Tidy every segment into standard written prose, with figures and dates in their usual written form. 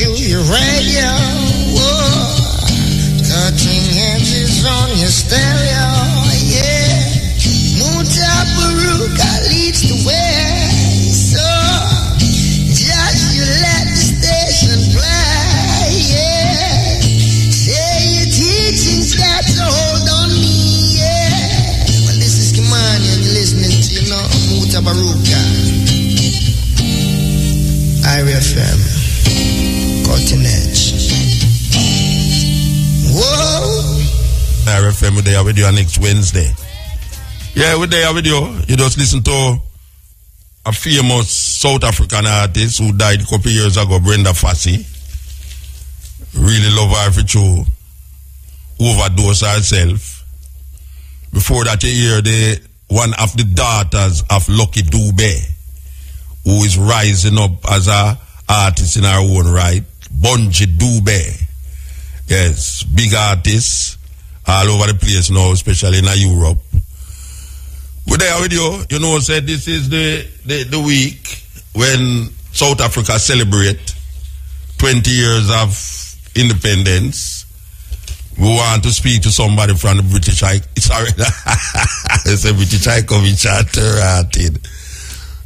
you, your radio. Whoa. Cutting edges on your stereo, yeah. Mutabaruka leads the way, so just you let the station play, yeah. Say your teachings got to hold on me, yeah. Well, this is Kimani and you're listening to, Mutabaruka. IRFM, Cutting Edge. Whoa! IRFM, we're there with you next Wednesday. Yeah, we're there with you. You just listen to a famous South African artist who died a couple years ago, Brenda Fassie. Really love her for true. Overdose herself. Before that, you hear one of the daughters of Lucky Dube, who is rising up as an artist in her own right, Bunji Dube. Yes, big artists all over the place now, especially in Europe. We're there with you. You know, said this is the week when South Africa celebrate 20 years of independence. We want to speak to somebody from the British High. Sorry, it's a British High Commission.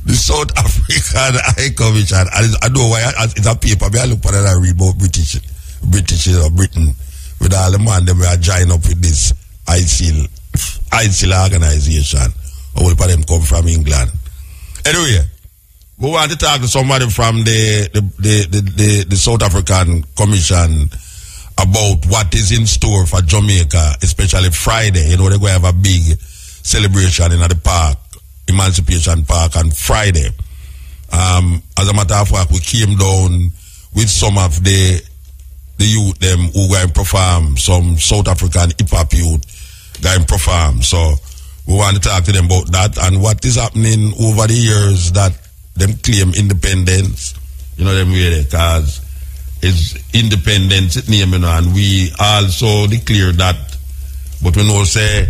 The South African High Commission. I know why it's a paper. I look at it and read about British or Britain with all the man them are join up with this ISIL organization. All of them come from England. Anyway, we want to talk to somebody from the South African Commission about what is in store for Jamaica, especially Friday. You know, they're going to have a big celebration in the park, Emancipation Park, on Friday. As a matter of fact, we came down with some of the youth them who going to perform, some South African hip-hop youth going to perform. So we want to talk to them about that and what is happening over the years that them claim independence. You know them way, because it's independence, it name, and we also declare that, but we know say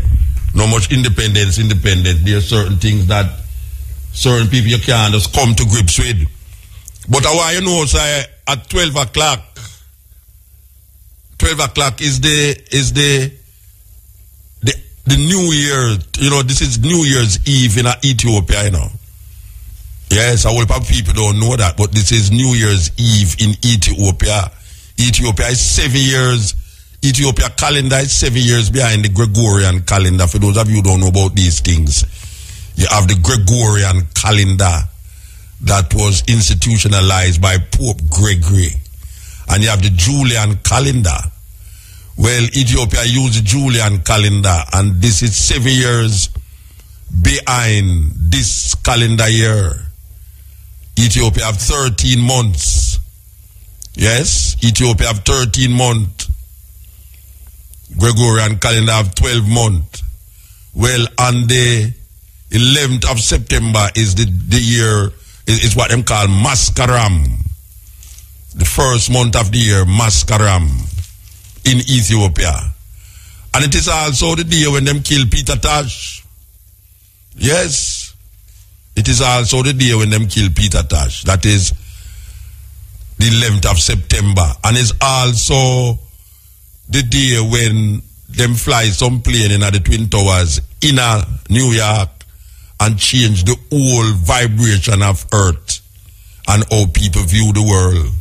no much independence. There are certain things that certain people you can't just come to grips with. But I want you know say at 12 o'clock is the New Year. You know, this is New Year's Eve in Ethiopia, you know. Yes, a whole lot of people don't know that, but this is New Year's Eve in Ethiopia. Ethiopia is 7 years. Ethiopia calendar is 7 years behind the Gregorian calendar. For those of you who don't know about these things, you have the Gregorian calendar that was institutionalized by Pope Gregory. And you have the Julian calendar. Well, Ethiopia used the Julian calendar, and this is 7 years behind this calendar year. Ethiopia have 13 months. Yes, Ethiopia have 13 months. Gregorian calendar have 12 months. Well, on the 11th of September is the year, is what them call Maskaram. The first month of the year, Maskaram, in Ethiopia. And it is also the day when them kill Peter Tosh. Yes. It is also the day when them kill Peter Tosh. That is the 11th of September. And it's also the day when them fly some plane in the Twin Towers in New York and change the whole vibration of Earth and how people view the world.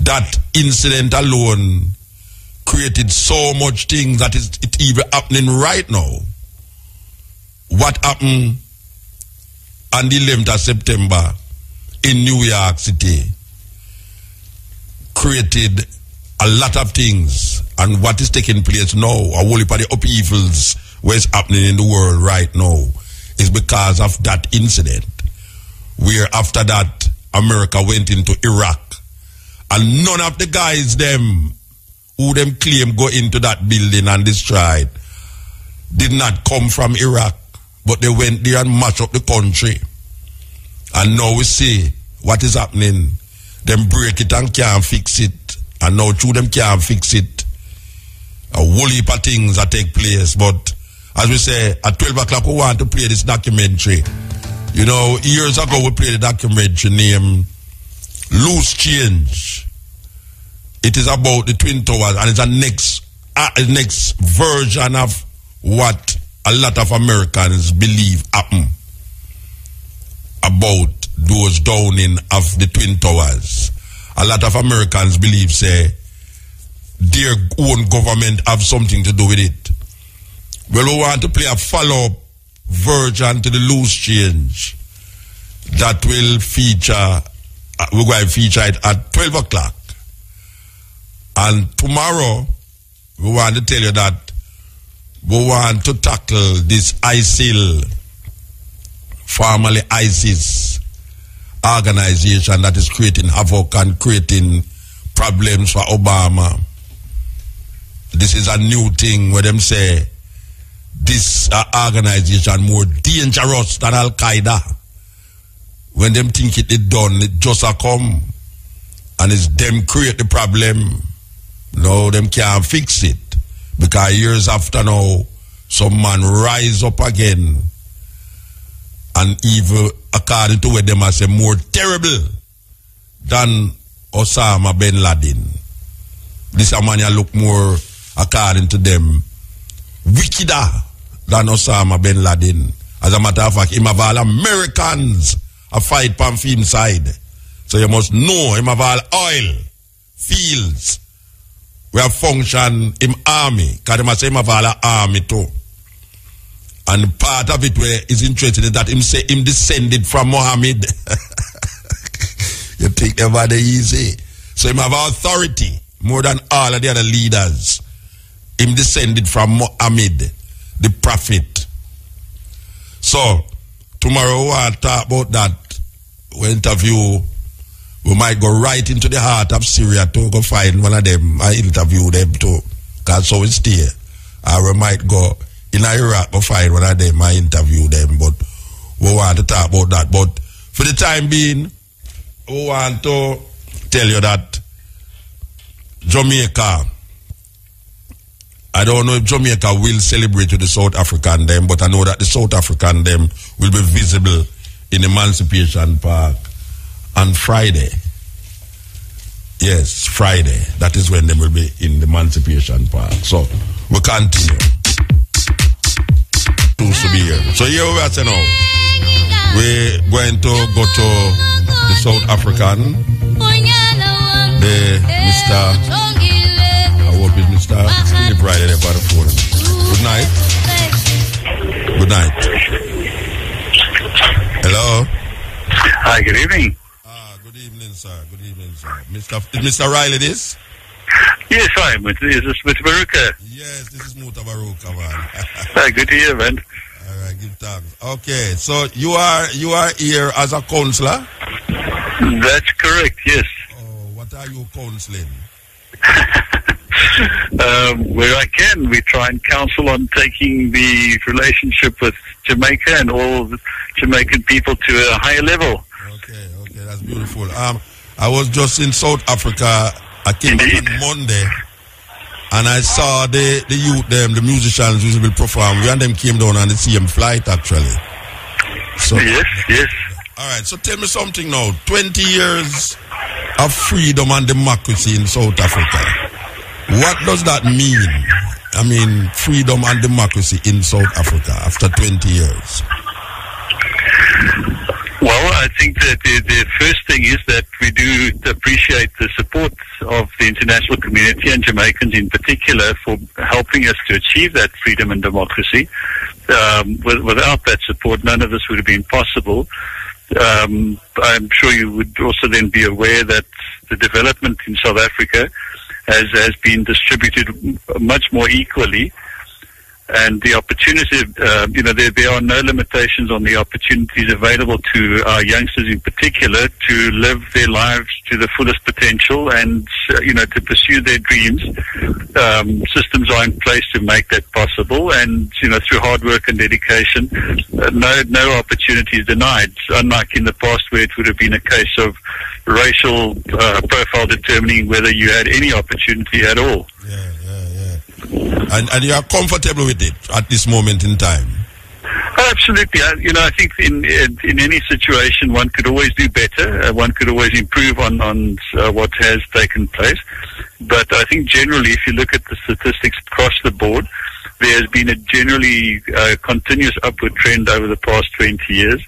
That incident alone created so much things that it's even happening right now. What happened on the 11th of September in New York City created a lot of things, and what is taking place now, a whole heap of the upheavals what is happening in the world right now is because of that incident, where after that America went into Iraq, and none of the guys them who them claim go into that building and destroyed did not come from Iraq, but they went there and mashed up the country. And now we see what is happening. Them break it and can't fix it. And now through them can't fix it. A whole heap of things that take place. But as we say, at 12 o'clock we want to play this documentary. You know, years ago we played a documentary named Loose Change. it is about the Twin Towers, and it's a next version of what a lot of Americans believe happened about those downing of the Twin Towers. A lot of Americans believe, say, their own government have something to do with it. Well, we want to play a follow-up version to the loose change that will feature, we're going to feature it at 12 o'clock. And tomorrow, we want to tell you that we want to tackle this ISIL, formerly ISIS, organization that is creating havoc and creating problems for Obama. This is a new thing where them say this organization more dangerous than Al-Qaeda. When them think it is done, it just a come. And it's them create the problem. No, them can't fix it. Because years after now, some man rise up again. And evil, according to what them are say, more terrible than Osama bin Laden. This man look more, according to them, wickeder than Osama bin Laden. As a matter of fact, him have all Americans a fight from him side. So you must know him have all oil, fields, where function him army. Because him say him have all army too. And part of it where is interesting is that him say him descended from Muhammad. You think everybody easy. So him have authority more than all of the other leaders. Him descended from Muhammad, the prophet. So tomorrow we want to talk about that. We interview, we might go right into the heart of Syria to go find one of them. I interview them too. Because so it's there. Or we might go in Iraq to find one of them. I interview them. But we want to talk about that. But for the time being, we want to tell you that Jamaica, I don't know if Jamaica will celebrate with the South African them, but I know that the South African them will be visible in Emancipation Park on Friday. Yes, Friday. That is when they will be in the Emancipation Park. So, we continue to be here. So here we are now. We're going to go to the South African. The Mr. I hope it's Mr. Philip Riley there by the phone. Good night. Good night. Hello. Hi, good evening. Good evening, sir. Good evening, sir. Is Mr. Riley this? Yes, hi. Is this Mutabaruka? Yes, this is Mutabaruka, man. Hi, good to hear, man. All right, give thanks. Okay, so you are here as a counselor? That's correct, yes. Oh, what are you counseling? Where I can, we try and counsel on taking the relationship with Jamaica and all the Jamaican people to a higher level. Okay, that's beautiful. I was just in South Africa. I came back on Monday, and I saw the youth, the musicians who will perform. We and them came down on the same flight, actually. So, yes. All right, so tell me something now. 20 years of freedom and democracy in South Africa. What does that mean? I mean, freedom and democracy in South Africa after 20 years. Well, I think that the first thing is that we do appreciate the support of the international community and Jamaicans in particular for helping us to achieve that freedom and democracy. Without that support, none of this would have been possible. I'm sure you would also then be aware that the development in South Africa has been distributed much more equally. And the opportunity, there are no limitations on the opportunities available to our youngsters in particular to live their lives to the fullest potential and, to pursue their dreams. Systems are in place to make that possible, and, through hard work and dedication, no opportunity is denied, unlike in the past where it would have been a case of racial profile determining whether you had any opportunity at all. And you are comfortable with it at this moment in time? Absolutely. I think in any situation, one could always do better. One could always improve on what has taken place. But I think generally, if you look at the statistics across the board, there has been a generally continuous upward trend over the past 20 years.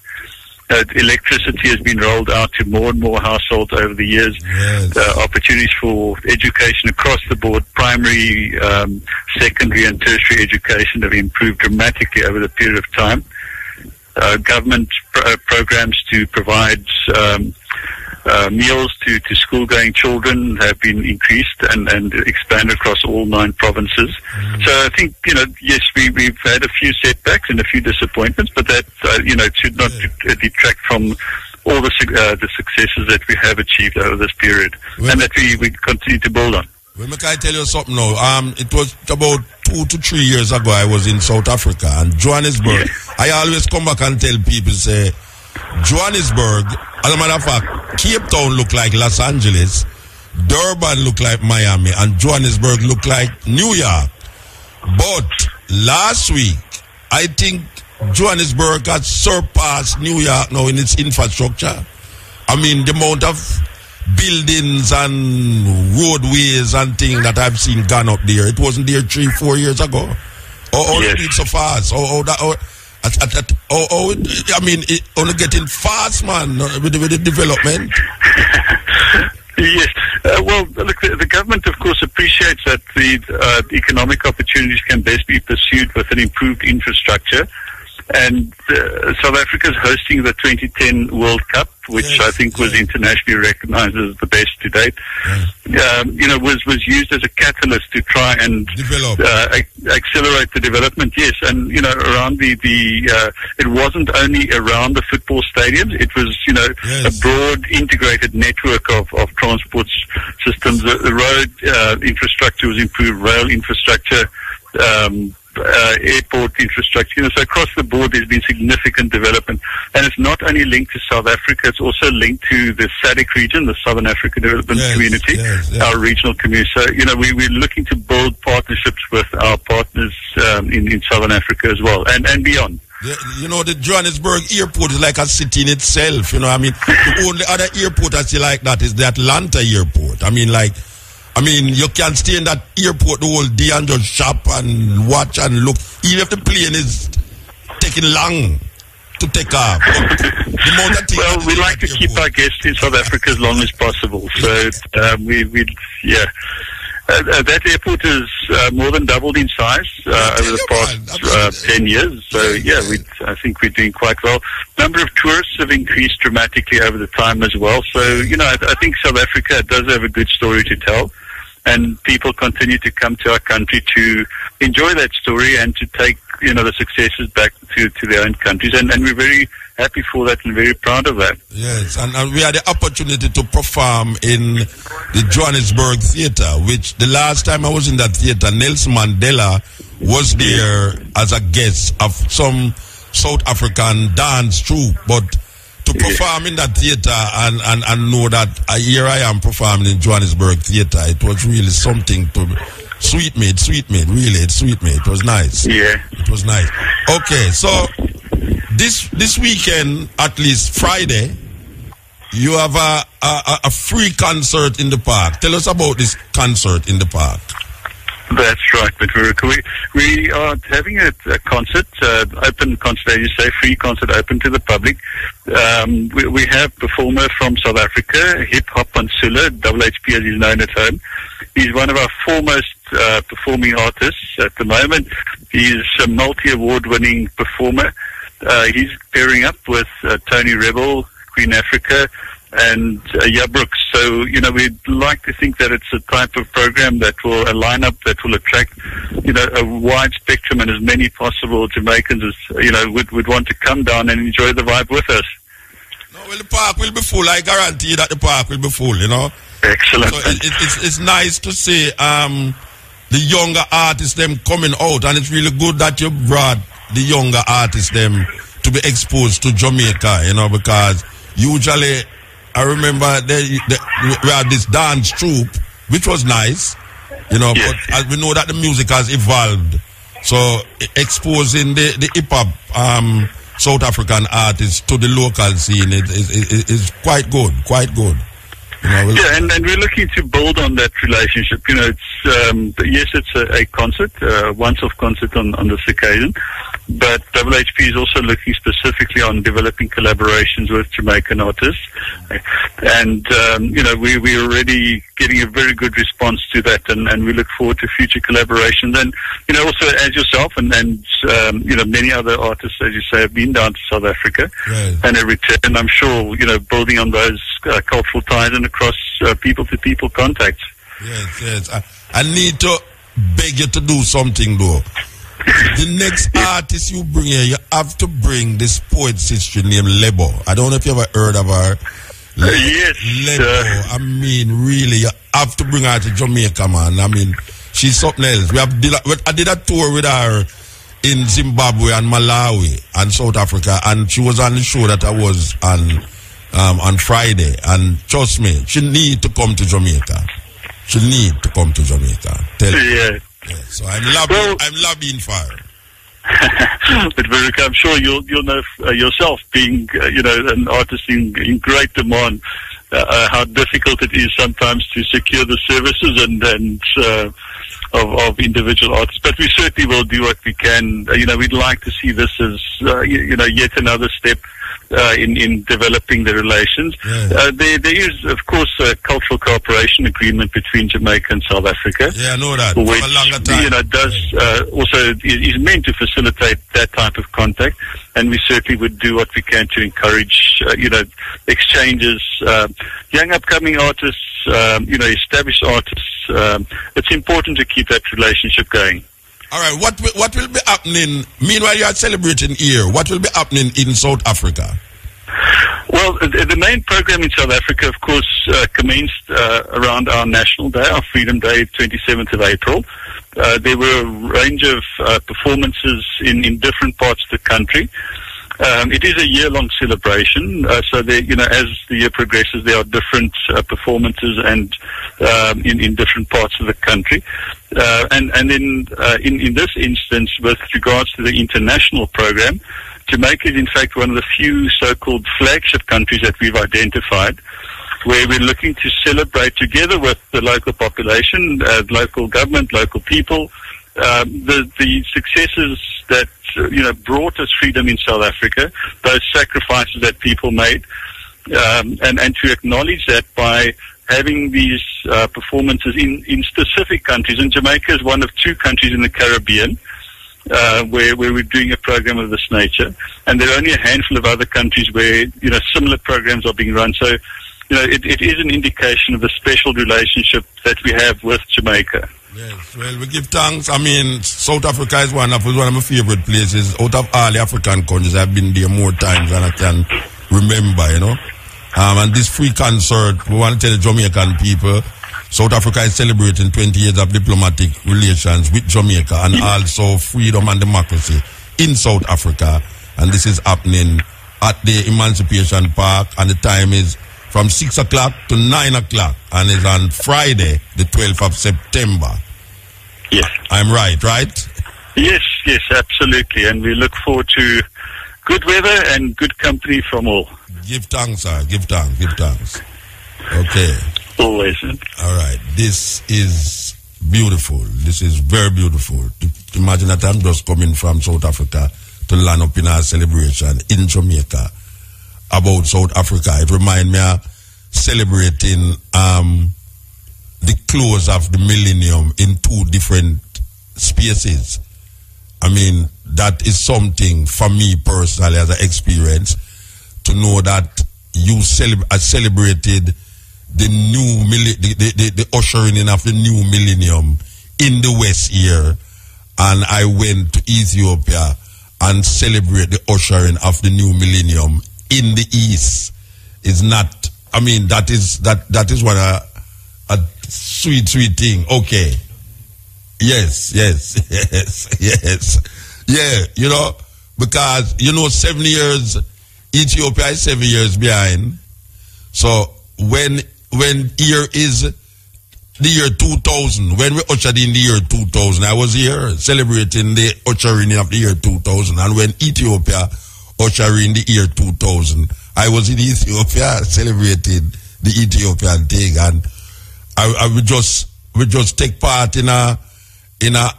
Electricity has been rolled out to more and more households over the years. Yes. Opportunities for education across the board, primary, secondary and tertiary education have improved dramatically over the period of time. Government programs to provide meals to school-going children have been increased and expanded across all 9 provinces. So I think, yes, we've had a few setbacks and a few disappointments, but that, it should not detract from all the successes that we have achieved over this period and that we continue to build on. Well, can I tell you something now? It was about 2 to 3 years ago I was in South Africa and Johannesburg. Yes. I always come back and tell people, say, Johannesburg, as a matter of fact, Cape Town look like Los Angeles, Durban look like Miami, and Johannesburg look like New York. But last week, I think Johannesburg has surpassed New York now in its infrastructure. I mean, the amount of buildings and roadways and things that I've seen gone up there, it wasn't there 3-4 years ago. Yes. It so fast. It's only getting fast, man, with the development. Yes. Well, look, the government, of course, appreciates that the economic opportunities can best be pursued with an improved infrastructure. And South Africa is hosting the 2010 World Cup, which I think was internationally recognized as the best to date. Was used as a catalyst to try and accelerate the development. Yes, and around it wasn't only around the football stadiums. It was a broad integrated network of transport systems. The road infrastructure was improved, rail infrastructure. Airport infrastructure. So across the board there's been significant development, and it's not only linked to South Africa, it's also linked to the SADC region, the Southern Africa Development Community, our regional community. So we're looking to build partnerships with our partners in Southern Africa as well and beyond. The Johannesburg airport is like a city in itself. The only other airport I see like that is the Atlanta airport. You can stay in that airport the whole day and just shop and watch and look. Even if the plane is taking long to take off. Well, we like to keep our guests in South Africa as long as possible. So, that airport is more than doubled in size over the past 10 years. So, I think we're doing quite well. Number of tourists have increased dramatically over the time as well. So, I think South Africa does have a good story to tell. And people continue to come to our country to enjoy that story and to take, the successes back to their own countries. And we're very happy for that and very proud of that. Yes, and we had the opportunity to perform in the Johannesburg Theatre, which the last time I was in that theatre, Nelson Mandela was there as a guest of some South African dance troupe. But to perform in that theatre and know that here I am performing in Johannesburg Theatre, it was really something to sweet me. It was nice. Yeah. It was nice. Okay, so this weekend, at least Friday, you have a free concert in the park. Tell us about this concert in the park. That's right, Mutabaruka. We are having a concert, open concert, as you say, free concert open to the public. We have performer from South Africa, Hip Hop Ansula, HP as he's known at home. He's one of our foremost performing artists at the moment. He's a multi-award winning performer. He's pairing up with Tony Rebel, Queen Africa, and Yabrooks. So, we'd like to think that it's a type of program that will a lineup that will attract, a wide spectrum and as many possible Jamaicans as, would want to come down and enjoy the vibe with us. No, well, the park will be full. I guarantee that the park will be full, Excellent. So it's nice to see the younger artists, them coming out, and it's really good that you brought the younger artists, them, to be exposed to Jamaica, because usually, I remember we had this dance troupe, which was nice, but as we know that the music has evolved So exposing the hip hop South African artists to the local scene is quite good, quite good. You know, yeah, and we're looking to build on that relationship. You know, it's yes, it's a concert, once-off concert on this occasion, but WHP is also looking specifically on developing collaborations with Jamaican artists, and you know, we're already getting a very good response to that, and we look forward to future collaborations. And you know, also as yourself and you know, many other artists, as you say, have been down to South Africa, right, and a return. I'm sure, you know, building on those cultural ties and across people-to-people contacts. Yes. I need to beg you to do something, though. The next artist you bring here, you have to bring this poet's sister named Lebo. I don't know if you ever heard of her. Yes. Lebo. I mean, really, you have to bring her to Jamaica, man. I mean, she's something else. I did a tour with her in Zimbabwe and Malawi and South Africa, and she was on the show that I was on Friday, and trust me, she need to come to Jamaica. She need to come to Jamaica. Tell yeah. Yeah, so I'm lobbying for her. But Veruca, I'm sure you'll know yourself, being you know, an artist in great demand, how difficult it is sometimes to secure the services and of individual artists. But we certainly will do what we can. You know, we'd like to see this as you know, yet another step in developing the relations. Yeah. There is, of course, a cultural cooperation agreement between Jamaica and South Africa. Yeah, I know that. Which, for a longer time. You know, does also is meant to facilitate that type of contact, and we certainly would do what we can to encourage, you know, exchanges. Young upcoming artists, you know, established artists. It's important to keep that relationship going. All right, what will be happening? Meanwhile, you are celebrating here. What will be happening in South Africa? Well, the main program in South Africa, of course, commenced around our National Day, our Freedom Day, 27th of April. There were a range of performances in different parts of the country. It is a year-long celebration, so there, you know, as the year progresses, there are different performances and in different parts of the country. And then in this instance, with regards to the international program, Jamaica is in fact one of the few so-called flagship countries that we've identified, where we're looking to celebrate together with the local population, local government, local people, the successes that you know, brought us freedom in South Africa, those sacrifices that people made, and to acknowledge that by having these performances in specific countries. And Jamaica is one of two countries in the Caribbean where we're doing a program of this nature, and there are only a handful of other countries where, you know, similar programs are being run. So, you know, it is an indication of the special relationship that we have with Jamaica. Yes, well, we give thanks. I mean, South Africa is one of my favorite places. Out of all the African countries, I've been there more times than I can remember, you know. And this free concert, we want to tell the Jamaican people, South Africa is celebrating 20 years of diplomatic relations with Jamaica and also freedom and democracy in South Africa. And this is happening at the Emancipation Park, and the time is from 6 o'clock to 9 o'clock, and it's on Friday, the 12th of September. Yes. I'm right? Yes, absolutely. And we look forward to good weather and good company from all. Give thanks, sir. Give thanks. Okay. Always. All right. This is beautiful. This is very beautiful. Imagine that I'm just coming from South Africa to land up in our celebration in Jamaica about South Africa. It reminds me of celebrating the close of the millennium in two different spaces. I mean, that is something for me personally as an experience, to know that you celebrated the new the ushering in of the new millennium in the West here, and I went to Ethiopia and celebrate the ushering of the new millennium in the East. Is not, I mean, that is what a sweet thing. Okay. Yes. Yeah, you know, because, you know, 7 years, Ethiopia is 7 years behind. So when here is the year 2000, when we ushered in the year 2000, I was here celebrating the ushering of the year 2000. And when Ethiopia ushered in the year 2000, I was in Ethiopia celebrating the Ethiopian thing. And I would just take part in a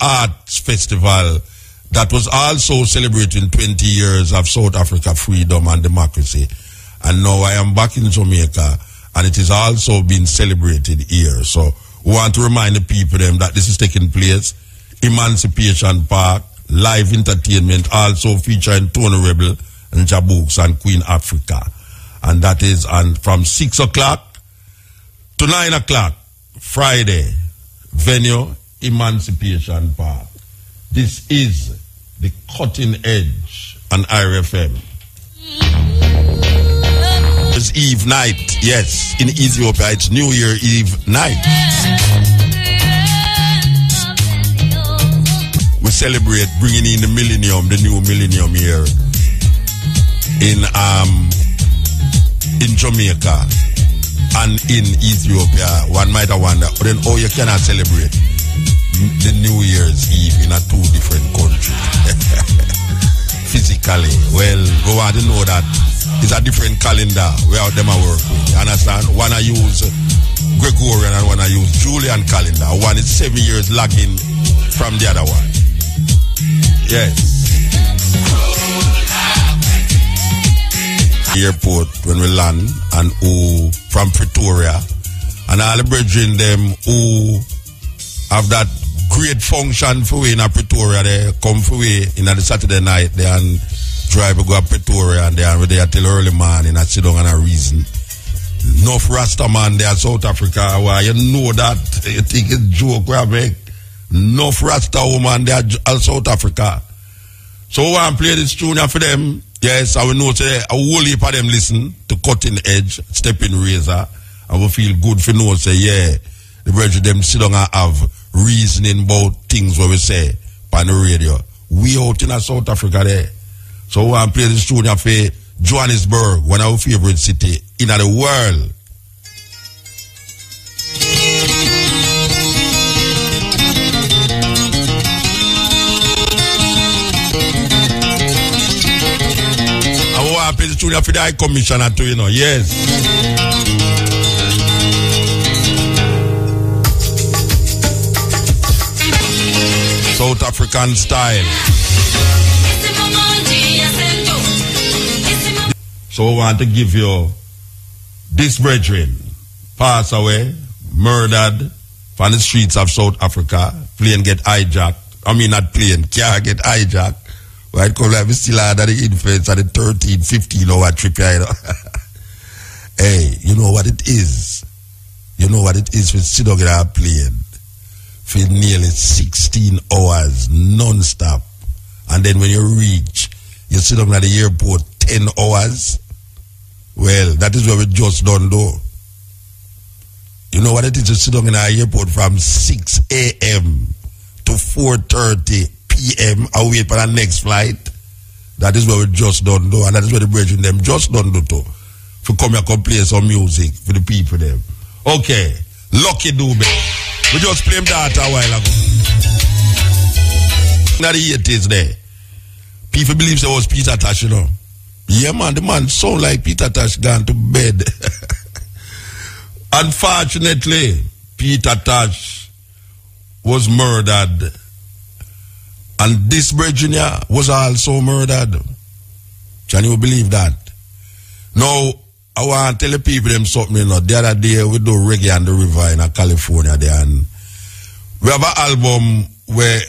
arts festival that was also celebrating 20 years of South Africa freedom and democracy. And now I am back in Jamaica, and it is also being celebrated here. So we want to remind the people them that this is taking place. Emancipation Park, live entertainment, also featuring Tony Rebel and Jabooks and Queen Africa. And that is from 6 o'clock to 9 o'clock, Friday, venue, Emancipation Park. This is the cutting edge on IRFM. It's Eve night, yes. In Ethiopia, it's New Year Eve night. We celebrate bringing in the millennium, the new millennium here in Jamaica and in Ethiopia. One might wonder, then you cannot celebrate the New Year's Eve in a two different countries. Physically, well, we want to know that it's a different calendar where them are work with. You understand? One I use Gregorian and one I use Julian calendar. One is 7 years lagging from the other one. Yes. Airport when we land, and who from Pretoria, and all the brethren them who have that great function for we in Pretoria, they come for we in the Saturday night there and drive to go to Pretoria, and they are there till early morning and sit down and a reason. Enough Rasta man there in South Africa, why you know that you think it's joke we make. Enough Rasta woman there in South Africa. So we want to play this tune for them. Yes, I will know say a whole heap of them listen to Cutting Edge, Stepping Razor, and we feel good for know say yeah, the brethren them sit down and have reasoning about things where we say on the radio. We out in South Africa there. So we want to play this tune for Johannesburg, one of our favorite city in the world. I want to play this tune for the High Commissioner too, you know, yes. South African style. So I want to give you this brethren pass away, murdered from the streets of South Africa. Plane get hijacked. I mean not plane, car get hijacked. Right, come like we still under the influence of the 13, 15 hour trip here, you know. Hey, you know what it is? You know what it is for sit down in a plane for nearly 16 hours non-stop, and then when you reach, you sit down at the airport 10 hours. Well, that is what we just don't do. You know what it is to sit down in our airport from 6 a.m. to 4:30 p.m. and wait for the next flight? That is what we just don't do, and that is what the brethren them just don't do too. For come here and play some music for the people them. Okay, Lucky Dube. We just played that a while ago. Now the 80s there. People believe it was Peter Tosh, you know. Yeah, man, the man sound like Peter Tosh gone to bed. Unfortunately, Peter Tosh was murdered. And this Virginia was also murdered. Can you believe that? Now, I want to tell the people them something, you know. The other day, we do reggae on the river in California there. And we have an album where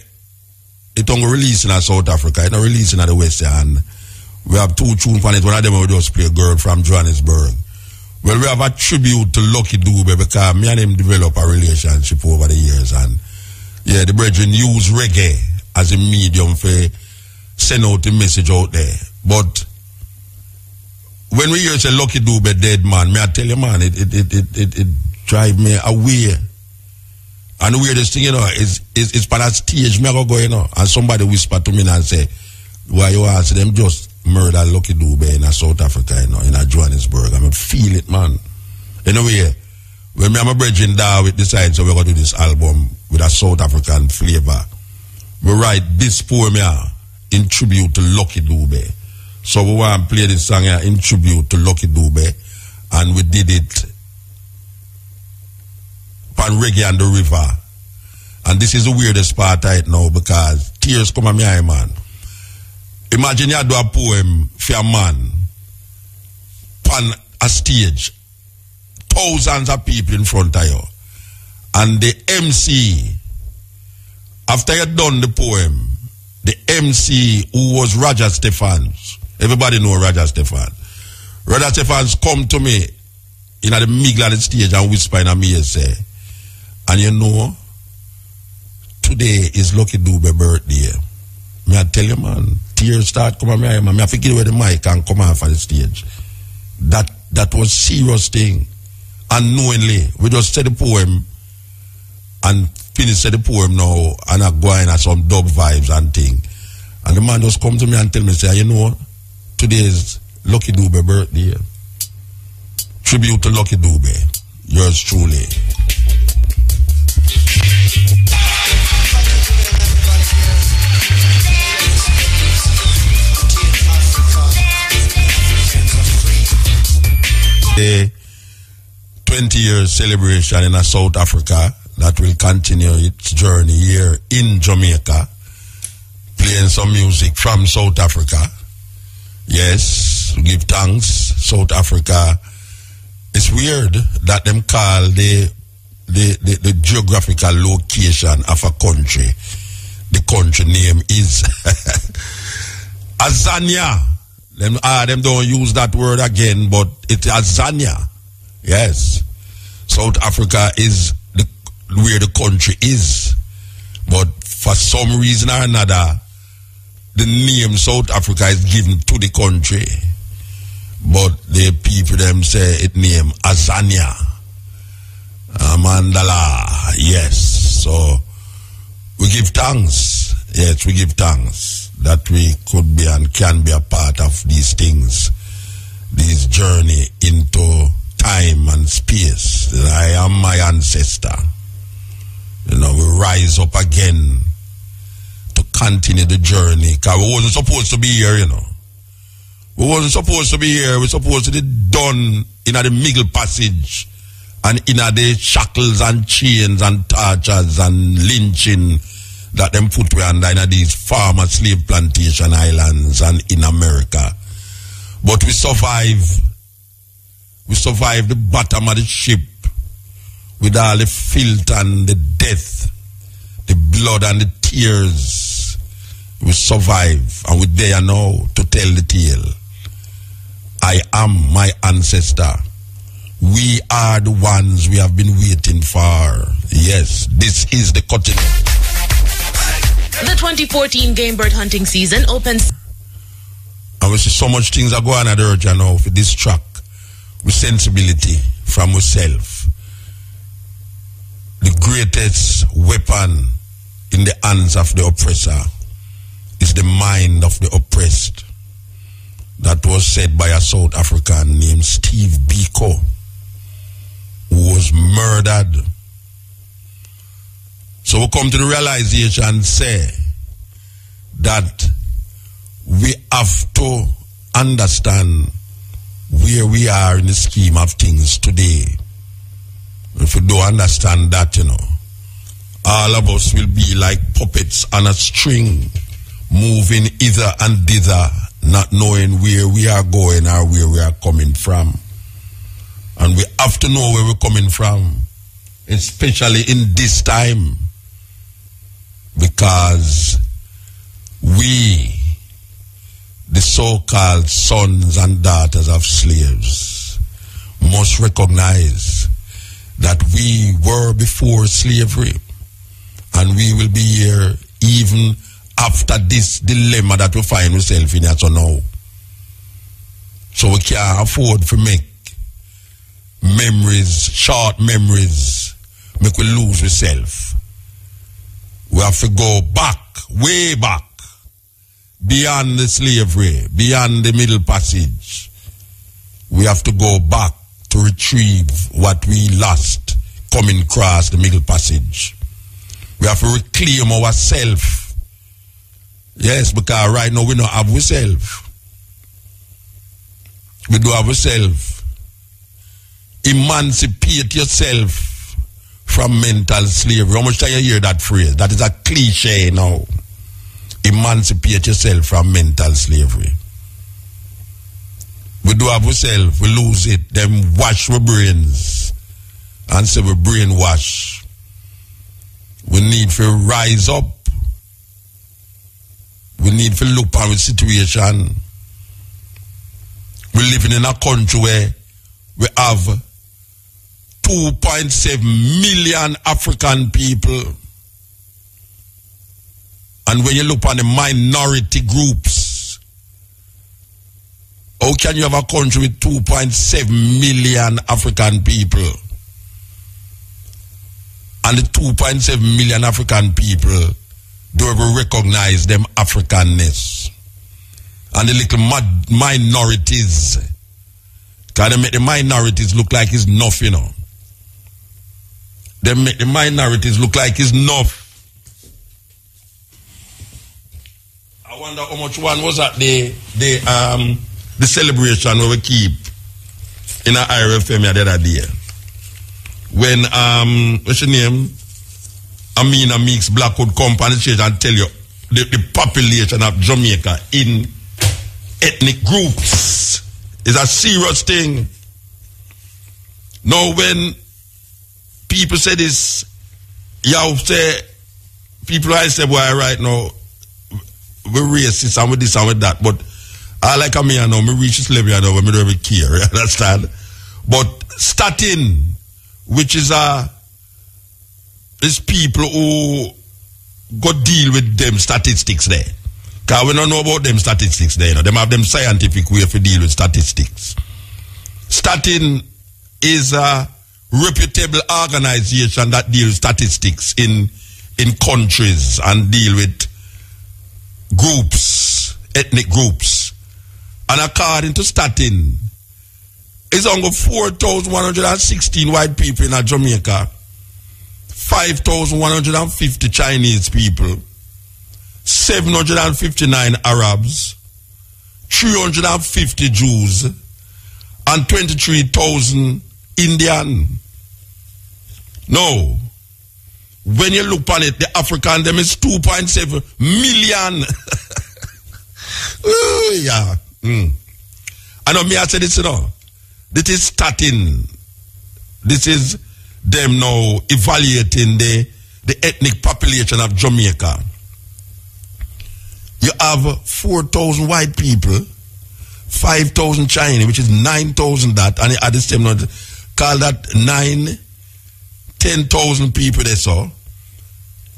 it's on releasing in South Africa. It's not releasing in the West. And we have two tunes on it. One of them we just play Girl from Johannesburg. Well, we have a tribute to Lucky Dube because me and him developed a relationship over the years. And yeah, the brethren use reggae as a medium for send out the message out there. But when we hear say Lucky Dube dead, man, may I tell you, man, it drive me away. And the weirdest thing, you know, is for that stage me go, you know, and somebody whisper to me and say, why you ask them just murder Lucky Dube in South Africa, you know, in Johannesburg. I mean, feel it, man. Anyway, when me and my brethren David decide so we're going to do this album with a South African flavor, we write this poem here in tribute to Lucky Dube. So we want to play this song here in tribute to Lucky Dube, and we did it on Reggae and the River. And this is the weirdest part right now because tears come on my eye, man. Imagine you do a poem for a man on a stage, thousands of people in front of you, and the MC, after you done the poem, the MC who was Roger Stephens, everybody know Roger Stephens. Roger Stephens come to me in the middle of the stage and whisper in my ear, say, and you know, today is Lucky Dube birthday. Me I tell you, man, tears start coming out, man. Me I forget where the mic and come off of the stage. That was serious thing. Unknowingly, we just said the poem and finish the poem now, and I go in at some dub vibes and thing. And the man just come to me and tell me, say, you know, today is Lucky Dube birthday. Tribute to Lucky Dube. Yours truly. A 20-year celebration in South Africa that will continue its journey here in Jamaica, playing some music from South Africa. Yes, we give thanks. South Africa. It's weird that them call the geographical location of a country. The country name is Azania. Them don't use that word again, but it's Azania. Yes. South Africa is where the country is. But for some reason or another, the name South Africa is given to the country. But the people them say it name Azania. Mandala. Yes. So we give thanks. Yes, we give thanks that we could be and can be a part of these things, this journey into time and space. I am my ancestor. You know, we rise up again to continue the journey, because we wasn't supposed to be here, you know. We wasn't supposed to be here. We're supposed to be done in the middle passage and in the shackles and chains and tortures and lynching that them put we under in these farmer slave plantation islands and in America. But we survive. We survive the bottom of the ship with all the filth and the death, the blood and the tears. We survive, and we're there now to tell the tale. I am my ancestor. We are the ones we have been waiting for. Yes, this is the cutting. The 2014 game bird hunting season opens. And we see so much things are going on at the earth now for this track with sensibility from ourselves. The greatest weapon in the hands of the oppressor is the mind of the oppressed. That was said by a South African named Steve Biko, who was murdered. So we come to the realization and say that we have to understand where we are in the scheme of things today. If we don't understand that, you know, all of us will be like puppets on a string, moving hither and thither, not knowing where we are going or where we are coming from. And we have to know where we're coming from, especially in this time, because we, the so-called sons and daughters of slaves, must recognize that we were before slavery, and we will be here even after this dilemma that we find ourselves in as now. So we can't afford to make memories, short memories, make we lose ourselves. We have to go back, way back, beyond the slavery, beyond the Middle Passage. We have to go back to retrieve what we lost. coming across the middle passage. We have to reclaim ourselves. Yes, because right now we don't have ourselves. We do have ourselves. Emancipate yourself from mental slavery. How much time you hear that phrase? That is a cliche now. Emancipate yourself from mental slavery. We do have ourselves, we lose it, then wash our brains and say we brainwash. We need to rise up. We need to look at the situation. We're living in a country where we have 2.7 million African people. And when you look at the minority groups, how can you have a country with 2.7 million African people? And the 2.7 million African people don't even recognize them Africanness. And the little minorities, can they make the minorities look like it's nothing, you know? They make the minorities look like it's enough. I wonder how much one was at the celebration where we keep in our IRFM the other day. When what's your name? Amina Meeks Blackwood come on the stage and tell you the population of Jamaica in ethnic groups is a serious thing. Now when people say this, you say people I say boy right now we racist and with this and with that, but I like me I know me reach this level I know when me don't even care, you understand? But statin, which is people who go deal with them statistics there. Because we don't know about them statistics there. You know. Them have them scientific way to deal with statistics. Statin is a reputable organization that deals statistics in countries and deal with groups, ethnic groups. And according to Statin, it's only 4,116 white people in Jamaica, 5,150 Chinese people, 759 Arabs, 350 Jews, and 23,000 Indian. No. When you look on it, the African, them is 2.7 million. Ooh, yeah. I know me, I said this, you know. This is Statin. This is them now evaluating the ethnic population of Jamaica. You have 4,000 white people, 5,000 Chinese, which is 9,000 that, and at the same time, call that 10,000 people they saw.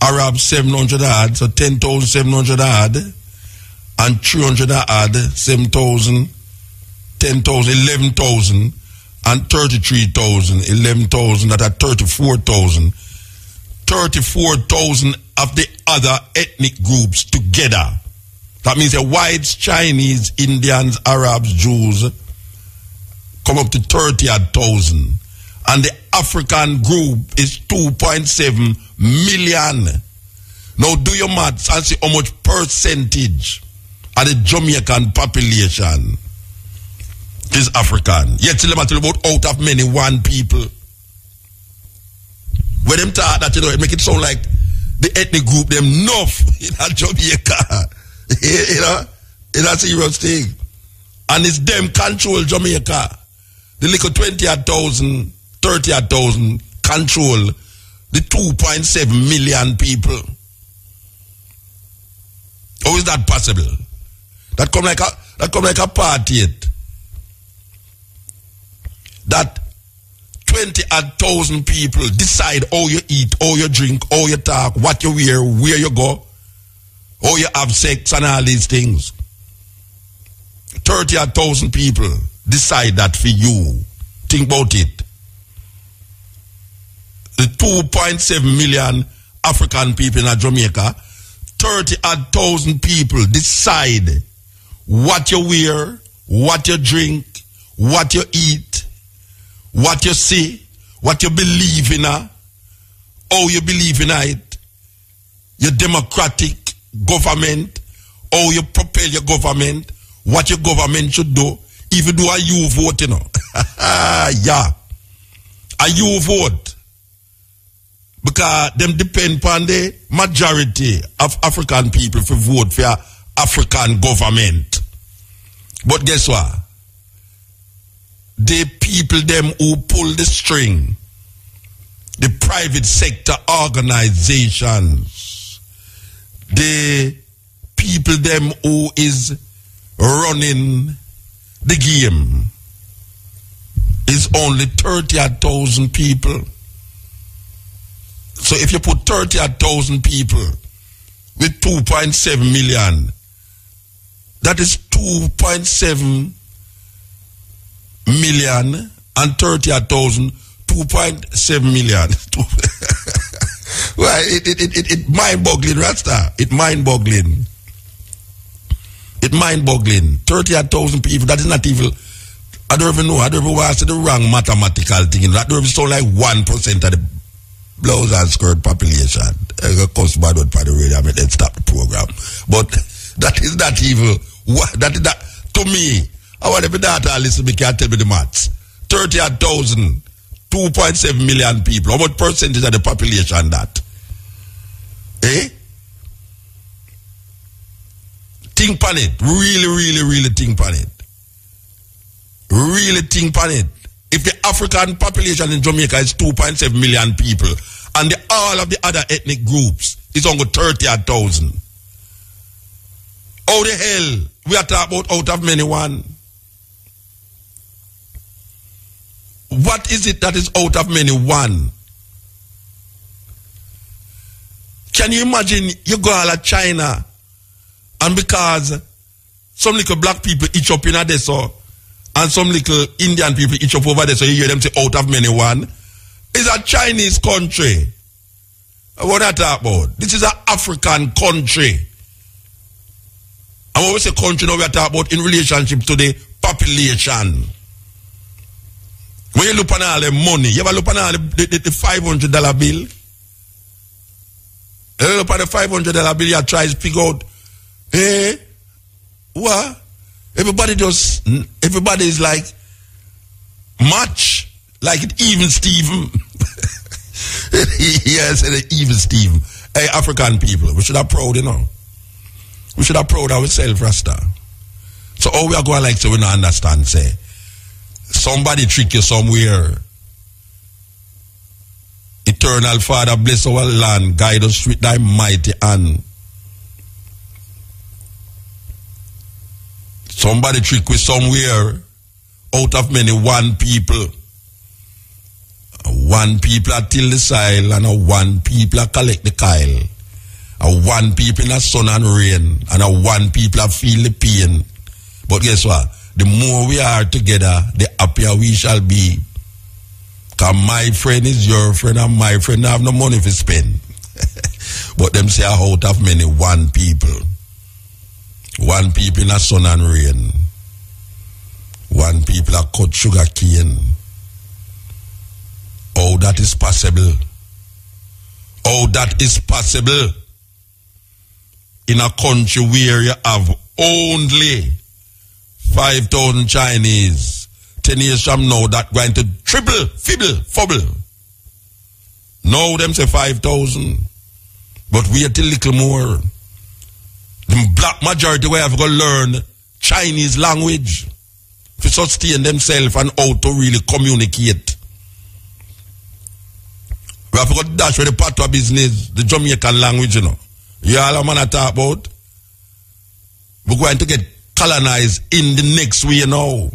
Arabs 700 odd, so 10,700 odd, and 300 odd, 7,000, 10,000, 11,000, and 33,000, 11,000, that are 34,000. 34,000 of the other ethnic groups together. That means the whites, Chinese, Indians, Arabs, Jews come up to 30,000. And the African group is 2.7 million. Now do your maths and see how much percentage of the Jamaican population is African. Yet tell them about out of many one people. When them talk that, you know, it make it sound like the ethnic group them enough in Jamaica. You know, it's a serious thing. And it's them control Jamaica. The little 20,000, 30,000 control the 2.7 million people. How is that possible? That come like a apartheid. That 20,000 people decide how you eat, how you drink, how you talk, what you wear, where you go, how you have sex and all these things. 30,000 people decide that for you. Think about it. The 2.7 million African people in Jamaica, 30,000 people decide what you wear, what you drink, what you eat, what you see, what you believe in, how you believe in it, your democratic government, how you propel your government, what your government should do, if you do a you vote, you know. Yeah. A you vote. Because them depend upon the majority of African people to vote for African government. But guess what? The people them who pull the string, the private sector organizations, the people them who is running the game is only 30,000 people. So if you put 30,000 people with 2.7 million, that is 2.7 million and 30,000, 2.7 million. Well, it mind-boggling, Rasta. It mind-boggling. It mind-boggling. 30,000 people, that is not even, I don't even know, I don't even want to say the wrong mathematical thing. That don't even sound like 1% of the blouse and skirt population. I got cuss bad word for the radio, I mean, let's stop the program. But that is not evil. That is that, to me, I want every daughter listen to me, can tell me the maths. 30,000, 2.7 million people. How much percentage of the population that? Eh? Think on it. Really think on it. Really think on it. If the African population in Jamaica is 2.7 million people and all of the other ethnic groups is only 30,000, how the hell we are talking about out of many one? What is it that is out of many one? Can you imagine you go all to China and because some little black people each up in a deso and some little Indian people each up over there, so you hear them say out of many one. It's a Chinese country. What I talk about? This is an African country. And when we say country, now we are talking about in relationship to the population. When you look at all the money, you ever look at all the $500 bill? You look at the $500 bill, you try to figure out, what? Everybody is like match, like it even Steven. Yes, even Steven. Hey, African people, we should have proud, you know. We should have proud ourselves, Rasta. So all we are going like so we don't understand, say. Somebody trick you somewhere. Eternal Father, bless our land, guide us with thy mighty hand. Somebody trick with somewhere. Out of many, one people. One people are till the soil and one people are collect the kyle. One people in the sun and rain and one people are feel the pain. But guess what? The more we are together, the happier we shall be. Because my friend is your friend and my friend have no money to spend. But them say out of many, one people. One people in the sun and rain. One people are cut sugar cane. Oh, that is possible. Oh, that is possible. In a country where you have only 5,000 Chinese, 10 years from now, that going to triple, fubble. Now them say 5,000. But wait a little more. The black majority will have to learn Chinese language to sustain themselves and how to really communicate. We have to go dash with the patois business, the Jamaican language, you know. You all man I talk about. We're going to get colonized in the next way now.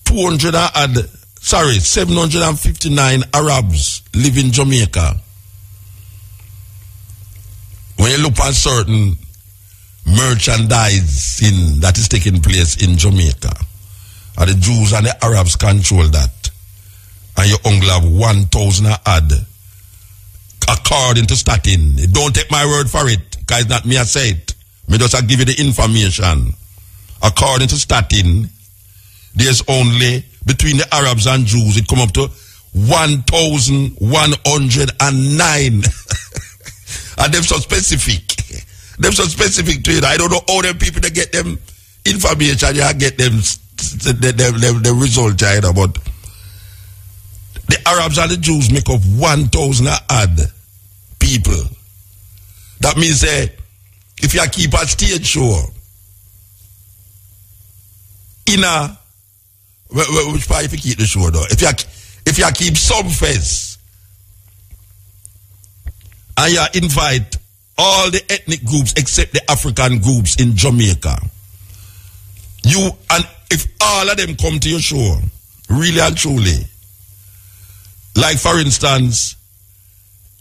759 Arabs live in Jamaica. When you look at certain merchandising that is taking place in Jamaica, and the Jews and the Arabs control that, and you only have 1,000 odd, according to Statin. Don't take my word for it, because it's not me I say it. Me just give you the information. According to Statin, there's only, between the Arabs and Jews, it come up to 1,109. And they're so specific. They're so specific to it. I don't know how them people they get them information, they get them the result, but the Arabs and the Jews make up 1,000 odd people. That means if you keep a stage show in a which part if you keep the show though, if you keep some fest and you invite all the ethnic groups except the African groups in Jamaica, and if all of them come to your show, really and truly, like for instance,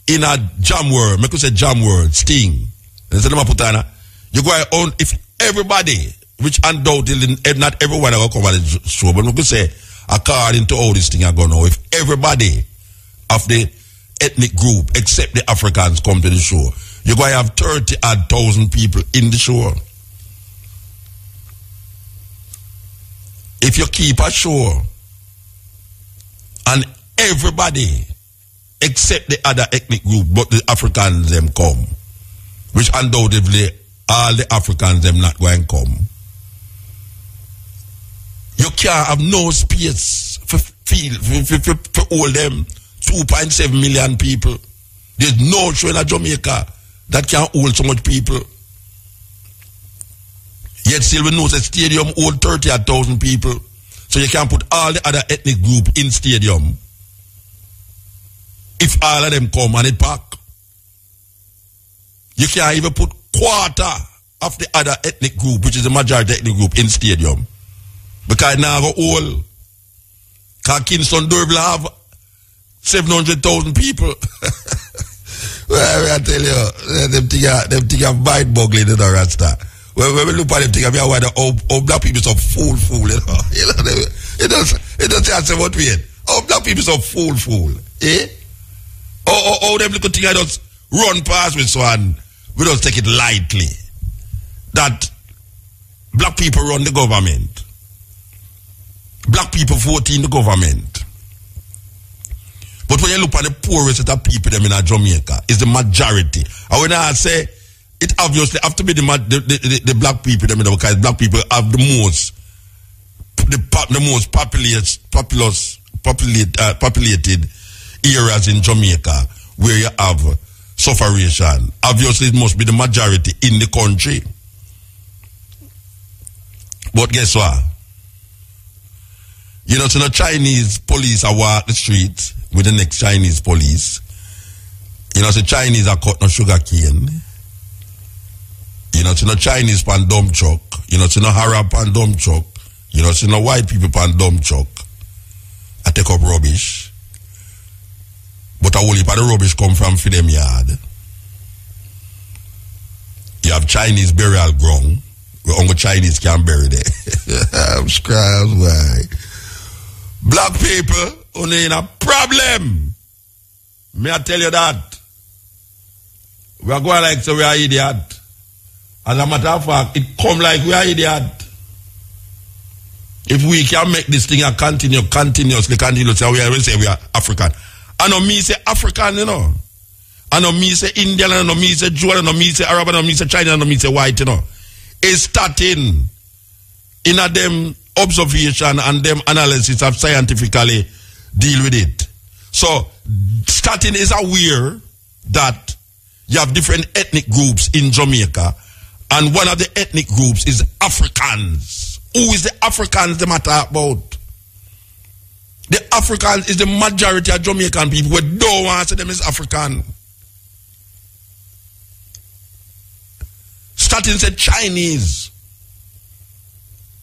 in a jam world, make us say jam world, Sting, you go on, if everybody, which undoubtedly not everyone will come on the show, but we could say, according to all this thing I go now, if everybody of the ethnic group except the Africans come to the show, you're going to have 30,000 people in the show. If you keep a show and everybody except the other ethnic group, but the Africans them come, which undoubtedly all the Africans them not going to come, you can't have no space for all them 2.7 million people. There's no show in Jamaica that can hold so much people. Yet still we know the stadium hold 30,000 people. So you can put all the other ethnic group in stadium. If all of them come and it pack. You can't even put quarter of the other ethnic group, which is the majority ethnic group, in stadium. Because now go all. Because Kingston will have 700,000 people. Well, I tell you, them think of bite buggling in the Rasta. When we look at them, think of how black people so fool, you know. It doesn't say what we had. Oh, black people so fool. Eh? Oh, them little thing I just run past with so and we don't take it lightly. That black people run the government. Black people vote in the government. But when you look at the poorest set of people them in Jamaica, it's the majority. And when I say it obviously have to be the black people them, because black people have the most populated areas in Jamaica where you have sufferation. Obviously it must be the majority in the country. But guess what? You know, so the Chinese police are walk the street with the next Chinese police. You know, so Chinese are cut no sugar cane. You know, so no Chinese pan dump truck. You know, so no Arab pan dump truck. You know, so no white people pan dump truck. I take up rubbish. But a whole heap of the rubbish come from them yard. You have Chinese burial ground where only Chinese can bury there. I'm scrubs, why? Black people only in a problem. May I tell you that? We are going like so we are idiot. As a matter of fact, it come like we are idiot. If we can make this thing continuously, so we always say we are African. I know me say African, you know. I know me say Indian, I know me say Jew, I know me say Arab, I know me say China, I know me say white, you know. It's starting in a them observation and them analysis of scientifically deal with it. So starting is aware that you have different ethnic groups in Jamaica, and one of the ethnic groups is Africans. Who is the Africans they matter about? The Africans is the majority of Jamaican people who don't want to say them is African. Starting said Chinese.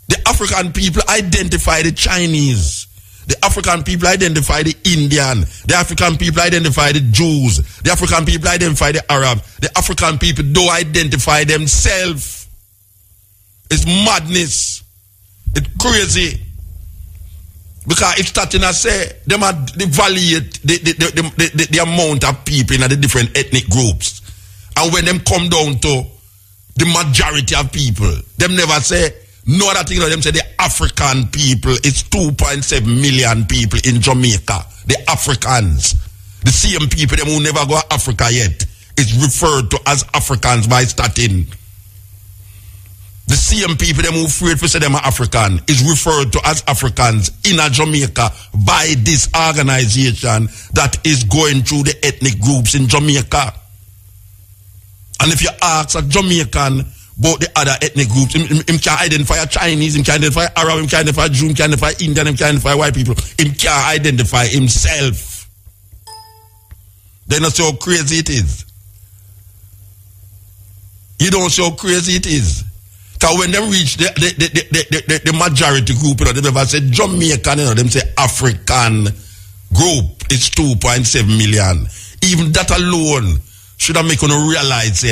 The African people identify the Chinese. The African people identify the Indian. The African people identify the Jews. The African people identify the Arab. The African people don't identify themselves. It's madness. It's crazy. Because it's starting to say them evaluate the amount of people in the different ethnic groups. And when them come down to the majority of people, them never say No other thing, them say the African people, it's 2.7 million people in Jamaica. The Africans. The same people, them who never go to Africa yet, is referred to as Africans by Statin. The same people, them who afraid to say them are African, is referred to as Africans in a Jamaica by this organization that is going through the ethnic groups in Jamaica. And if you ask a Jamaican about the other ethnic groups, him can identify a Chinese, him can identify Arab, him can identify Jew, him can identify Indian, him can identify white people. Him can identify himself. They don't see how crazy it is. You don't see how crazy it is. Because when they reach the majority group, they never say Jamaican, them say African group. It's 2.7 million. Even that alone should have make you realize,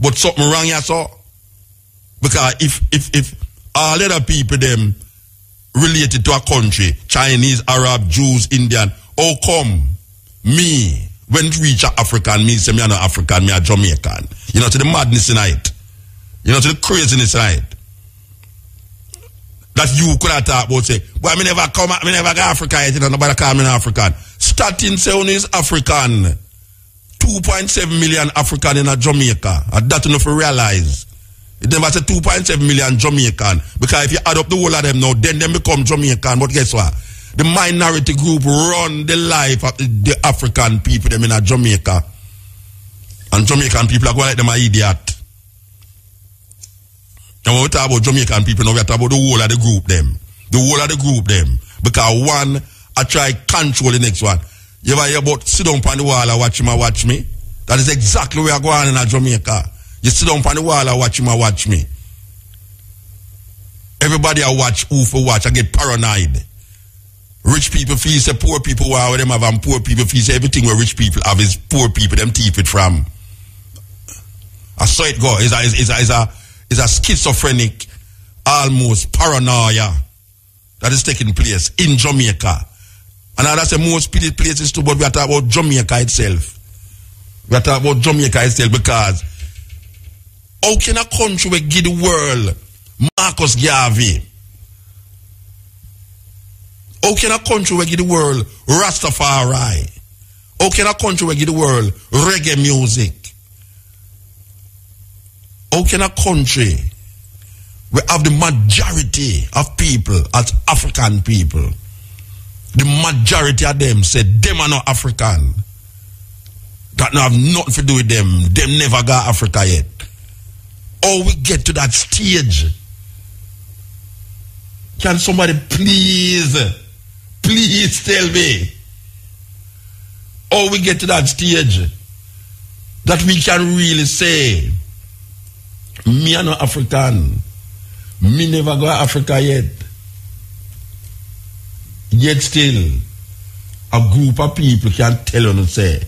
but something wrong here, so. Because if all other people them related to a country, Chinese, Arab, Jews, Indian, how come me, when it reach a African, me say me not African, me a Jamaican. You know, to the madness in it. You know, to the craziness in it. That you could have talked about, say, well, me never go Africa yet, you know, nobody call me an African. Starting saying is African. 2.7 million African in a Jamaica. And that enough to realize. It never say 2.7 million Jamaican. Because if you add up the whole of them now, then they become Jamaican. But guess what? The minority group run the life of the African people them in a Jamaica. And Jamaican people are going like them an idiot. And when we talk about Jamaican people, now we talk about the whole of the group them. The whole of the group them. Because one, I try control the next one. You ever hear about sit down on the wall and watch him and watch me? That is exactly where I go on in a Jamaica. You sit down on the wall and watch him and watch me. Everybody I watch, who for watch, I get paranoid. Rich people feel say poor people where them have, and poor people feel say everything where rich people have is poor people them thief it from. I saw it go. It's a schizophrenic, almost paranoia that is taking place in Jamaica. And that's the most spirit places too, but we are talking about Jamaica itself. We are talking about Jamaica itself because how can a country where give the world Marcus Garvey? How can a country where give the world Rastafari? How can a country where give the world reggae music? How can a country where have the majority of people as African people? The majority of them say them are not African. That not have nothing to do with them. Them never got Africa yet. Or we get to that stage. Can somebody please tell me? Or we get to that stage that we can really say, me are not African. Me never go to Africa yet. Yet still, a group of people can tell you, say,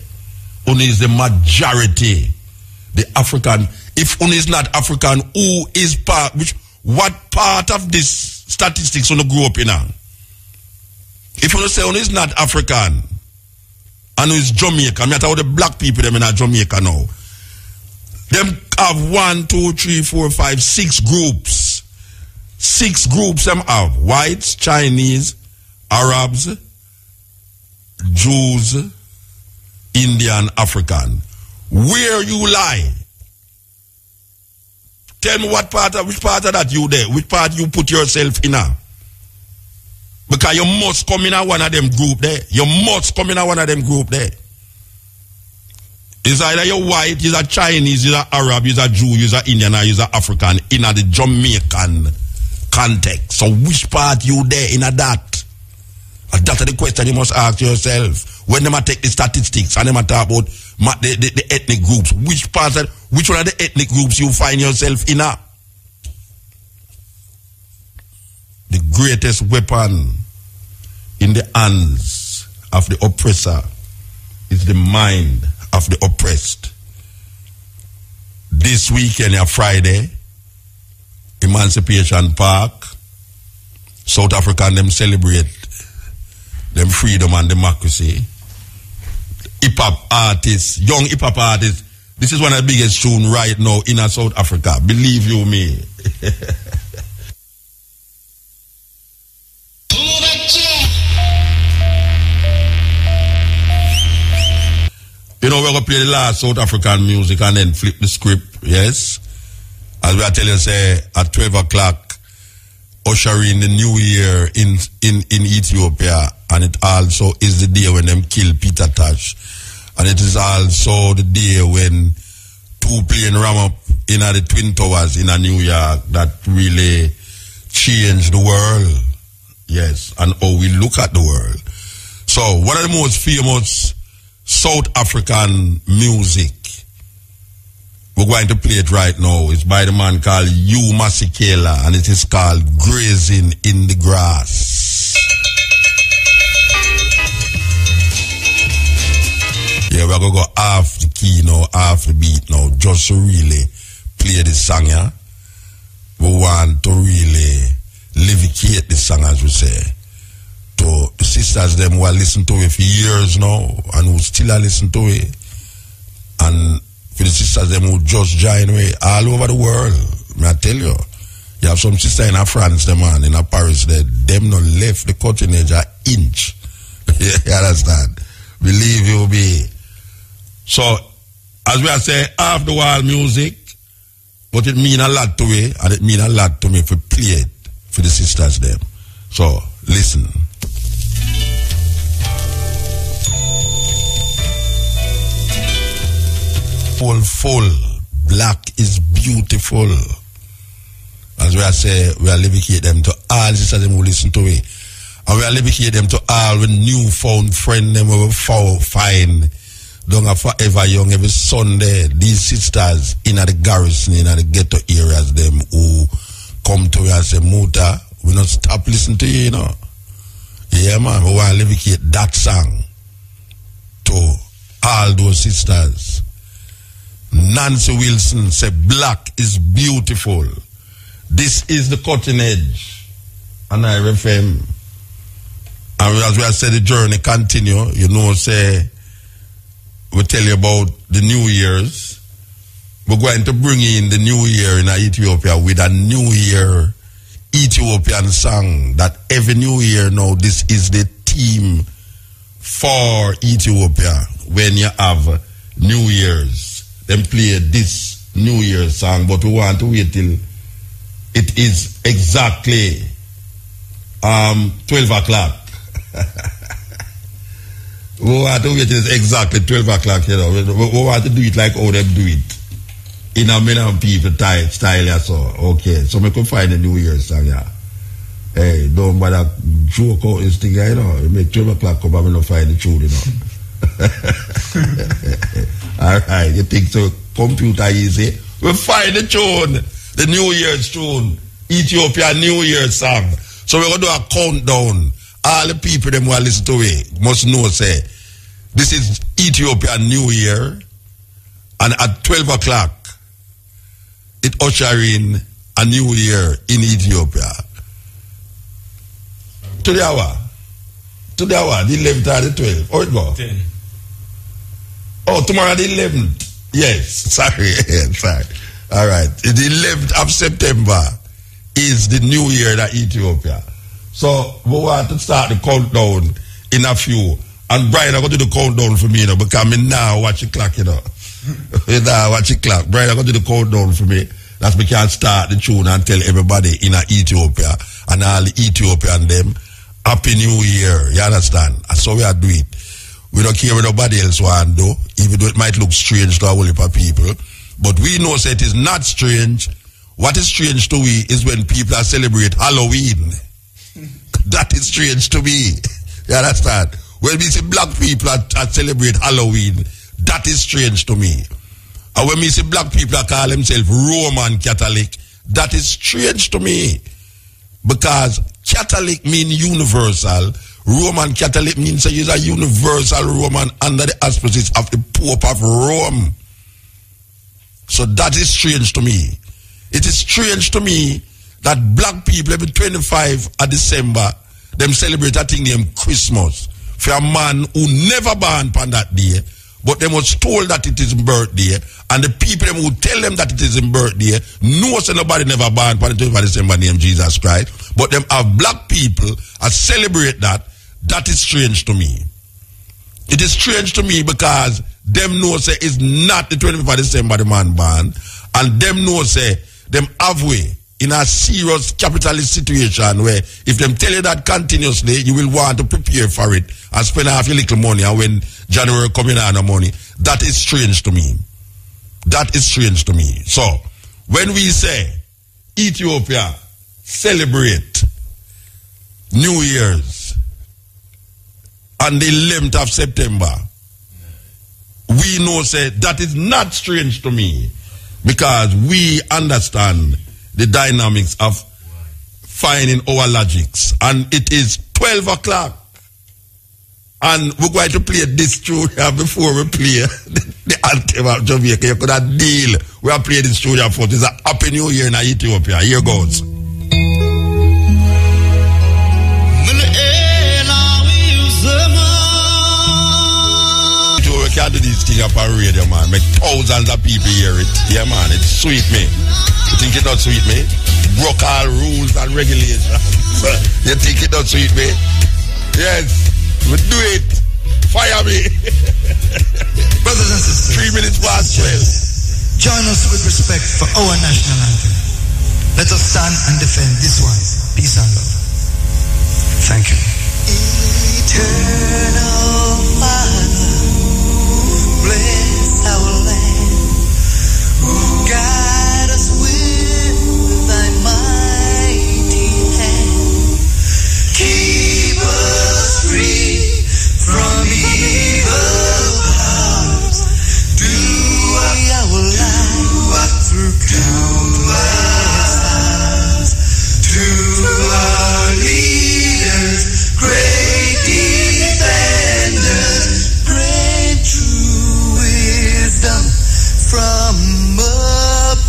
only is the majority, the African. If one is not African, who is part, what part of this statistics on the grow up in? If you say one is not African, and who is Jamaican, I talk about the black people them in Jamaica now. Them have 1, 2, 3, 4, 5, 6 groups. 6 groups them have. Whites, Chinese, Arabs, Jews, Indian, African. Where you lie? Tell me which part of that you there? Which part you put yourself in now? Because you must come in one of them group there. You must come in one of them group there. It's either you're white, you're Chinese, you're Arab, you're Jew, you're Indian, or you're African in the Jamaican context. So which part you there in that? And that's the question you must ask yourself. When they take the statistics and they talk about the ethnic groups, which one of the ethnic groups you find yourself in? The greatest weapon in the hands of the oppressor is the mind of the oppressed. This weekend, Friday, Emancipation Park, South African them celebrate them freedom and democracy. Hip-hop artists, young hip-hop artists, this is one of the biggest tunes right now in South Africa. Believe you me. know, we're going to play the last South African music and then flip the script, yes? As we are telling you, say, at 12 o'clock, ushering the new year in Ethiopia, and it also is the day when them kill Peter Tosh. And it is also the day when two planes ram up in the Twin Towers in New York that really changed the world. Yes, and how we look at the world. So, one of the most famous South African music, we're going to play it right now. It's by the man called Hugh Masekela, and it is called Grazing in the Grass. Yeah, we're going to go half the key now, half the beat now, just to really play this song, yeah? We want to really livicate this song, as we say, to the sisters them who are listening to it for years now, and who still are listening to it, and for the sisters them who just join me all over the world. May I tell you, you have some sister in France, them man, in Paris, them not left the cutting edge an inch. You understand? Believe you me. So, as we are saying, half the world music, but it mean a lot to me, and it mean a lot to me for play it for the sisters them. So, listen. Full, black is beautiful. As we are saying, we are living them to all the sisters them who listen to it. And we are living them to all the newfound friend them we will find don't have forever young every Sunday. These sisters in the garrison, in the ghetto areas, them who come to me and say, Muta, we not stop listening to you, you know. Yeah, man, we want to livicate that song to all those sisters. Nancy Wilson said, black is beautiful. This is the cutting edge. And I FM. And as we have said, the journey continue. You know, say, we tell you about the New Year's. We're going to bring in the New Year in Ethiopia with a New Year Ethiopian song that every New Year now, this is the theme for Ethiopia when you have New Year's. Them play this New Year's song, but we want to wait till it is exactly 12 o'clock. We want to wait till it's exactly 12 o'clock, you know. We want to do it like how them do it. In a million people style, yeah, so. Okay, so we could find a New Year's song, yeah. Hey, don't bother joke out this thing, you know. You make 12 o'clock come and we don't find the tune, you know. Alright, you think so computer easy? We'll find the tune, the New Year's tune, Ethiopia New Year's song. So we're going to do a countdown. All the people them who are listening to it must know, say, this is Ethiopia New Year, and at 12 o'clock, it usher in a new year in Ethiopia. To the hour, the 11th or the 12th. How it go? 10. Oh, tomorrow the 11th. Yes, sorry. All right. The 11th of September is the new year in Ethiopia. So we want to start the countdown in a few. And Brian, I'm going to do the countdown for me, you know, because I'm now watch the clock, you know. Now watch the clock. Brian, I'm going to do the countdown for me. That's we can start the tune and tell everybody in Ethiopia and all the Ethiopian them, Happy New Year. You understand? That's how we are doing it. We don't care what nobody else want to do, even though it might look strange to a whole heap of people. But we know that it is not strange. What is strange to we is when people are celebrate Halloween. That is strange to me. You understand? When we see black people are celebrate Halloween, that is strange to me. And when we see black people are call themselves Roman Catholic, that is strange to me. Because Catholic means universal. Roman Catholic means he's a universal Roman under the auspices of the Pope of Rome. So that is strange to me. It is strange to me that black people every 25 of December, them celebrate a thing named Christmas for a man who never born on that day, but they was told that it is his birthday, and the people who tell them that it is his birthday know that nobody never born on the 25th of December named Jesus Christ, but them have black people celebrate that. That is strange to me. It is strange to me because them know say it's not the 25th of December the man born, and them know say them halfway in a serious capitalist situation where if them tell you that continuously, you will want to prepare for it and spend half your little money, and when January coming out of money, that is strange to me. That is strange to me. So, when we say Ethiopia celebrate New Year's on the 11th of September, we know say that is not strange to me because we understand the dynamics of finding our logics. And it is 12 o'clock. And we're going to play this tune before we play the anthem of Jamaica. You could have deal. We are playing this tune first. It's a Happy New Year in Ethiopia. Here goes. We can't do this thing up on radio, man. Make thousands of people hear it. Yeah, man. It's sweet, me. You think it's not sweet, me? Broke all rules and regulations. You think it's not sweet, me? Yes. We do it. Fire me. Brothers and sisters. 3 minutes past 12. Join us with respect for our national anthem. Let us stand and defend this one. Peace and love. Thank you. Eternal Father, bless our land. Guide us with thy mighty hand. Keep us free from evil powers. Do our life through countless times. To our leaders, great defenders, grant true wisdom from above.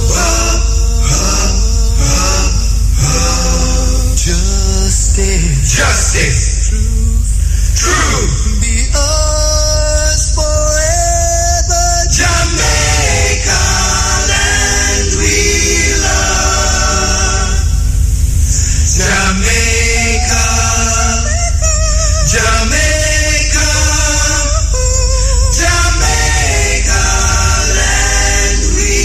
Justice. Truth. Be ours forever. Jamaica, land we love. Jamaica. Jamaica. Jamaica, land we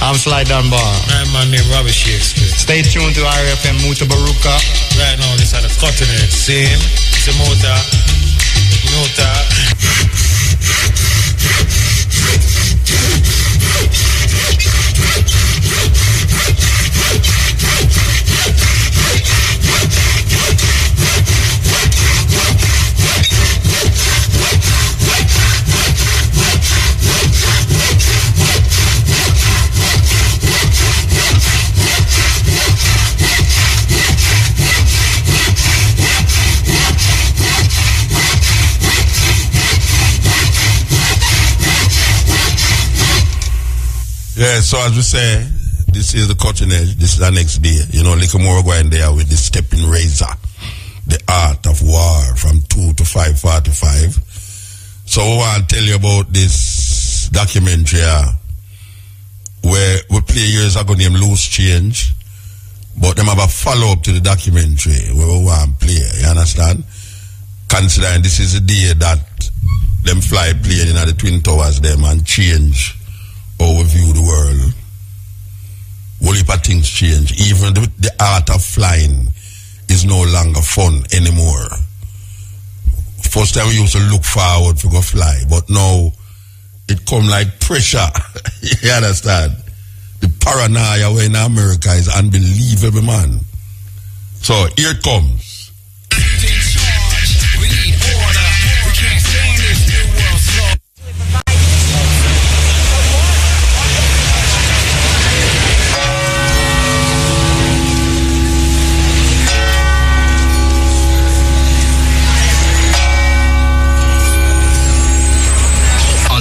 I'm Sly Dunbar. I'm my name Robert Shakespeare. Stay tuned to RFM Mutabaruka. Right now, this is the cutting edge scene. It's a motor. Yeah, so as we say, this is the cutting edge. This is the next day. You know, little more going there with the stepping razor. The art of war from 2 to 5:45. So I want to tell you about this documentary where we play years ago named Loose Change. But them have a follow-up to the documentary where we want to play. You understand? Considering this is the day that them fly plane in the Twin Towers them and change how we view the world. Whole heap of things change. Even the art of flying is no longer fun anymore. First time we used to look forward to go fly, but now it come like pressure. You understand? The paranoia in America is unbelievable, man. So here it comes. We need order. We can't stand this new world slow.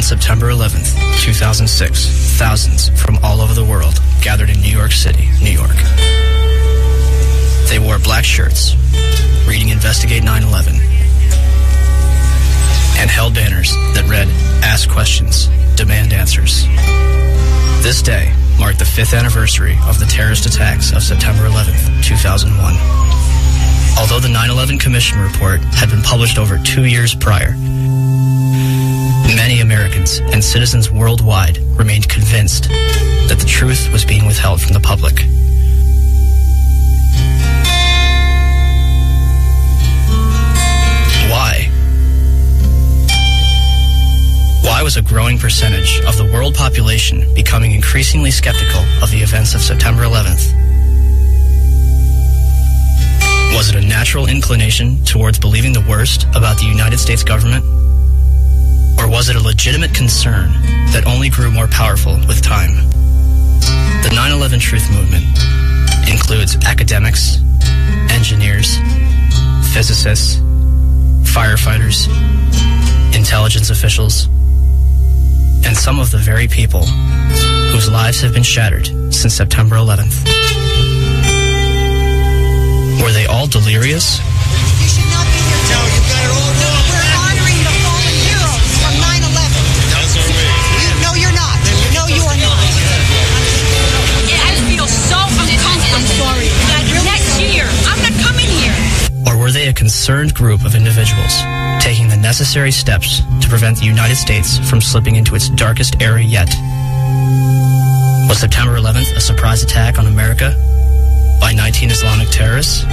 September 11th, 2006, thousands from all over the world gathered in New York City, New York. They wore black shirts, reading Investigate 9/11, and held banners that read, "Ask questions, demand answers." This day marked the 5th anniversary of the terrorist attacks of September 11th, 2001. Although the 9/11 Commission report had been published over 2 years prior, many Americans and citizens worldwide remained convinced that the truth was being withheld from the public. Why? Why was a growing percentage of the world population becoming increasingly skeptical of the events of September 11th? Was it a natural inclination towards believing the worst about the United States government? Or was it a legitimate concern that only grew more powerful with time? The 9/11 Truth Movement includes academics, engineers, physicists, firefighters, intelligence officials, and some of the very people whose lives have been shattered since September 11th. Were they all delirious? You should not be here. No, you got it all wrong. We're honoring the fallen heroes from 9/11. That's all right. No, you're not. No, you are not. I feel so uncomfortable. I'm sorry. Next year, I'm not coming here. Or were they a concerned group of individuals taking the necessary steps to prevent the United States from slipping into its darkest era yet? Was September 11th a surprise attack on America by 19 Islamic terrorists?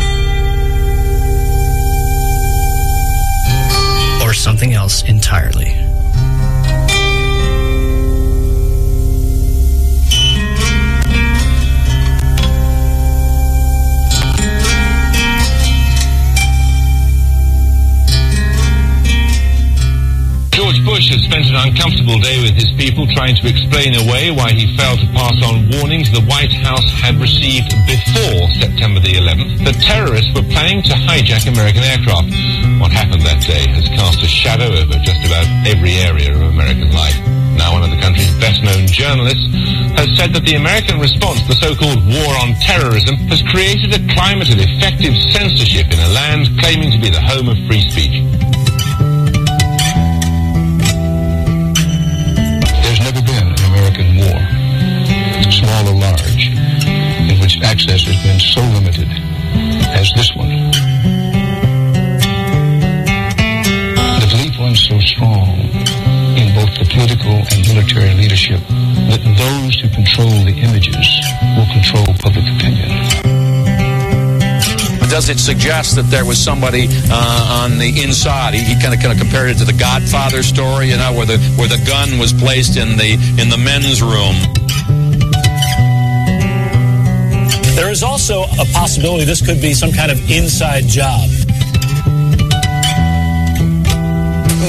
Or something else entirely? George Bush has spent an uncomfortable day with his people trying to explain away why he failed to pass on warnings the White House had received before September the 11th that terrorists were planning to hijack American aircraft. What happened that day has cast a shadow over just about every area of American life. Now one of the country's best-known journalists has said that the American response to the so-called war on terrorism has created a climate of effective censorship in a land claiming to be the home of free speech. War, small or large, in which access has been so limited as this one. The belief runs so strong in both the political and military leadership that those who control the images will control public opinion. Does it suggest that there was somebody on the inside? He kind of compared it to the Godfather story, you know, where the gun was placed in the men's room. There is also a possibility this could be some kind of inside job.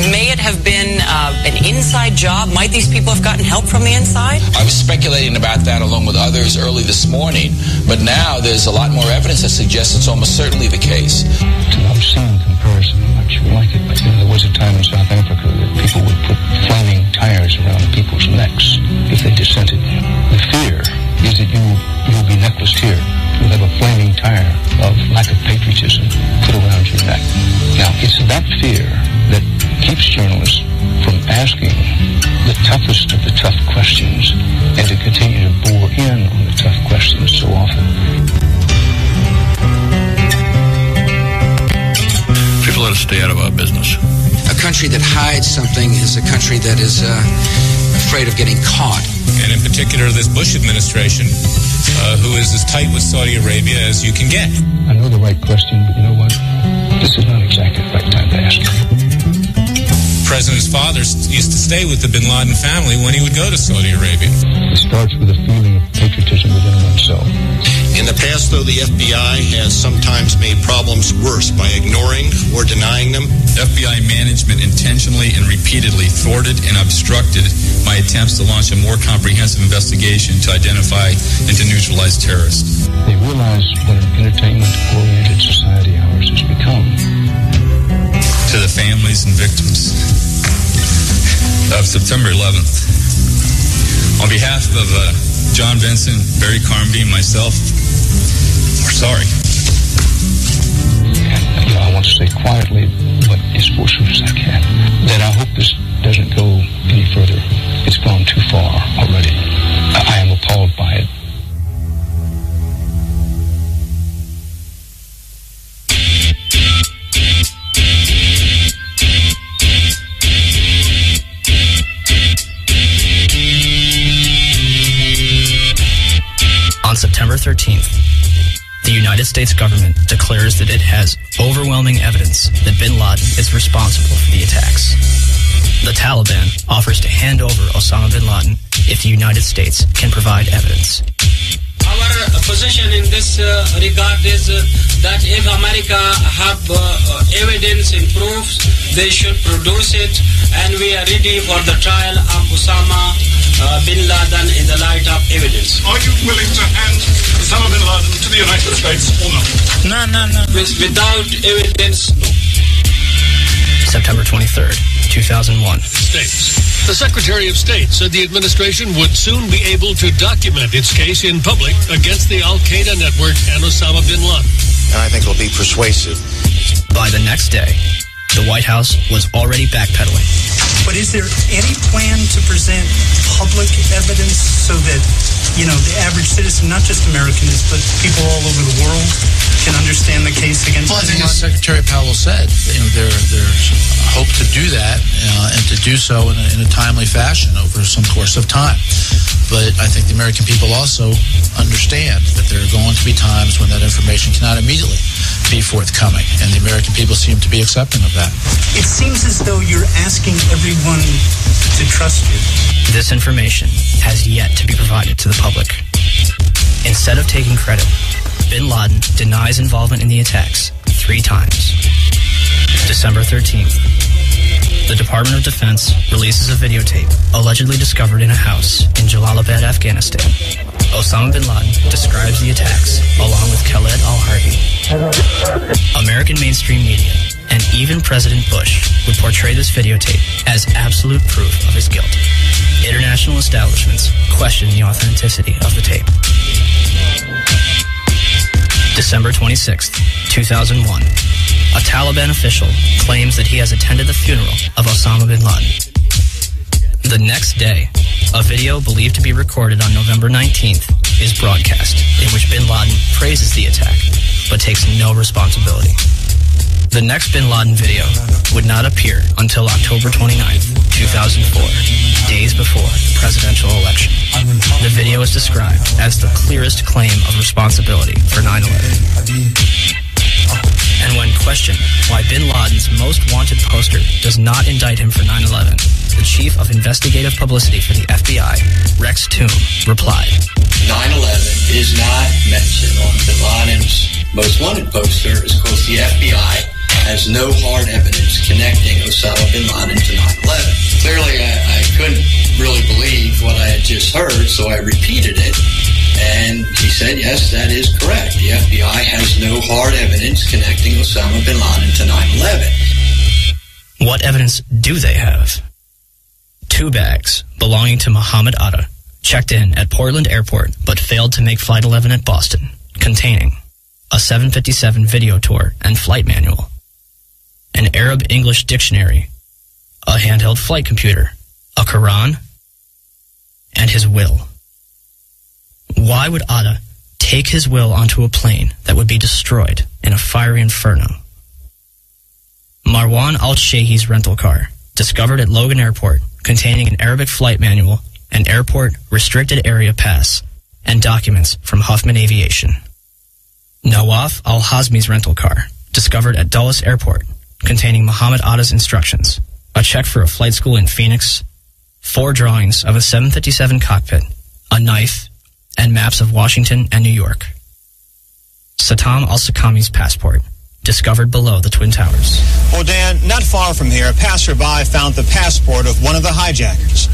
May it have been an inside job? Might these people have gotten help from the inside? I was speculating about that along with others early this morning, but now there's a lot more evidence that suggests it's almost certainly the case. It's an obscene comparison. I'm not sure like it, but there was a time in South Africa that people would put flaming tires around people's necks if they dissented. The fear is that you'll be necklaced here. You'll have a flaming tire of lack of patriotism put around your neck. Now, it's that fear that keeps journalists from asking the toughest of the tough questions and to continue to bore in on the tough questions so often. People ought to stay out of our business. A country that hides something is a country that is afraid of getting caught. And in particular, this Bush administration, who is as tight with Saudi Arabia as you can get. I know the right question, but you know what? This is not exactly the right time to ask it. The president's father used to stay with the bin Laden family when he would go to Saudi Arabia. It starts with a feeling of patriotism within oneself. In the past, though, the FBI has sometimes made problems worse by ignoring or denying them. FBI management intentionally and repeatedly thwarted and obstructed my attempts to launch a more comprehensive investigation to identify and to neutralize terrorists. They realize what an entertainment-oriented society ours has become. To the families and victims of September 11th, on behalf of John Benson, Barry Carmody, and myself, we're sorry. And, I want to say quietly, but as forcefully as I can, that I hope this doesn't go any further. It's gone too far already. I 13th, the United States government declares that it has overwhelming evidence that bin Laden is responsible for the attacks. The Taliban offers to hand over Osama bin Laden if the United States can provide evidence. Our position in this regard is that if America have evidence and proofs, they should produce it, and we are ready for the trial of Osama bin Laden in the light of evidence. Are you willing to hand Osama bin Laden to the United States or not? No. Without evidence, no. September 23rd, 2001. States. The Secretary of State said the administration would soon be able to document its case in public against the Al-Qaeda network and Osama bin Laden. And I think it'll be persuasive. By the next day, the White House was already backpedaling. But is there any plan to present public evidence so that, the average citizen, not just Americans, but people all over the world can understand the case against Well, I think as Secretary Powell said, there's hope to do that and to do so in a timely fashion over some course of time. But I think the American people also understand that there are going to be times when that information cannot immediately be forthcoming, and the American people seem to be accepting of that. It seems as though you're asking everyone to trust you. This information has yet to be provided to the public. Instead of taking credit, bin Laden denies involvement in the attacks 3 times. December 13th, the Department of Defense releases a videotape allegedly discovered in a house in Jalalabad, Afghanistan. Osama bin Laden describes the attacks along with Khaled al-Harbi. American mainstream media and even President Bush would portray this videotape as absolute proof of his guilt. International establishments question the authenticity of the tape. December 26th, 2001. A Taliban official claims that he has attended the funeral of Osama bin Laden. The next day, a video believed to be recorded on November 19th is broadcast, in which bin Laden praises the attack, but takes no responsibility. The next bin Laden video would not appear until October 29th, 2004, days before the presidential election. The video is described as the clearest claim of responsibility for 9/11. And when questioned why bin Laden's most wanted poster does not indict him for 9/11, the chief of investigative publicity for the FBI, Rex Toome, replied, 9/11 is not mentioned on bin Laden's most wanted poster because the FBI has no hard evidence connecting Osama bin Laden to 9/11. Clearly, I couldn't really believe what I had just heard, so I repeated it. And he said, yes, that is correct. The FBI has no hard evidence connecting Osama bin Laden to 9/11. What evidence do they have? 2 bags belonging to Muhammad Atta checked in at Portland Airport but failed to make Flight 11 at Boston, containing a 757 video tour and flight manual, an Arab-English dictionary, a handheld flight computer, a Quran, and his will. Why would Atta take his will onto a plane that would be destroyed in a fiery inferno? Marwan al-Sheikh's rental car, discovered at Logan Airport, containing an Arabic flight manual, an airport restricted area pass, and documents from Huffman Aviation. Nawaf al-Hazmi's rental car, discovered at Dulles Airport, containing Muhammad Atta's instructions, a check for a flight school in Phoenix, 4 drawings of a 757 cockpit, a knife, and maps of Washington and New York. Saddam al-Sakami's passport, discovered below the Twin Towers. Well, Dan, not far from here, a passerby found the passport of one of the hijackers.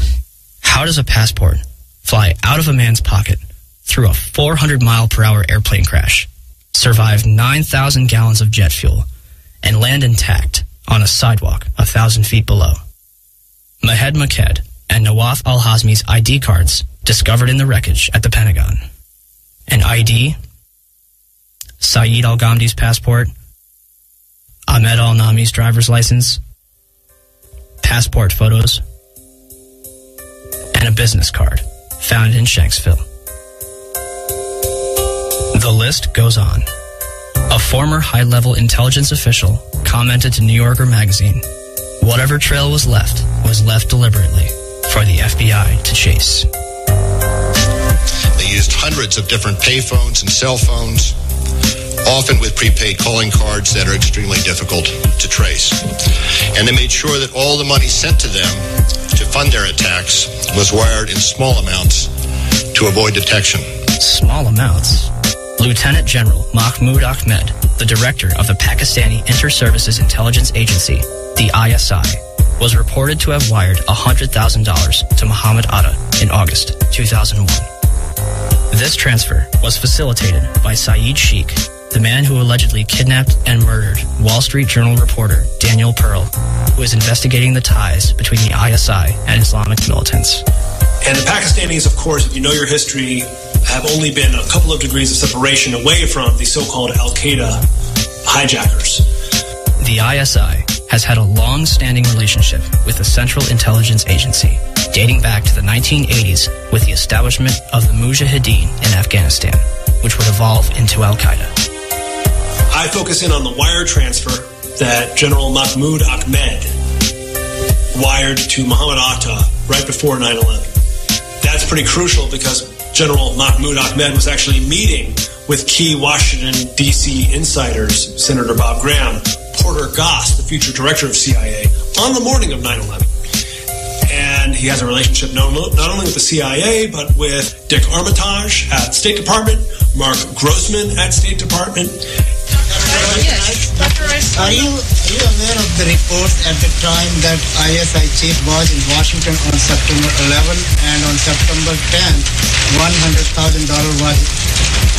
How does a passport fly out of a man's pocket through a 400-mile-per-hour airplane crash, survive 9,000 gallons of jet fuel, and land intact on a sidewalk 1,000 feet below? Mahed Maked and Nawaf al-Hazmi's ID cards discovered in the wreckage at the Pentagon. An ID, Saeed al-Ghamdi's passport, Ahmed al-Nami's driver's license, passport photos, and a business card found in Shanksville. The list goes on. A former high-level intelligence official commented to New Yorker magazine, "Whatever trail was left deliberately for the FBI to chase." They used hundreds of different payphones and cell phones, often with prepaid calling cards that are extremely difficult to trace. And they made sure that all the money sent to them to fund their attacks was wired in small amounts to avoid detection. Small amounts? Lieutenant General Mahmoud Ahmed, the director of the Pakistani Inter-Services Intelligence Agency, the ISI, was reported to have wired $100,000 to Muhammad Atta in August 2001. This transfer was facilitated by Saeed Sheikh, the man who allegedly kidnapped and murdered Wall Street Journal reporter Daniel Pearl, who is investigating the ties between the ISI and Islamic militants. And the Pakistanis, of course, if you know your history, have only been a couple of degrees of separation away from the so-called Al-Qaeda hijackers. The ISI has had a long-standing relationship with the Central Intelligence Agency, dating back to the 1980s with the establishment of the Mujahideen in Afghanistan, which would evolve into Al-Qaeda. I focus in on the wire transfer that General Mahmoud Ahmed wired to Muhammad Atta right before 9/11. That's pretty crucial because General Mahmoud Ahmed was actually meeting with key Washington, D.C. insiders, Senator Bob Graham, Porter Goss, the future director of CIA, on the morning of 9/11. And he has a relationship not only with the CIA, but with Dick Armitage at State Department, Mark Grossman at State Department. Yes. Are you aware of the reports at the time that ISI chief was in Washington on September 11 and on September 10th, $100,000 was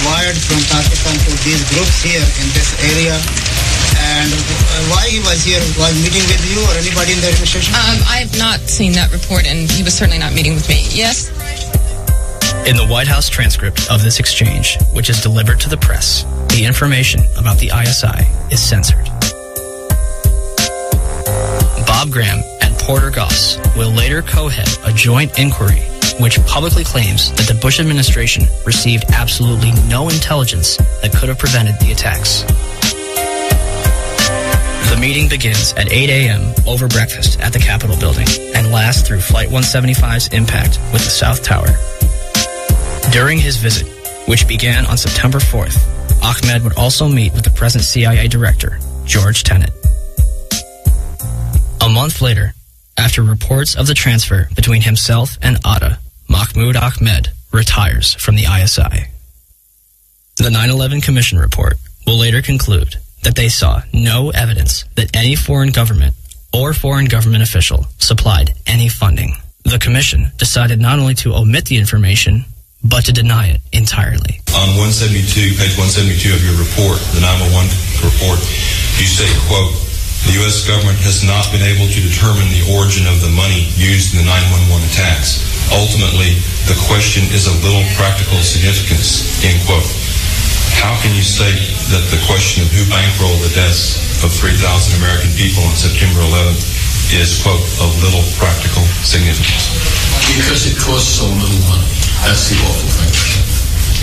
wired from Pakistan to these groups here in this area? And why he was here? Was meeting with you or anybody in the administration? I have not seen that report, and he was certainly not meeting with me. Yes? In the White House transcript of this exchange, which is delivered to the press, the information about the ISI is censored. Bob Graham and Porter Goss will later co-head a joint inquiry which publicly claims that the Bush administration received absolutely no intelligence that could have prevented the attacks. The meeting begins at 8 a.m. over breakfast at the Capitol building and lasts through Flight 175's impact with the South Tower. During his visit, which began on September 4th, Ahmed would also meet with the present CIA director, George Tenet. A month later, after reports of the transfer between himself and Atta, Mahmoud Ahmed retires from the ISI. The 9/11 Commission report will later conclude that they saw no evidence that any foreign government or foreign government official supplied any funding. The Commission decided not only to omit the information, but to deny it entirely. On 172, page 172 of your report, the 911 report, you say, quote, the U.S. government has not been able to determine the origin of the money used in the 911 attacks. Ultimately, the question is of little practical significance, end quote. How can you state that the question of who bankrolled the deaths of 3,000 American people on September 11th is, quote, of little practical significance? Because it costs so little money. That's the awful thing.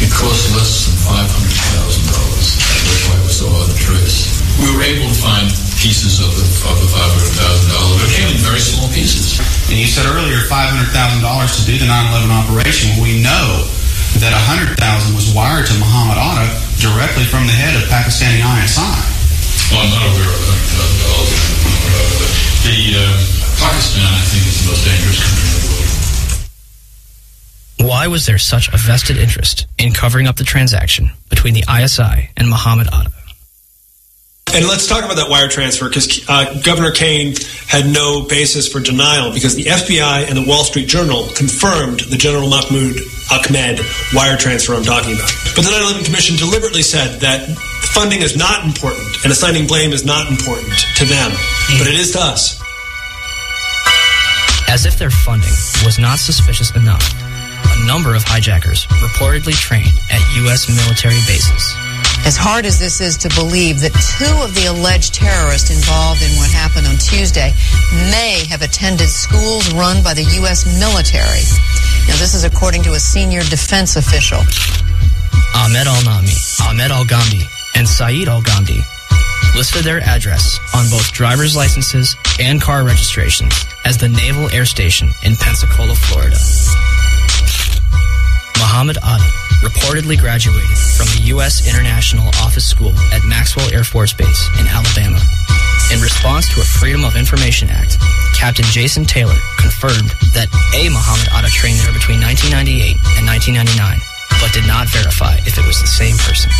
It costs less than $500,000. That's why it was so hard to trace. We were able to find pieces of the $500,000, but it came in very small pieces. And you said earlier $500,000 to do the 9/11 operation. We know that $100,000 was wired to Muhammad Atta directly from the head of Pakistani ISI. Well, I'm not aware of that. Pakistan, I think, is the most dangerous country in the world. Why was there such a vested interest in covering up the transaction between the ISI and Muhammad Atta? And let's talk about that wire transfer, because Governor Kaine had no basis for denial, because the FBI and the Wall Street Journal confirmed the General Mahmoud Ahmed wire transfer I'm talking about. But the 9/11 Commission deliberately said that funding is not important and assigning blame is not important to them, but it is to us. As if their funding was not suspicious enough, a number of hijackers reportedly trained at U.S. military bases. As hard as this is to believe that two of the alleged terrorists involved in what happened on Tuesday may have attended schools run by the U.S. military. Now, this is according to a senior defense official. Ahmed Al-Nami, Ahmed Al-Ghamdi, and Saeed Al-Ghamdi listed their address on both driver's licenses and car registrations as the Naval Air Station in Pensacola, Florida. Muhammad Atta reportedly graduated from the U.S. International Office School at Maxwell Air Force Base in Alabama. In response to a Freedom of Information Act, Captain Jason Taylor confirmed that a Muhammad Atta trained there between 1998 and 1999, but did not verify if it was the same person.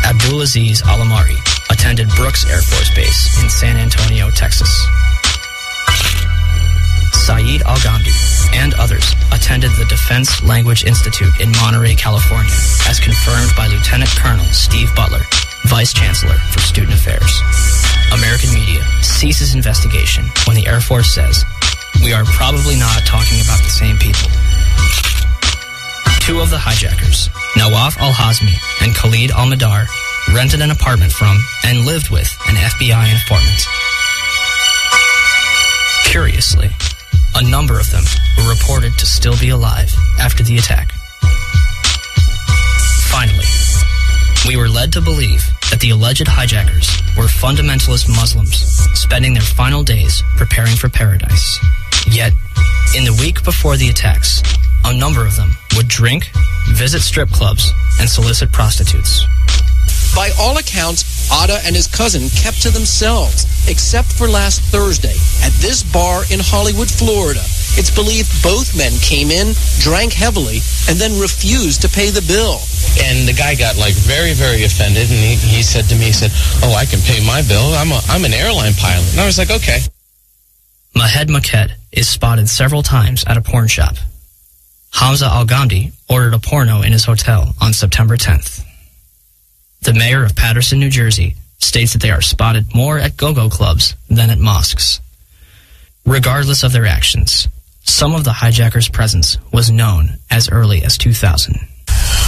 Abdulaziz Alamari attended Brooks Air Force Base in San Antonio, Texas. Saeed Al-Ghamdi and others attended the Defense Language Institute in Monterey, California, as confirmed by Lieutenant Colonel Steve Butler, Vice Chancellor for Student Affairs. American media ceases investigation when the Air Force says, "We are probably not talking about the same people." Two of the hijackers, Nawaf Al-Hazmi and Khalid Al-Madar, rented an apartment from and lived with an FBI informant. Curiously, a number of them were reported to still be alive after the attack. Finally, we were led to believe that the alleged hijackers were fundamentalist Muslims spending their final days preparing for paradise. Yet, in the week before the attacks, a number of them would drink, visit strip clubs, and solicit prostitutes. By all accounts, Atta and his cousin kept to themselves, except for last Thursday at this bar in Hollywood, Florida. It's believed both men came in, drank heavily, and then refused to pay the bill. And the guy got very, very offended, and he said to me, "Oh, I can pay my bill. I'm an airline pilot." And I was like, okay. Mahed Maked is spotted several times at a porn shop. Hamza Al-Ghamdi ordered a porno in his hotel on September 10th. The mayor of Paterson, New Jersey, states that they are spotted more at go-go clubs than at mosques. Regardless of their actions, some of the hijackers' presence was known as early as 2000.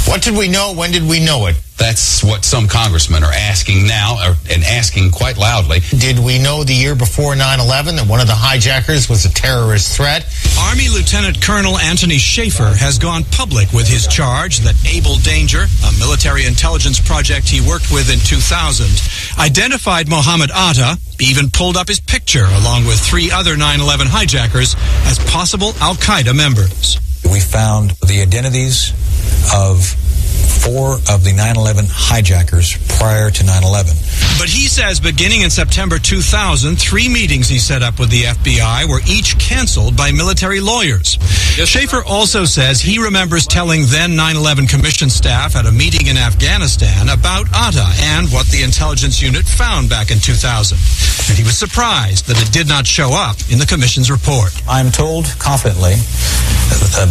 What did we know? When did we know it? That's what some congressmen are asking now, and asking quite loudly. Did we know the year before 9/11 that one of the hijackers was a terrorist threat? Army Lieutenant Colonel Anthony Schaefer has gone public with his charge that Able Danger, a military intelligence project he worked with in 2000, identified Muhammad Atta, even pulled up his picture along with 3 other 9/11 hijackers as possible Al-Qaeda members. We found the identities of 4 of the 9/11 hijackers prior to 9/11. But he says beginning in September 2000, 3 meetings he set up with the FBI were each canceled by military lawyers. Schaefer also says he remembers telling then 9/11 Commission staff at a meeting in Afghanistan about Atta and what the intelligence unit found back in 2000. And he was surprised that it did not show up in the Commission's report. I'm told confidently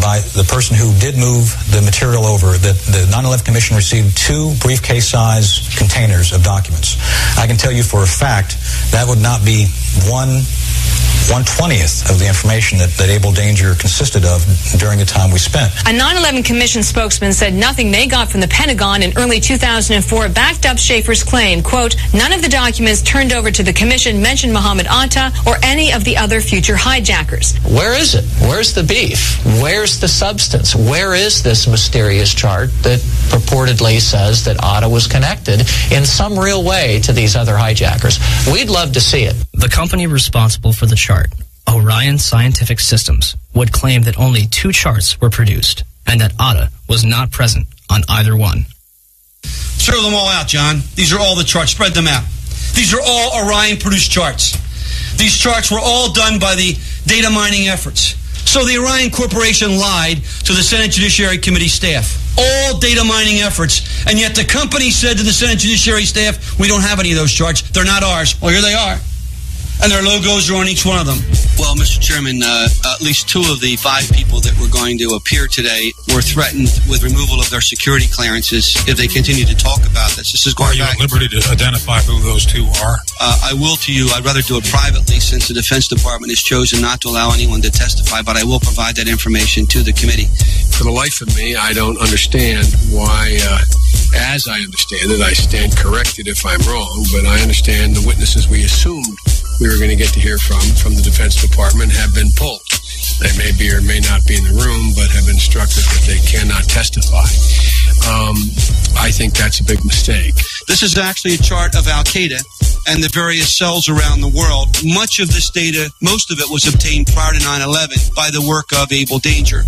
by the person who did move the material over that the 9/11 Commission received 2 briefcase-sized containers of documents. I can tell you for a fact that would not be 1/20th of the information that Able Danger consisted of during the time we spent. A 9/11 Commission spokesman said nothing they got from the Pentagon in early 2004 backed up Schaefer's claim, quote, "None of the documents turned over to the Commission mentioned Muhammad Atta or any of the other future hijackers." Where is it? Where's the beef? Where's the substance? Where is this mysterious chart that purportedly says that Atta was connected in some real way to these other hijackers? We'd love to see it. The company responsible for the chart, Orion Scientific Systems, would claim that only 2 charts were produced and that Atta was not present on either one. Throw them all out, John. These are all the charts. Spread them out. These are all Orion-produced charts. These charts were all done by the data mining efforts. So the Orion Corporation lied to the Senate Judiciary Committee staff. All data mining efforts. And yet the company said to the Senate Judiciary staff, "We don't have any of those charts. They're not ours." Well, here they are. And their logos are on each one of them. Well, Mr. Chairman, at least 2 of the 5 people that were going to appear today were threatened with removal of their security clearances if they continue to talk about this. This is going Are you at liberty to identify who those 2 are? I will to you. I'd rather do it privately since the Defense Department has chosen not to allow anyone to testify, but I will provide that information to the committee. For the life of me, I don't understand why, as I understand it, I stand corrected if I'm wrong, but I understand the witnesses we assumed we were going to get to hear from the Defense Department have been pulled. They may be or may not be in the room, but have been instructed that they cannot testify. I think that's a big mistake. This is actually a chart of Al-Qaeda and the various cells around the world. Much of this data, most of it was obtained prior to 9/11 by the work of Able Danger.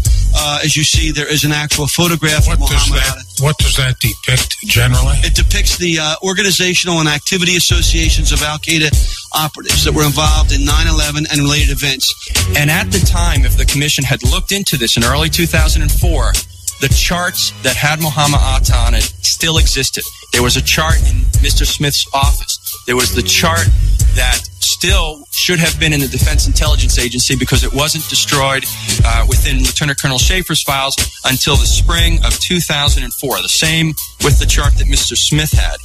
As you see, there is an actual photograph of Muhammad Atta. What does that depict generally? It depicts the organizational and activity associations of al-Qaeda operatives that were involved in 9/11 and related events. And at the time, if the commission had looked into this in early 2004, the charts that had Muhammad Atta on it still existed. There was a chart in Mr. Smith's office. There was the chart that still should have been in the Defense Intelligence Agency because it wasn't destroyed within Lieutenant Colonel Schaefer's files until the spring of 2004. The same with the chart that Mr. Smith had.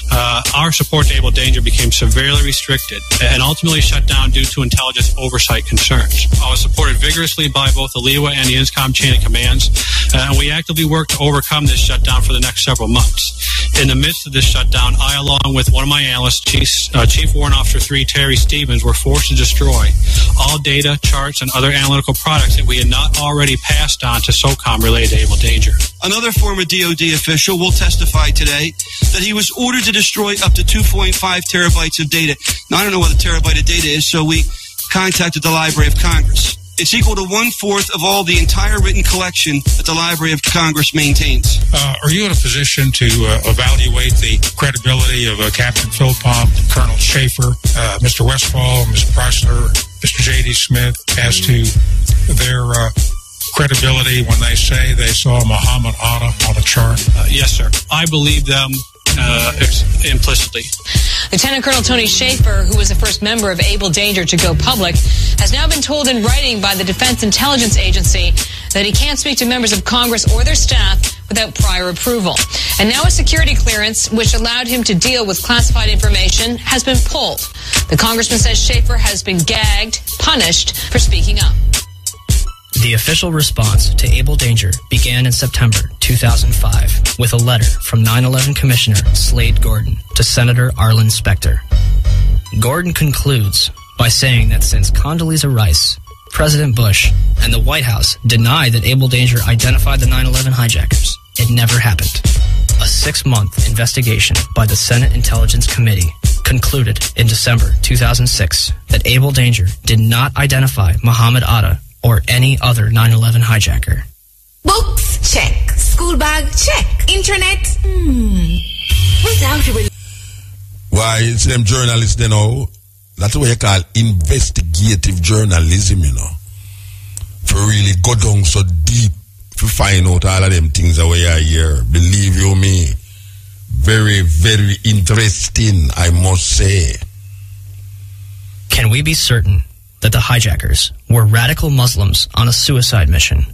Our support to Able Danger became severely restricted and ultimately shut down due to intelligence oversight concerns. I was supported vigorously by both the LEWA and the INSCOM chain of commands, and we actively worked to overcome this shutdown for the next several months. In the midst of this shutdown, I, along with one of my analysts, Chief Warrant Officer 3 Terry Stevens, were forced to destroy all data, charts, and other analytical products that we had not already passed on to SOCOM related to Able Danger. Another former DOD official will testify today that he was ordered to destroy up to 2.5 terabytes of data. Now, I don't know what a terabyte of data is, so we contacted the Library of Congress. It's equal to 1/4 of all the entire written collection that the Library of Congress maintains. Are you in a position to evaluate the credibility of Captain Philpott, Colonel Schaefer, Mr. Westfall, Ms. Pressler, Mr. J.D. Smith as to their credibility when they say they saw Muhammad Atta on a chart? Yes, sir. I believe them implicitly. Lieutenant Colonel Tony Schaefer, who was the first member of Able Danger to go public, has now been told in writing by the Defense Intelligence Agency that he can't speak to members of Congress or their staff without prior approval. And now a security clearance, which allowed him to deal with classified information, has been pulled. The congressman says Schaefer has been gagged, punished for speaking up. The official response to Able Danger began in September 2005 with a letter from 9/11 Commissioner Slade Gordon to Senator Arlen Specter. Gordon concludes by saying that since Condoleezza Rice, President Bush, and the White House denied that Able Danger identified the 9/11 hijackers, it never happened. A 6-month investigation by the Senate Intelligence Committee concluded in December 2006 that Able Danger did not identify Muhammad Atta or any other 9/11 hijacker. Books, check. School bag, check. Internet, without a... Why, it's them journalists, you know. That's what you call investigative journalism, you know. For really go down so deep to find out all of them things that we are here. Believe you me. Very, very interesting, I must say. Can we be certain that the hijackers were radical Muslims on a suicide mission?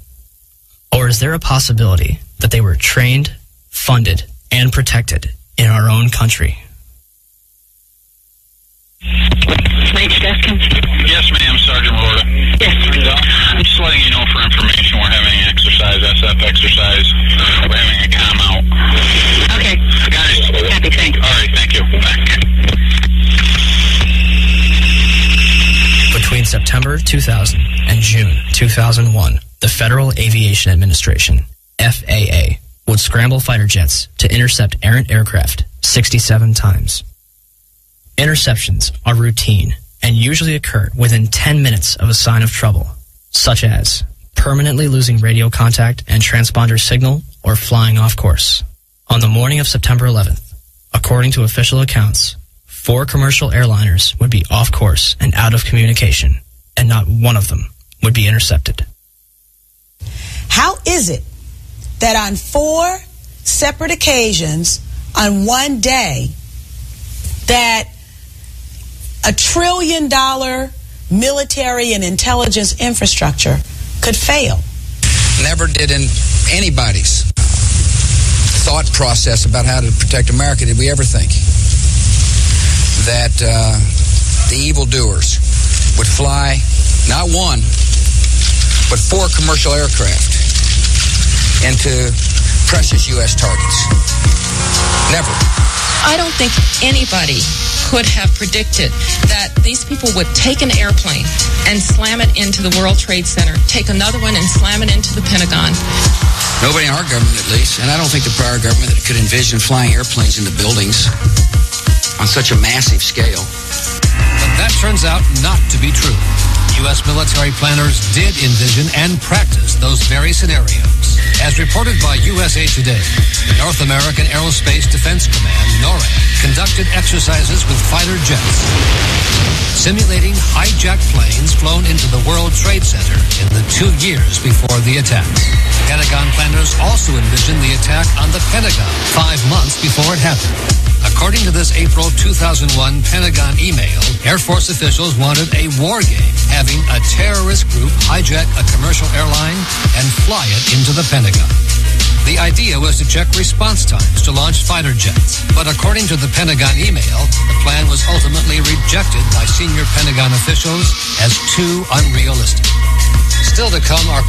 Or is there a possibility that they were trained, funded, and protected in our own country? Yes, ma'am, Sergeant Lorda. Yes. I'm just letting you know for information we're having an exercise, SF exercise. We're having a calm out. Okay. Guys. Happy, thank you. All right, thank you. Back. Between September 2000 and June 2001, the Federal Aviation Administration, FAA, would scramble fighter jets to intercept errant aircraft 67 times. Interceptions are routine and usually occur within 10 minutes of a sign of trouble, such as permanently losing radio contact and transponder signal or flying off course. On the morning of September 11th, according to official accounts, 4 commercial airliners would be off course and out of communication, and not one of them would be intercepted. How is it that on 4 separate occasions on one day that $1 trillion military and intelligence infrastructure could fail? Never did in anybody's thought process about how to protect America did we ever think that the evildoers would fly not 1, but 4 commercial aircraft into precious U.S. targets. Never. I don't think anybody could have predicted that these people would take an airplane and slam it into the World Trade Center, take another one and slam it into the Pentagon. Nobody in our government, at least, and I don't think the prior government that could envision flying airplanes into buildings. on such a massive scale. But that turns out not to be true. U.S. military planners did envision and practice those very scenarios. As reported by USA Today, the North American Aerospace Defense Command, NORAD, conducted exercises with fighter jets, simulating hijacked planes flown into the World Trade Center in the 2 years before the attacks. Pentagon planners also envisioned the attack on the Pentagon 5 months before it happened. According to this April 2001 Pentagon email, Air Force officials wanted a war game, having a terrorist group hijack a commercial airline and fly it into the Pentagon. The idea was to check response times to launch fighter jets. But according to the Pentagon email, the plan was ultimately rejected by senior Pentagon officials as too unrealistic. Still to come are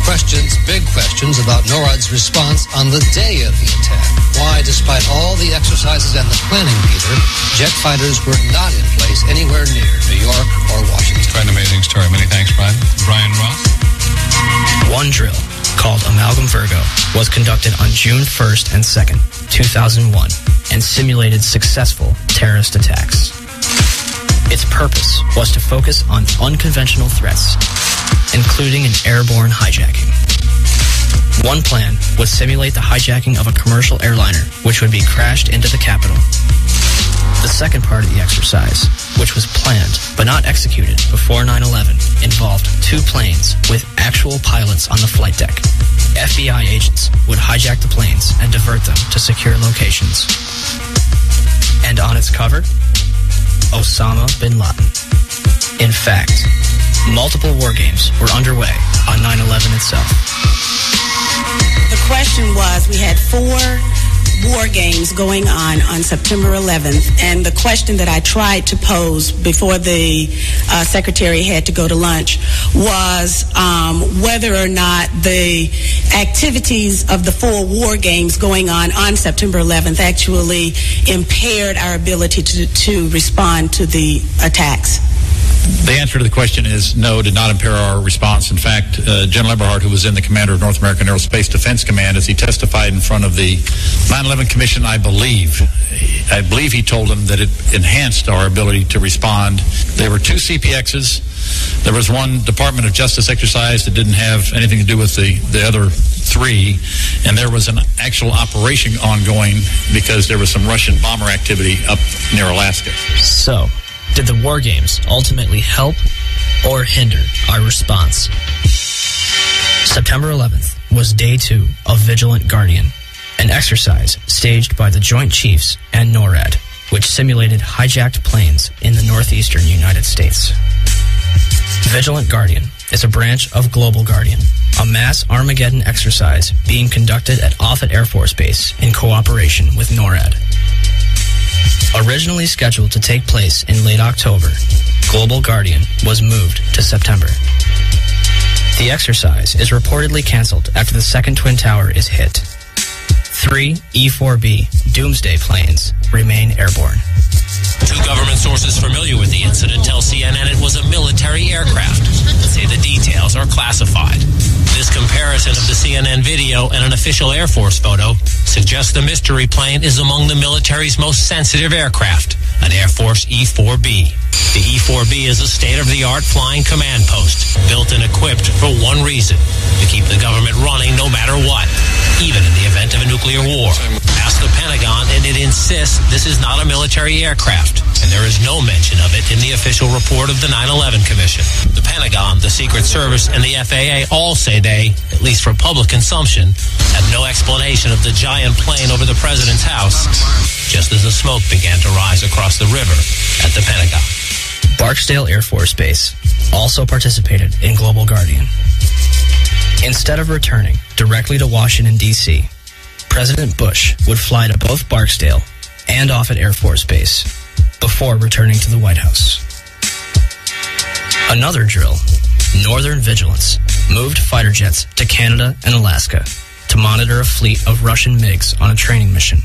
big questions about NORAD's response on the day of the attack. Why, despite all the exercises and the planning, Peter, jet fighters were not in place anywhere near New York or Washington. Quite an amazing story. Many thanks, Brian. Brian Ross. One drill, called Amalgam Virgo, was conducted on June 1st and 2nd, 2001, and simulated successful terrorist attacks. Its purpose was to focus on unconventional threats, including an airborne hijacking. One plan would simulate the hijacking of a commercial airliner, which would be crashed into the Capitol. The second part of the exercise, which was planned but not executed before 9/11, involved 2 planes with actual pilots on the flight deck. FBI agents would hijack the planes and divert them to secure locations. And on its cover, Osama bin Laden. In fact, multiple war games were underway on 9/11 itself. The question was, we had 4 war games going on September 11th, and the question that I tried to pose before the secretary had to go to lunch was whether or not the activities of the 4 war games going on September 11th actually impaired our ability to respond to the attacks. The answer to the question is no, did not impair our response. In fact, General Eberhard, who was then the commander of North American Aerospace Defense Command, as he testified in front of the 9/11 Commission, I believe he told them that it enhanced our ability to respond. There were 2 CPXs. There was one Department of Justice exercise that didn't have anything to do with the other 3, and there was an actual operation ongoing because there was some Russian bomber activity up near Alaska. So, did the war games ultimately help or hinder our response? September 11th was day 2 of Vigilant Guardian, an exercise staged by the Joint Chiefs and NORAD, which simulated hijacked planes in the northeastern United States. Vigilant Guardian is a branch of Global Guardian, a mass Armageddon exercise being conducted at Offutt Air Force Base in cooperation with NORAD. Originally scheduled to take place in late October, Global Guardian was moved to September. The exercise is reportedly canceled after the second Twin Tower is hit. 3 E-4B Doomsday planes remain airborne. 2 government sources familiar with the incident tell CNN it was a military aircraft, but say the details are classified. This comparison of the CNN video and an official Air Force photo suggests the mystery plane is among the military's most sensitive aircraft, an Air Force E-4B. The E-4B is a state-of-the-art flying command post, built and equipped for one reason, to keep the government running no matter what, even in the event of a nuclear war. Ask the Pentagon, and it insists this is not a military aircraft, and there is no mention of it in the official report of the 9/11 Commission. The Pentagon, the Secret Service, and the FAA all say they, at least for public consumption, have no explanation of the giant plane over the president's house, just as the smoke began to rise across the river at the Pentagon. Barksdale Air Force Base also participated in Global Guardian. Instead of returning directly to Washington, D.C., President Bush would fly to both Barksdale and Offutt Air Force Base before returning to the White House. Another drill, Northern Vigilance, moved fighter jets to Canada and Alaska to monitor a fleet of Russian MiGs on a training mission.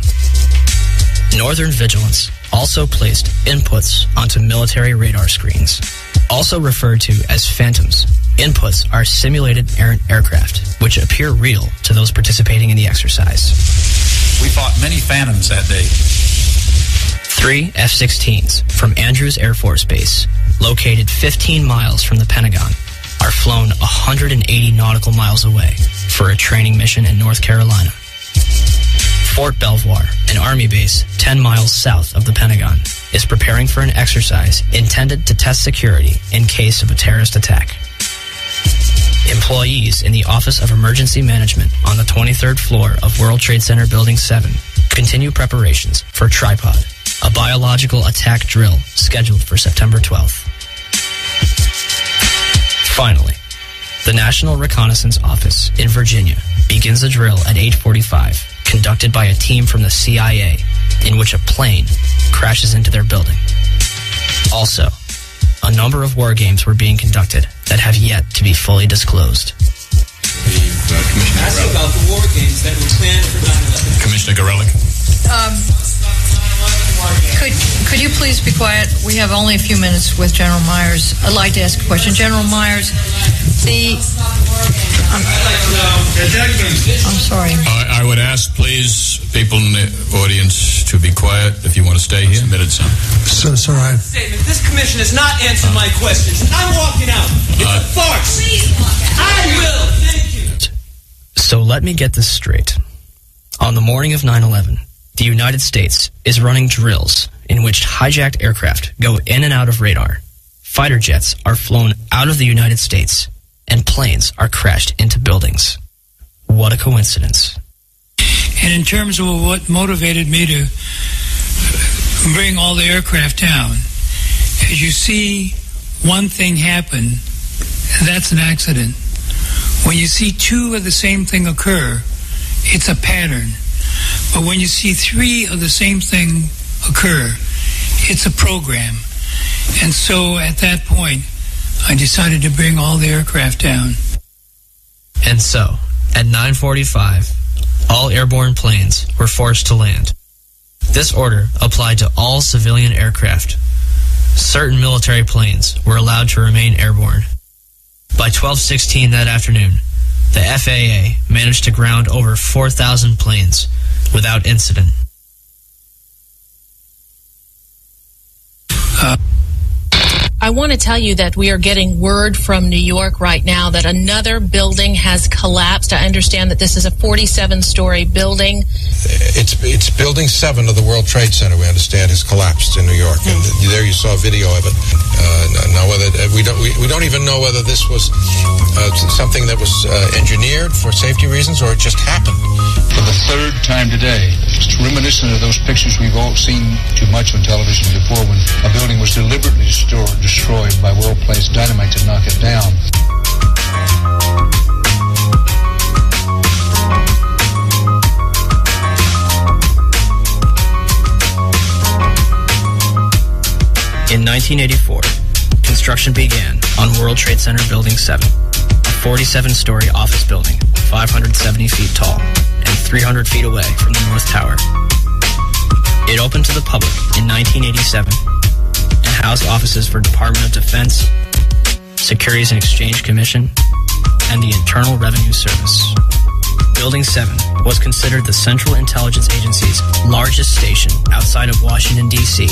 Northern Vigilance also placed inputs onto military radar screens, also referred to as phantoms. Inputs are simulated errant aircraft, which appear real to those participating in the exercise. We fought many phantoms that day. 3 F-16s from Andrews Air Force Base, located 15 miles from the Pentagon, are flown 180 nautical miles away for a training mission in North Carolina. Fort Belvoir, an Army base 10 miles south of the Pentagon, is preparing for an exercise intended to test security in case of a terrorist attack. Employees in the Office of Emergency Management on the 23rd floor of World Trade Center Building 7 continue preparations for Tripod, a biological attack drill scheduled for September 12th. Finally, the National Reconnaissance Office in Virginia begins a drill at 8:45, conducted by a team from the CIA, in which a plane crashes into their building. Also, a number of war games were being conducted that have yet to be fully disclosed. Ask about the war games that were planned for 9/11. Commissioner Gorelick. Could you please be quiet? We have only a few minutes with General Myers. I'd like to ask a question. General Myers, I'm sorry. I would ask, please, people in the audience to be quiet if you want to stay here. Sir, this commission has not answered my questions. I'm walking out. It's a farce. I will. Thank you. So let me get this straight. On the morning of 9/11, the United States is running drills in which hijacked aircraft go in and out of radar. Fighter jets are flown out of the United States, and planes are crashed into buildings. What a coincidence. And in terms of what motivated me to bring all the aircraft down, as you see one thing happen, that's an accident. When you see two of the same thing occur, it's a pattern. But when you see three of the same thing occur, it's a program. And so at that point, I decided to bring all the aircraft down. And so, at 9:45, all airborne planes were forced to land. This order applied to all civilian aircraft. Certain military planes were allowed to remain airborne. By 12:16 that afternoon, the FAA managed to ground over 4,000 planes without incident. I want to tell you that we are getting word from New York right now that another building has collapsed. I understand that this is a 47-story building. It's Building 7 of the World Trade Center, we understand, has collapsed in New York. And there you saw a video of it. Now, whether we don't even know whether this was something that was engineered for safety reasons or it just happened. For the third time today, it's reminiscent of those pictures we've all seen too much on television before, when a building was deliberately destroyed by well-placed dynamite to knock it down. In 1984, construction began on World Trade Center Building 7, a 47-story office building, 570 feet tall, and 300 feet away from the North Tower. It opened to the public in 1987 and housed offices for Department of Defense, Securities and Exchange Commission, and the Internal Revenue Service. Building 7 was considered the Central Intelligence Agency's largest station outside of Washington, D.C.,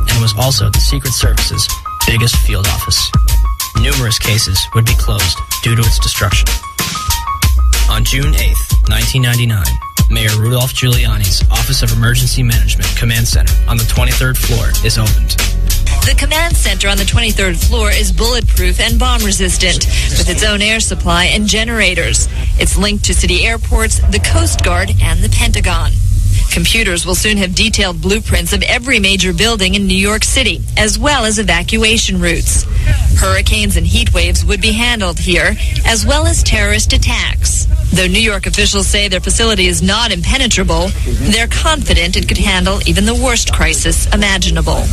and was also the Secret Service's biggest field office. Numerous cases would be closed due to its destruction. On June 8, 1999, Mayor Rudolph Giuliani's Office of Emergency Management Command Center on the 23rd floor is opened. The command center on the 23rd floor is bulletproof and bomb-resistant, with its own air supply and generators. It's linked to city airports, the Coast Guard, and the Pentagon. Computers will soon have detailed blueprints of every major building in New York City, as well as evacuation routes. Hurricanes and heat waves would be handled here, as well as terrorist attacks. Though New York officials say their facility is not impenetrable, they're confident it could handle even the worst crisis imaginable.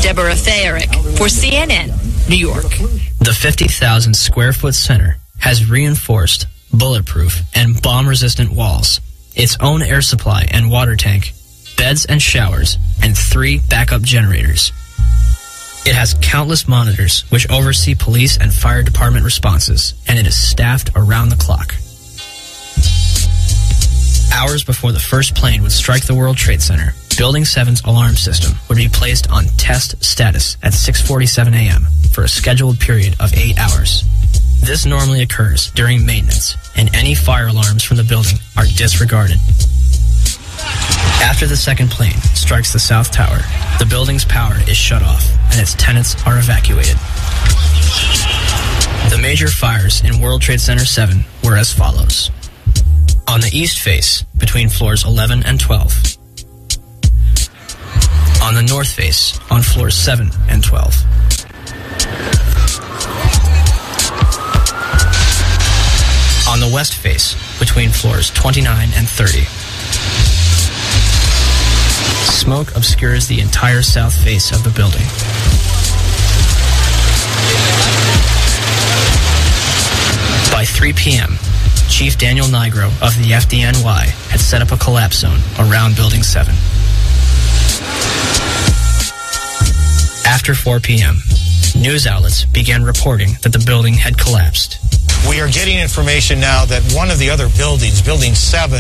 Deborah Fayerick for CNN, New York. The 50,000 square foot center has reinforced, bulletproof, and bomb-resistant walls, its own air supply and water tank, beds and showers, and 3 backup generators. It has countless monitors which oversee police and fire department responses, and it is staffed around the clock. Hours before the first plane would strike the World Trade Center, Building 7's alarm system would be placed on test status at 6:47 a.m. for a scheduled period of 8 hours. This normally occurs during maintenance, and any fire alarms from the building are disregarded. After the second plane strikes the South Tower, the building's power is shut off and its tenants are evacuated. The major fires in World Trade Center 7 were as follows. On the east face, between floors 11 and 12. On the north face, on floors 7 and 12. On the west face, between floors 29 and 30. Smoke obscures the entire south face of the building. By 3 p.m., Chief Daniel Nigro of the FDNY had set up a collapse zone around Building 7. After 4 p.m., news outlets began reporting that the building had collapsed. We are getting information now that one of the other buildings, Building 7,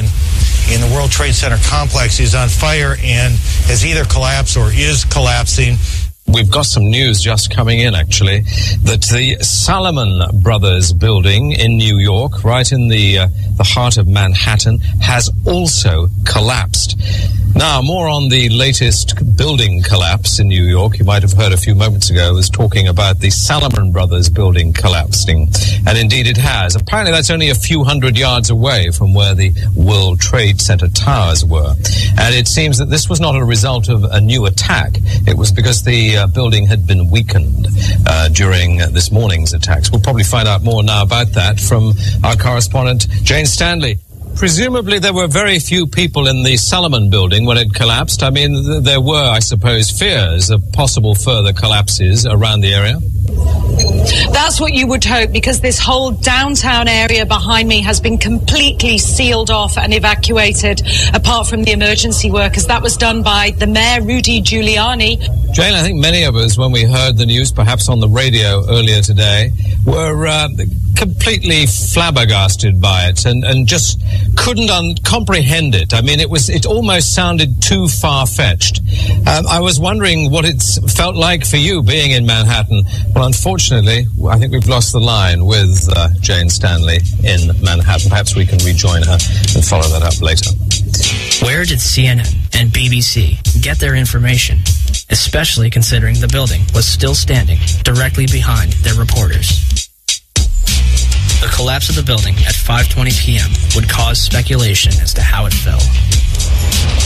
in the World Trade Center complex is on fire and has either collapsed or is collapsing. We've got some news just coming in, actually, that the Salomon Brothers building in New York, right in the heart of Manhattan, has also collapsed. Now, more on the latest building collapse in New York. You might have heard a few moments ago, I was talking about the Salomon Brothers building collapsing. And indeed it has. Apparently that's only a few hundred yards away from where the World Trade Center towers were. And it seems that this was not a result of a new attack. It was because the building had been weakened during this morning's attacks. We'll probably find out more now about that from our correspondent, Jane Stanley. Presumably there were very few people in the Salomon building when it collapsed. I mean, there were, I suppose, fears of possible further collapses around the area. That's what you would hope, because this whole downtown area behind me has been completely sealed off and evacuated, apart from the emergency workers. That was done by the mayor, Rudy Giuliani. Jane, I think many of us, when we heard the news, perhaps on the radio earlier today, were completely flabbergasted by it and just couldn't comprehend it. I mean, it almost sounded too far-fetched. I was wondering what it's felt like for you being in Manhattan. Well, unfortunately, I think we've lost the line with Jane Stanley in Manhattan. Perhaps we can rejoin her and follow that up later. Where did CNN and BBC get their information, especially considering the building was still standing directly behind their reporters? The collapse of the building at 5:20 p.m. would cause speculation as to how it fell.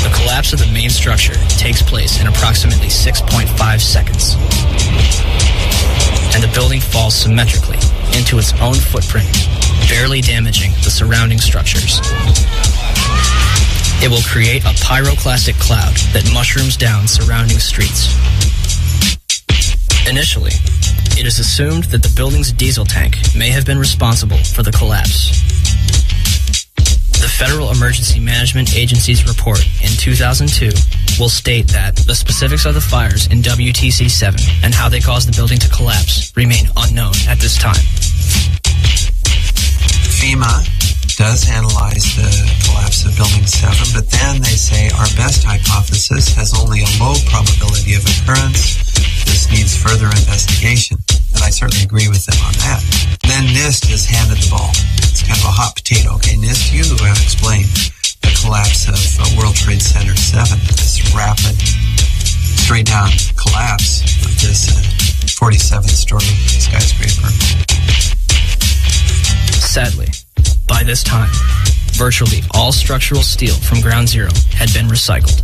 The collapse of the main structure takes place in approximately 6.5 seconds. And the building falls symmetrically into its own footprint, barely damaging the surrounding structures. It will create a pyroclastic cloud that mushrooms down surrounding streets. Initially, it is assumed that the building's diesel tank may have been responsible for the collapse. The Federal Emergency Management Agency's report in 2002 will state that the specifics of the fires in WTC 7 and how they caused the building to collapse remain unknown at this time. FEMA does analyze the collapse of Building 7, but then they say our best hypothesis has only a low probability of occurrence. This needs further investigation, and I certainly agree with them on that. Then NIST is handed the ball. It's kind of a hot potato. Okay, NIST, you explain the collapse of World Trade Center 7, this rapid, straight-down collapse of this 47-story skyscraper. Sadly, by this time, virtually all structural steel from Ground Zero had been recycled,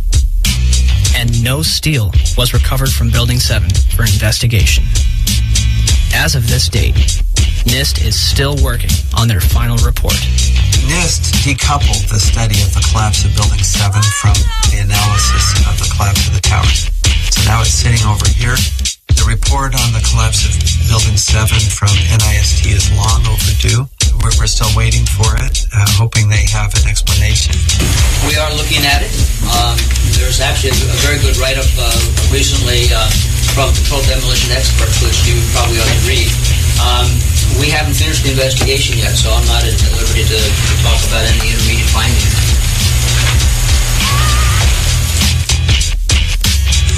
and no steel was recovered from Building 7 for investigation. As of this date, NIST is still working on their final report. NIST decoupled the study of the collapse of Building 7 from the analysis of the collapse of the towers. So now it's sitting over here. The report on the collapse of Building 7 from NIST is long overdue. We're still waiting for it, hoping they have an explanation. We are looking at it. There's actually a very good write-up recently from Controlled Demolition Experts, which you probably ought to read. We haven't finished the investigation yet, so I'm not at liberty to talk about any intermediate findings.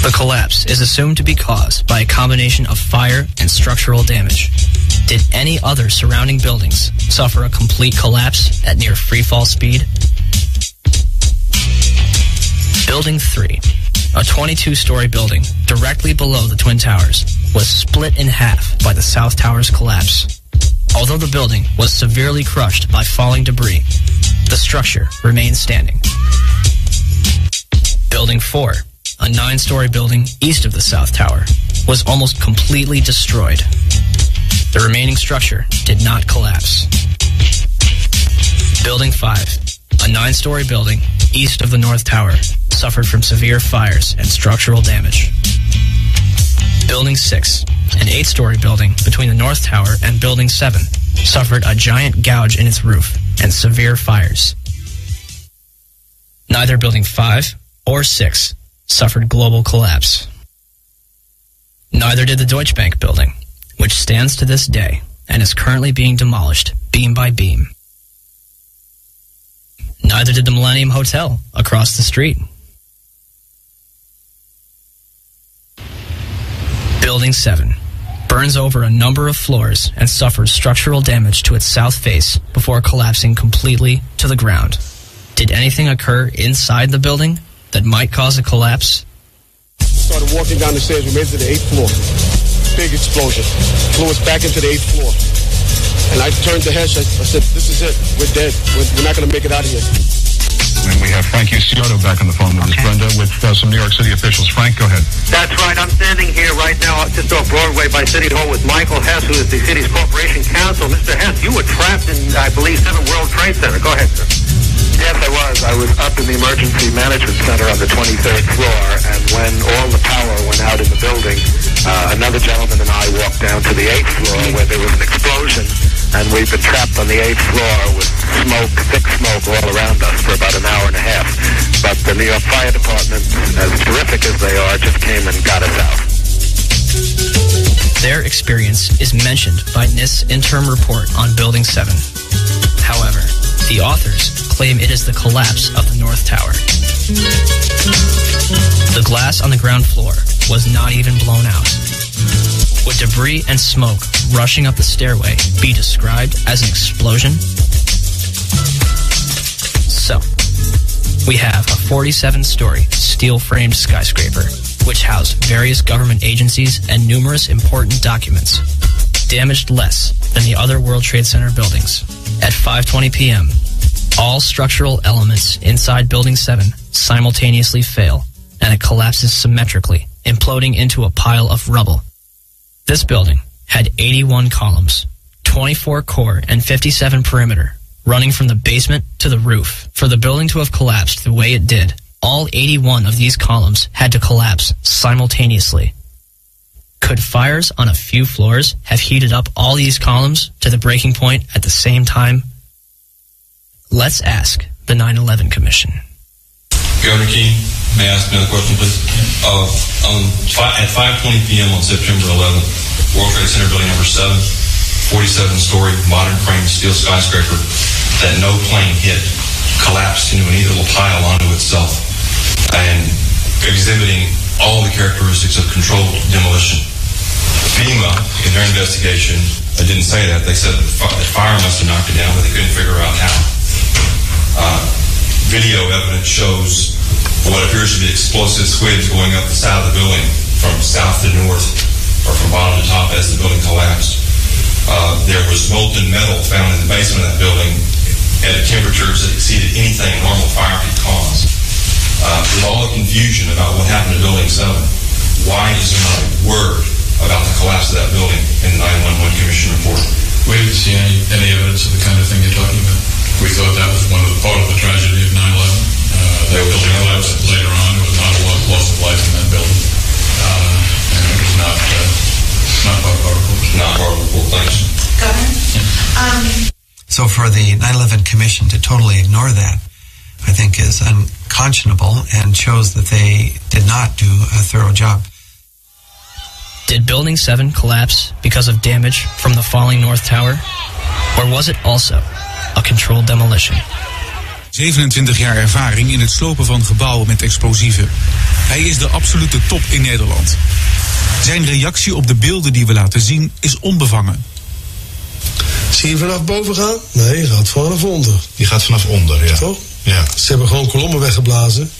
The collapse is assumed to be caused by a combination of fire and structural damage. Did any other surrounding buildings suffer a complete collapse at near freefall speed? Building 3, a 22-story building directly below the Twin Towers, was split in half by the South Tower's collapse. Although the building was severely crushed by falling debris, the structure remained standing. Building 4, a 9-story building east of the South Tower, was almost completely destroyed. The remaining structure did not collapse. Building 5, a 9-story building east of the North Tower, suffered from severe fires and structural damage. Building 6, an 8-story building between the North Tower and Building 7, suffered a giant gouge in its roof and severe fires. Neither Building 5 or 6 suffered global collapse. Neither did the Deutsche Bank building, which stands to this day and is currently being demolished beam by beam. Neither did the Millennium Hotel across the street. Building 7 burns over a number of floors and suffers structural damage to its south face before collapsing completely to the ground. Did anything occur inside the building that might cause a collapse? Started walking down the stairs. We made it to the 8th floor. Big explosion. Flew us back into the 8th floor. And I turned to Hesh. I said, this is it. We're dead. We're not going to make it out of here. And we have Frank Ucioto back on the phone with us, Brenda, with some New York City officials. Frank, go ahead. That's right. I'm standing here right now just off Broadway by City Hall with Michael Hess, who is the city's corporation counsel. Mr. Hess, you were trapped in, I believe, 7 World Trade Center. Go ahead, sir. Yes, I was. I was up in the emergency management center on the 23rd floor, and when all the power went out in the building, another gentleman and I walked down to the 8th floor where there was an explosion, and we've been trapped on the 8th floor with smoke, thick smoke all around us for about an hour and a half. But the New York Fire Department, as terrific as they are, just came and got us out. Their experience is mentioned by NIST's interim report on Building 7. However, the authors claim it is the collapse of the North Tower. The glass on the ground floor was not even blown out. Would debris and smoke rushing up the stairway be described as an explosion? So, we have a 47-story steel-framed skyscraper, which housed various government agencies and numerous important documents, damaged less than the other World Trade Center buildings. At 5:20 p.m., all structural elements inside Building 7 simultaneously fail, and it collapses symmetrically, imploding into a pile of rubble. This building had 81 columns, 24 core, and 57 perimeter, running from the basement to the roof. For the building to have collapsed the way it did, all 81 of these columns had to collapse simultaneously. Could fires on a few floors have heated up all these columns to the breaking point at the same time? Let's ask the 9/11 Commission. Governor King, may I ask another question, please? At 5:20 p.m. on September 11th, World Trade Center building number 7, 47-story modern frame steel skyscraper that no plane hit, collapsed into a neat little pile onto itself and exhibiting all the characteristics of controlled demolition. FEMA, in their investigation, didn't say that. They said that fire must have knocked it down, but they couldn't figure out how. Video evidence shows what appears to be explosive squids going up the side of the building from south to north or from bottom to top as the building collapsed. There was molten metal found in the basement of that building at temperatures that exceeded anything a normal fire could cause. With all the confusion about what happened to Building 7, why is there not a word about the collapse of that building in the 9/11 Commission report? We didn't see any evidence of the kind of thing you're talking about. We thought that was part of the tragedy of 9/11. The building collapsed later on. There was not a loss of life in that building. And it was not part of our report. Not part of the report, thanks. Governor? So for the 9/11 Commission to totally ignore that, I think is unconscionable and shows that they did not do a thorough job. Did Building 7 collapse because of damage from the falling North Tower? Or was it also a controlled demolition? 27 jaar ervaring in het slopen van gebouwen met explosieven. Hij is de absolute top in Nederland. Zijn reactie op de beelden die we laten zien is onbevangen. Zie je vanaf boven gaan? Nee, je gaat vanaf onder. Die gaat vanaf onder, ja. Toch? Ja. Ze hebben gewoon kolommen weggeblazen.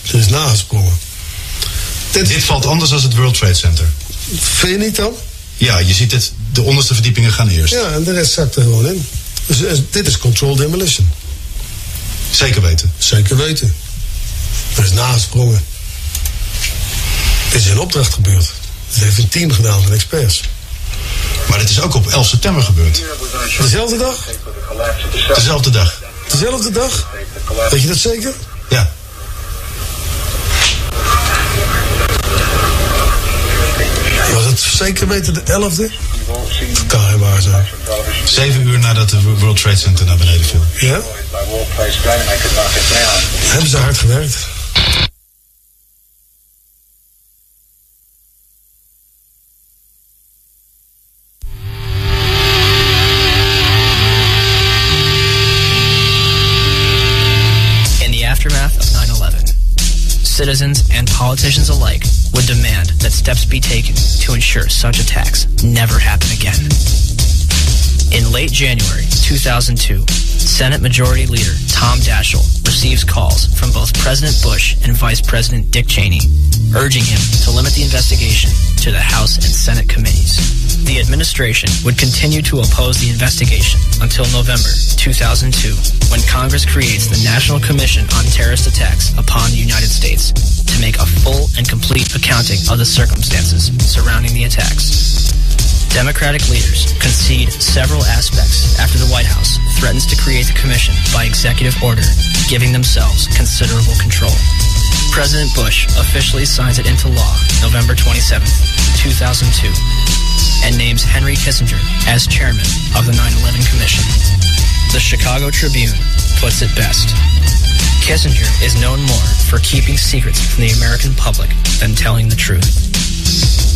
Ze is nagesprongen. Dit valt anders dan het World Trade Center. Vind je niet dan? Ja, je ziet het, de onderste verdiepingen gaan eerst. Ja, en de rest zakt er gewoon in. Dus dit is controlled demolition. Zeker weten? Zeker weten. Er is nagesprongen. Dit is in opdracht gebeurd. Dit heeft een team gedaan van experts. Maar dit is ook op 11 september gebeurd. Dezelfde dag? Dezelfde dag. Dezelfde dag? Weet je dat zeker? Ja. Was het zeker weten de 11e? Dat kan geen waar zijn. 7 uur nadat de World Trade Center naar beneden viel. Ja? Hebben ze hard gewerkt. In the aftermath of 9/11, citizens and politicians alike would demand that steps be taken to ensure such attacks never happen again. In late January 2002, Senate Majority Leader Tom Daschle receives calls from both President Bush and Vice President Dick Cheney, urging him to limit the investigation to the House and Senate committees. The administration would continue to oppose the investigation until November 2002, when Congress creates the National Commission on Terrorist Attacks upon the United States to make a full and complete accounting of the circumstances surrounding the attacks. Democratic leaders concede several aspects after the White House threatens to create the commission by executive order, giving themselves considerable control. President Bush officially signs it into law November 27, 2002, and names Henry Kissinger as chairman of the 9/11 Commission. The Chicago Tribune puts it best. Kissinger is known more for keeping secrets from the American public than telling the truth.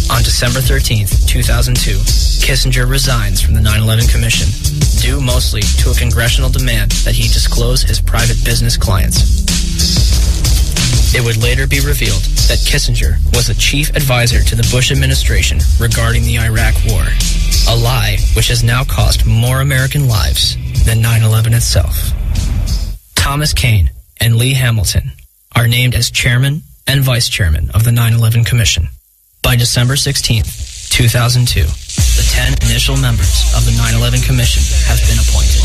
On December 13th, 2002, Kissinger resigns from the 9/11 Commission, due mostly to a congressional demand that he disclose his private business clients. It would later be revealed that Kissinger was the chief advisor to the Bush administration regarding the Iraq War, a lie which has now cost more American lives than 9/11 itself. Thomas Kean and Lee Hamilton are named as chairman and vice chairman of the 9/11 Commission. By December 16th, 2002, the 10 initial members of the 9/11 Commission have been appointed.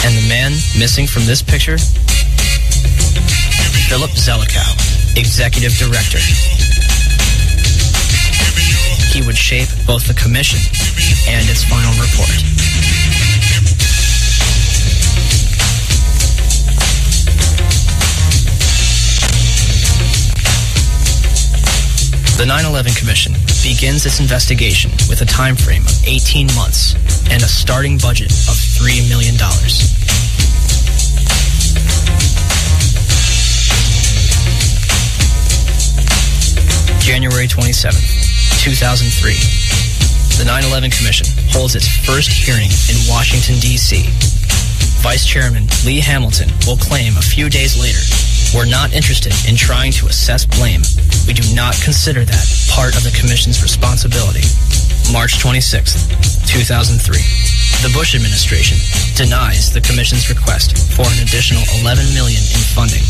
And the man missing from this picture? Philip Zelikow, Executive Director. He would shape both the commission and its final report. The 9/11 Commission begins its investigation with a time frame of 18 months and a starting budget of $3 million. January 27th, 2003. The 9/11 Commission holds its first hearing in Washington, D.C. Vice Chairman Lee Hamilton will claim a few days later, "We're not interested in trying to assess blame. We do not consider that part of the Commission's responsibility." March 26th, 2003. The Bush administration denies the Commission's request for an additional $11 million in funding.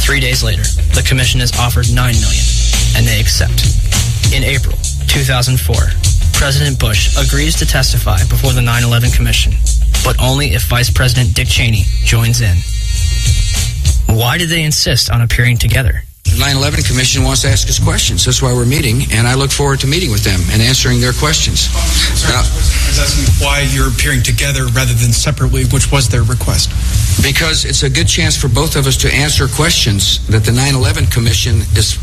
3 days later, the Commission is offered $9 million, and they accept. In April 2004, President Bush agrees to testify before the 9/11 Commission, but only if Vice President Dick Cheney joins in. Why did they insist on appearing together? The 9/11 Commission wants to ask us questions. That's why we're meeting, and I look forward to meeting with them and answering their questions. Sorry, I was asking why you're appearing together rather than separately, which was their request. Because it's a good chance for both of us to answer questions that the 9/11 Commission is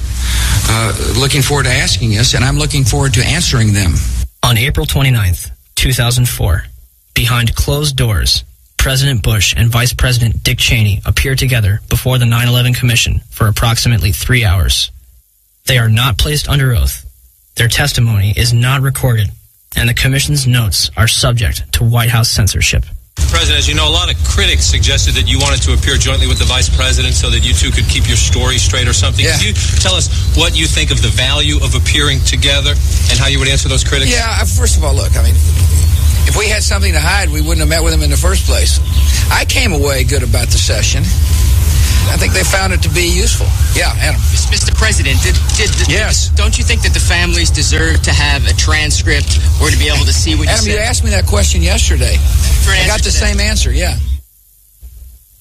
looking forward to asking us, and I'm looking forward to answering them. On April 29th, 2004, behind closed doors, President Bush and Vice President Dick Cheney appeared together before the 9/11 Commission for approximately 3 hours. They are not placed under oath. Their testimony is not recorded, and the Commission's notes are subject to White House censorship. President, as you know, a lot of critics suggested that you wanted to appear jointly with the Vice President so that you two could keep your story straight or something. Yeah. Could you tell us what you think of the value of appearing together and how you would answer those critics? Yeah, first of all, look, I mean, if we had something to hide, we wouldn't have met with them in the first place. I came away good about the session. I think they found it to be useful. Yeah, Adam. Mr. President, Yes. don't you think that the families deserve to have a transcript or to be able to see what Adam, you said? you asked me that question yesterday. I got the same answer, yeah.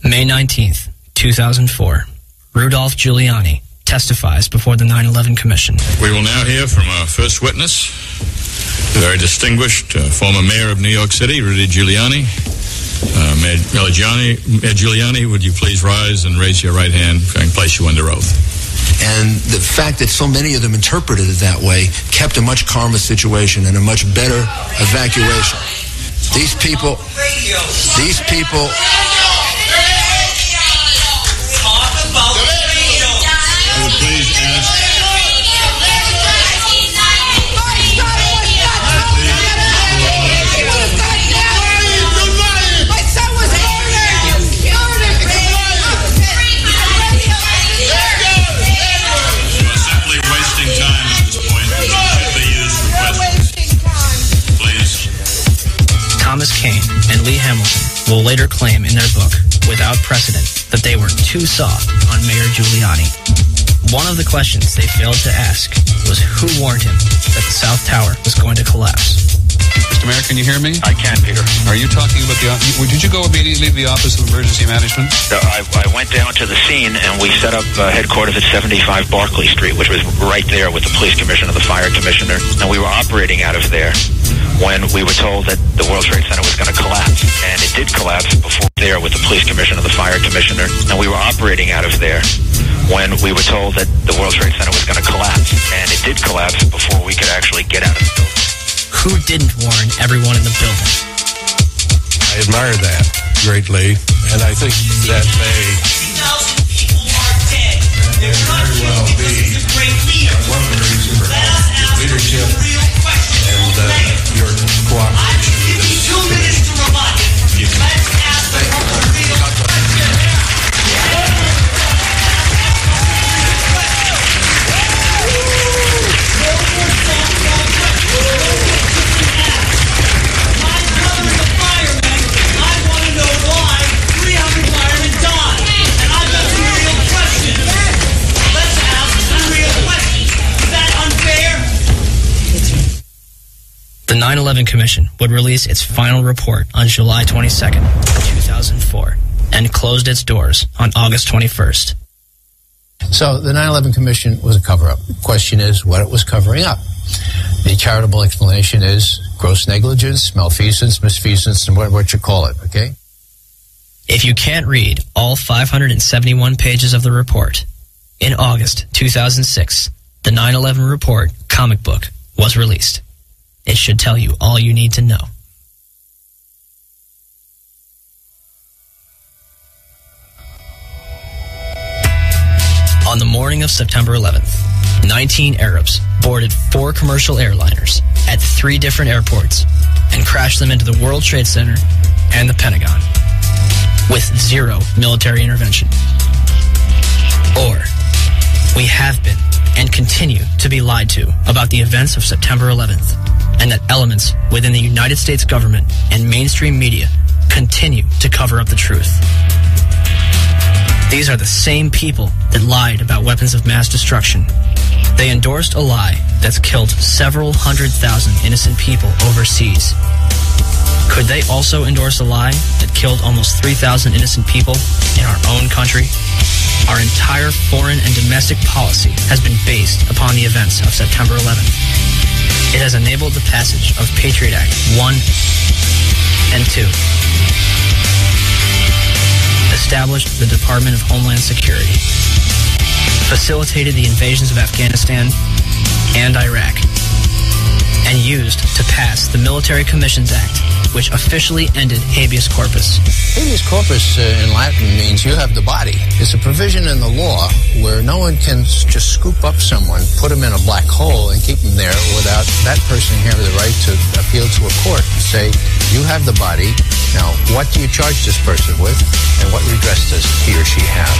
May 19th, 2004, Rudolph Giuliani testifies before the 9/11 Commission. We will now hear from our first witness, the very distinguished former mayor of New York City, Rudy Giuliani. Mayor Giuliani, would you please rise and raise your right hand and place you under oath? And the fact that so many of them interpreted it that way kept a much calmer situation and a much better evacuation. These people. I would please ask. Thomas Kane and Lee Hamilton will later claim in their book, Without Precedent, that they were too soft on Mayor Giuliani. One of the questions they failed to ask was who warned him that the South Tower was going to collapse. Mr. Mayor, can you hear me? I can, Peter. Are you talking about did you go immediately to the Office of Emergency Management? I went down to the scene and we set up headquarters at 75 Barclay Street, which was right there with the police commissioner, the fire commissioner, and we were operating out of there when we were told that the World Trade Center was going to collapse. And it did collapse before there with the police commissioner, the fire commissioner, and we were operating out of there when we were told that the World Trade Center was going to collapse. And it did collapse before we could actually get out of the building. Who didn't warn everyone in the building? I admire that greatly, and I think that may very well be one of the reasons for your leadership and your cooperation with this commission. The 9/11 Commission would release its final report on July 22nd, 2004, and closed its doors on August 21st. So the 9/11 Commission was a cover-up. The question is what it was covering up. The charitable explanation is gross negligence, malfeasance, misfeasance, and what you call it, okay? If you can't read all 571 pages of the report, in August 2006, the 9/11 report comic book was released. It should tell you all you need to know. On the morning of September 11th, 19 Arabs boarded 4 commercial airliners at 3 different airports and crashed them into the World Trade Center and the Pentagon with 0 military intervention. Or, we have been and continue to be lied to about the events of September 11th, and that elements within the United States government and mainstream media continue to cover up the truth. These are the same people that lied about weapons of mass destruction. They endorsed a lie that's killed several 100,000 innocent people overseas. Could they also endorse a lie that killed almost 3,000 innocent people in our own country? Our entire foreign and domestic policy has been based upon the events of September 11th. It has enabled the passage of Patriot Act 1 and 2, established the Department of Homeland Security, facilitated the invasions of Afghanistan and Iraq, and used to pass the Military Commissions Act, which officially ended habeas corpus. Habeas corpus in Latin means you have the body. It's a provision in the law where no one can just scoop up someone, put them in a black hole, and keep them there without that person having the right to appeal to a court and say, you have the body, now what do you charge this person with, and what redress does he or she have?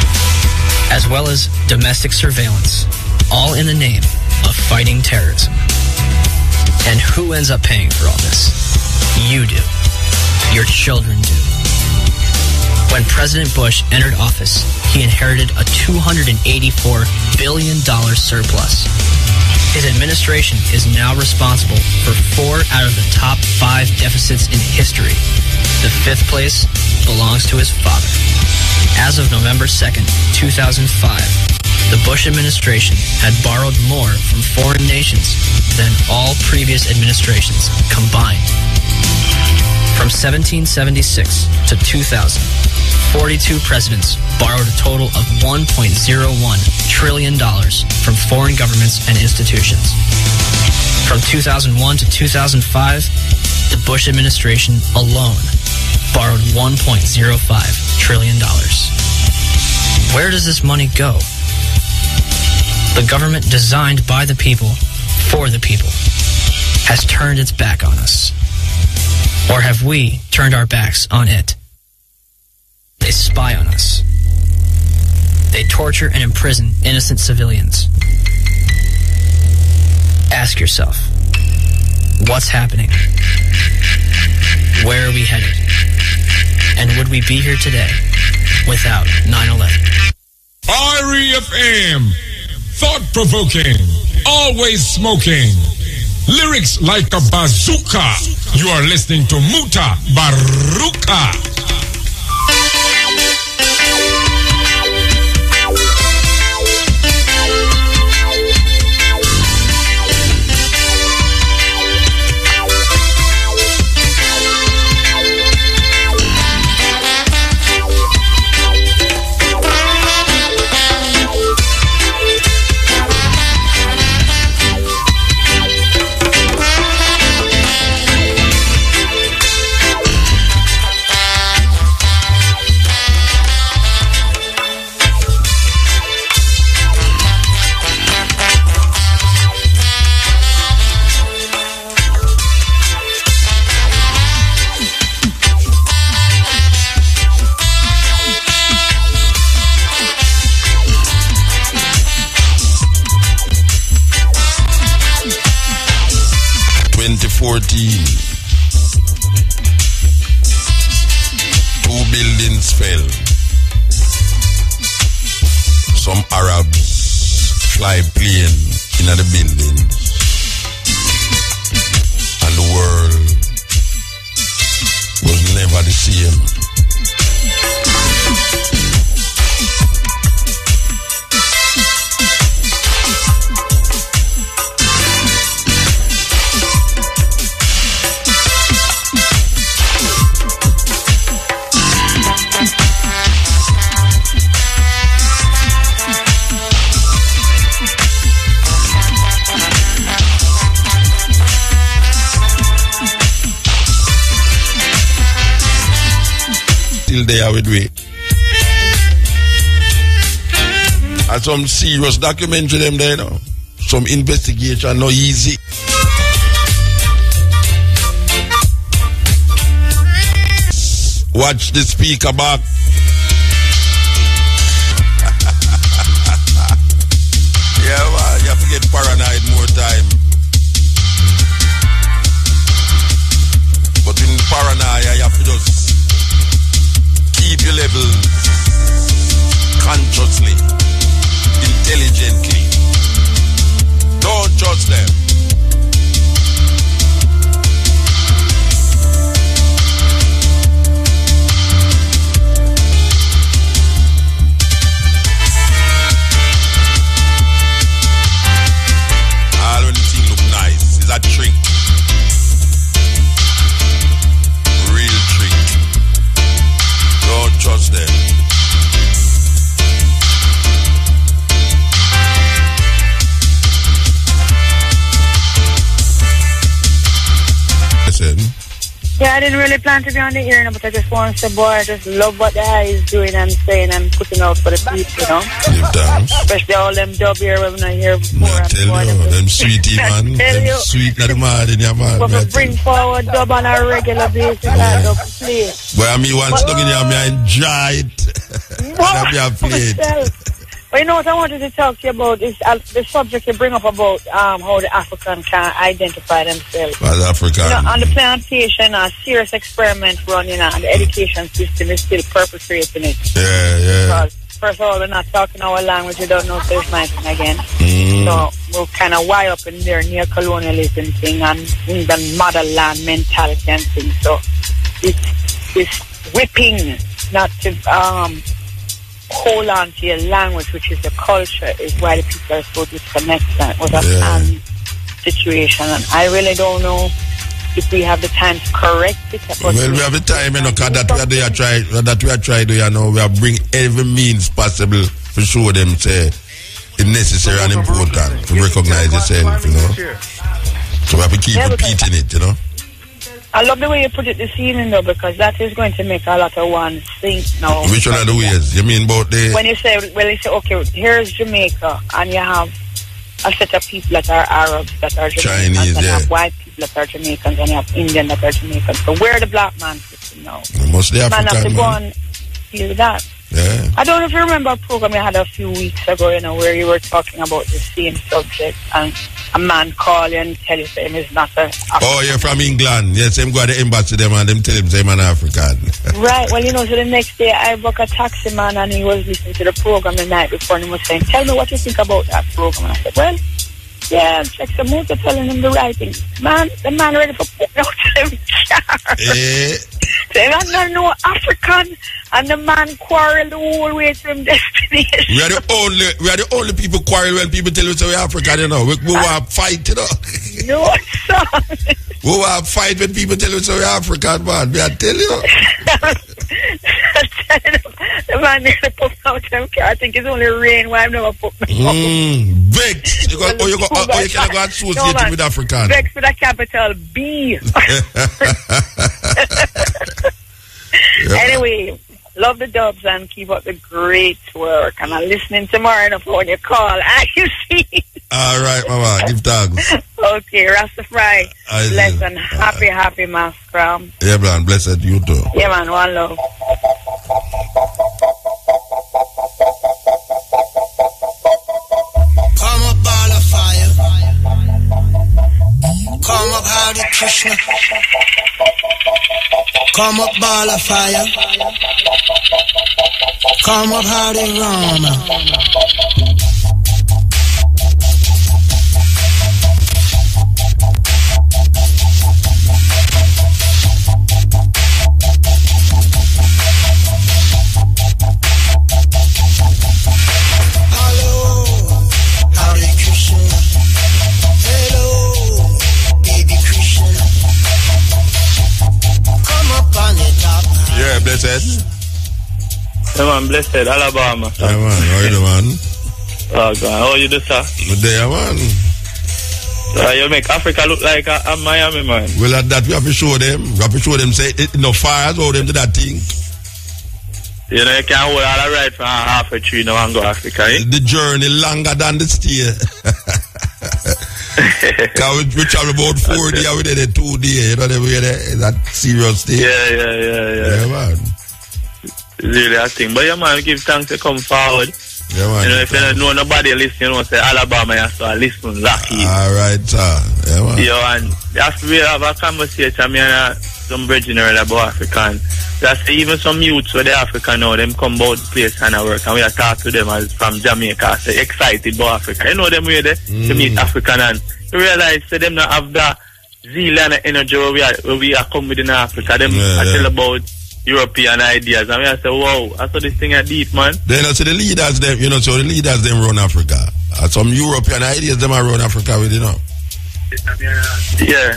As well as domestic surveillance, all in the name of fighting terrorism. And who ends up paying for all this? You do. Your children do. When President Bush entered office, he inherited a $284 billion surplus. His administration is now responsible for 4 out of the top 5 deficits in history. The 5th place belongs to his father. As of November 2nd, 2005, the Bush administration had borrowed more from foreign nations than all previous administrations combined. From 1776 to 2000, 42 presidents borrowed a total of $1.01 trillion from foreign governments and institutions. From 2001 to 2005, the Bush administration alone borrowed $1.05 trillion. Where does this money go? The government designed by the people, for the people, has turned its back on us. Or have we turned our backs on it? They spy on us. They torture and imprison innocent civilians. Ask yourself, what's happening? Where are we headed? And would we be here today without 9/11? REFM, thought-provoking, always smoking, lyrics like a bazooka. You are listening to Mutabaruka. Two buildings fell. Some Arabs fly plane in the building, and the world was never the same. There with we. And some serious documentary them there now. Some investigation no easy. Watch the speaker back. Yeah, man, you have to get paranoid more time. But in paranoia you have to just keep your levels consciously, intelligently. Don't judge them. I didn't really plan to be on the air, but I just want to say, boy, I just love what the eye is doing and saying and putting out for the people, Especially all them dub here when I hear before. I tell you, them sweetie, man. Them sweet na the mad in your man. But we bring forward dub on a regular basis and dub play. Well, I mean, once stuck in here, I enjoy it. And I play it. But you know what I wanted to talk to you about is the subject you bring up about how the African can identify themselves. As African. On the plantation, a serious experiment running and the education system is still perpetrating it. Yeah. Because first of all, we're not talking our language, we don't know if there's nothing again. So we're kind of wide up in their neo-colonialism thing and in the motherland mentality and things. So it's whipping not to hold on to your language, which is your culture, is why the people are so disconnected with a situation. And I really don't know if we have the time to correct it. Well, we have the time, because that we are trying to, we are bring every means possible to show them, say, it's necessary and important to recognize yourself, So we have to keep repeating it, I love the way you put it this evening, though, because that is going to make a lot of ones think now. Which one of the ways? You mean about the... When you say, okay, here's Jamaica, and you have a set of people that are Arabs, that are Jamaicans, Chinese, and you have white people that are Jamaicans, and you have Indian that are Jamaicans. So where the black man sitting now? Most the African man have to go man. and deal with that. Yeah. I don't know if you remember a program you had a few weeks ago, where you were talking about the same subject, and a man call you and tell you him is not a African. Oh, you're from England. Yes, him go to the embassy them and them tell him I'm an African. Right. Well, so the next day I booked a taxi man and he was listening to the program the night before and he was saying, tell me what you think about that program. And I said, well, yeah, check some mood to telling him the right thing. Man, the man ready for putting out them cars. So I'm not no African, and the man quarrel the whole way to him destination. We are the only people quarrel when people tell us we're African, We want to fight, No, son. We want to fight when people tell us we're African, man. May I tell you? The man never put out them car. I think it's only rain why I've never put me out. Vex. You can go associate him with African. Vex with a capital B. Anyway, love the dubs and keep up the great work. And I'm listening tomorrow when you call. You see? All right, Mama. Give thanks. Okay, Rastafari. Blessed and happy Mascram. Yeah, man. Blessed you too. Yeah, man. One love. Come up, ball of fire. Come up, Hare Krishna. Come up, ball of fire. Come up, Hare Rama. Yeah, blessed. Yeah, man, blessed. Alabama. Yeah, man. How you doing, man? Oh, God. How are you doing, sir? Good day, man. You make Africa look like a Miami, man. Well, at that, we have to show them. We have to show them, say, no fires, hold them to that thing. You can't hold all the right from half a tree now and go Africa, eh? The journey longer than the stay. Because we travel about 4 days, we did it 2 days. That serious thing. Yeah, man. It's really a thing. But yeah, man, give thanks to come forward. Yeah, man. If you don't know nobody listen, say Alabama, you have to listen, lucky. All right, sir. Yeah, man. And after we have a conversation, me and some brethren about African. That's even some youths where they African now, them come about the place and work, and we are talk to them as from Jamaica, say excited about Africa. You know them way there to meet African, and you realize say them not have that zeal and energy where we are come within Africa. Them I tell about European ideas, and we say, wow, I saw this thing are deep, man. Then I say the leaders them, so the leaders them run Africa. Some European ideas them are run Africa with, Yeah.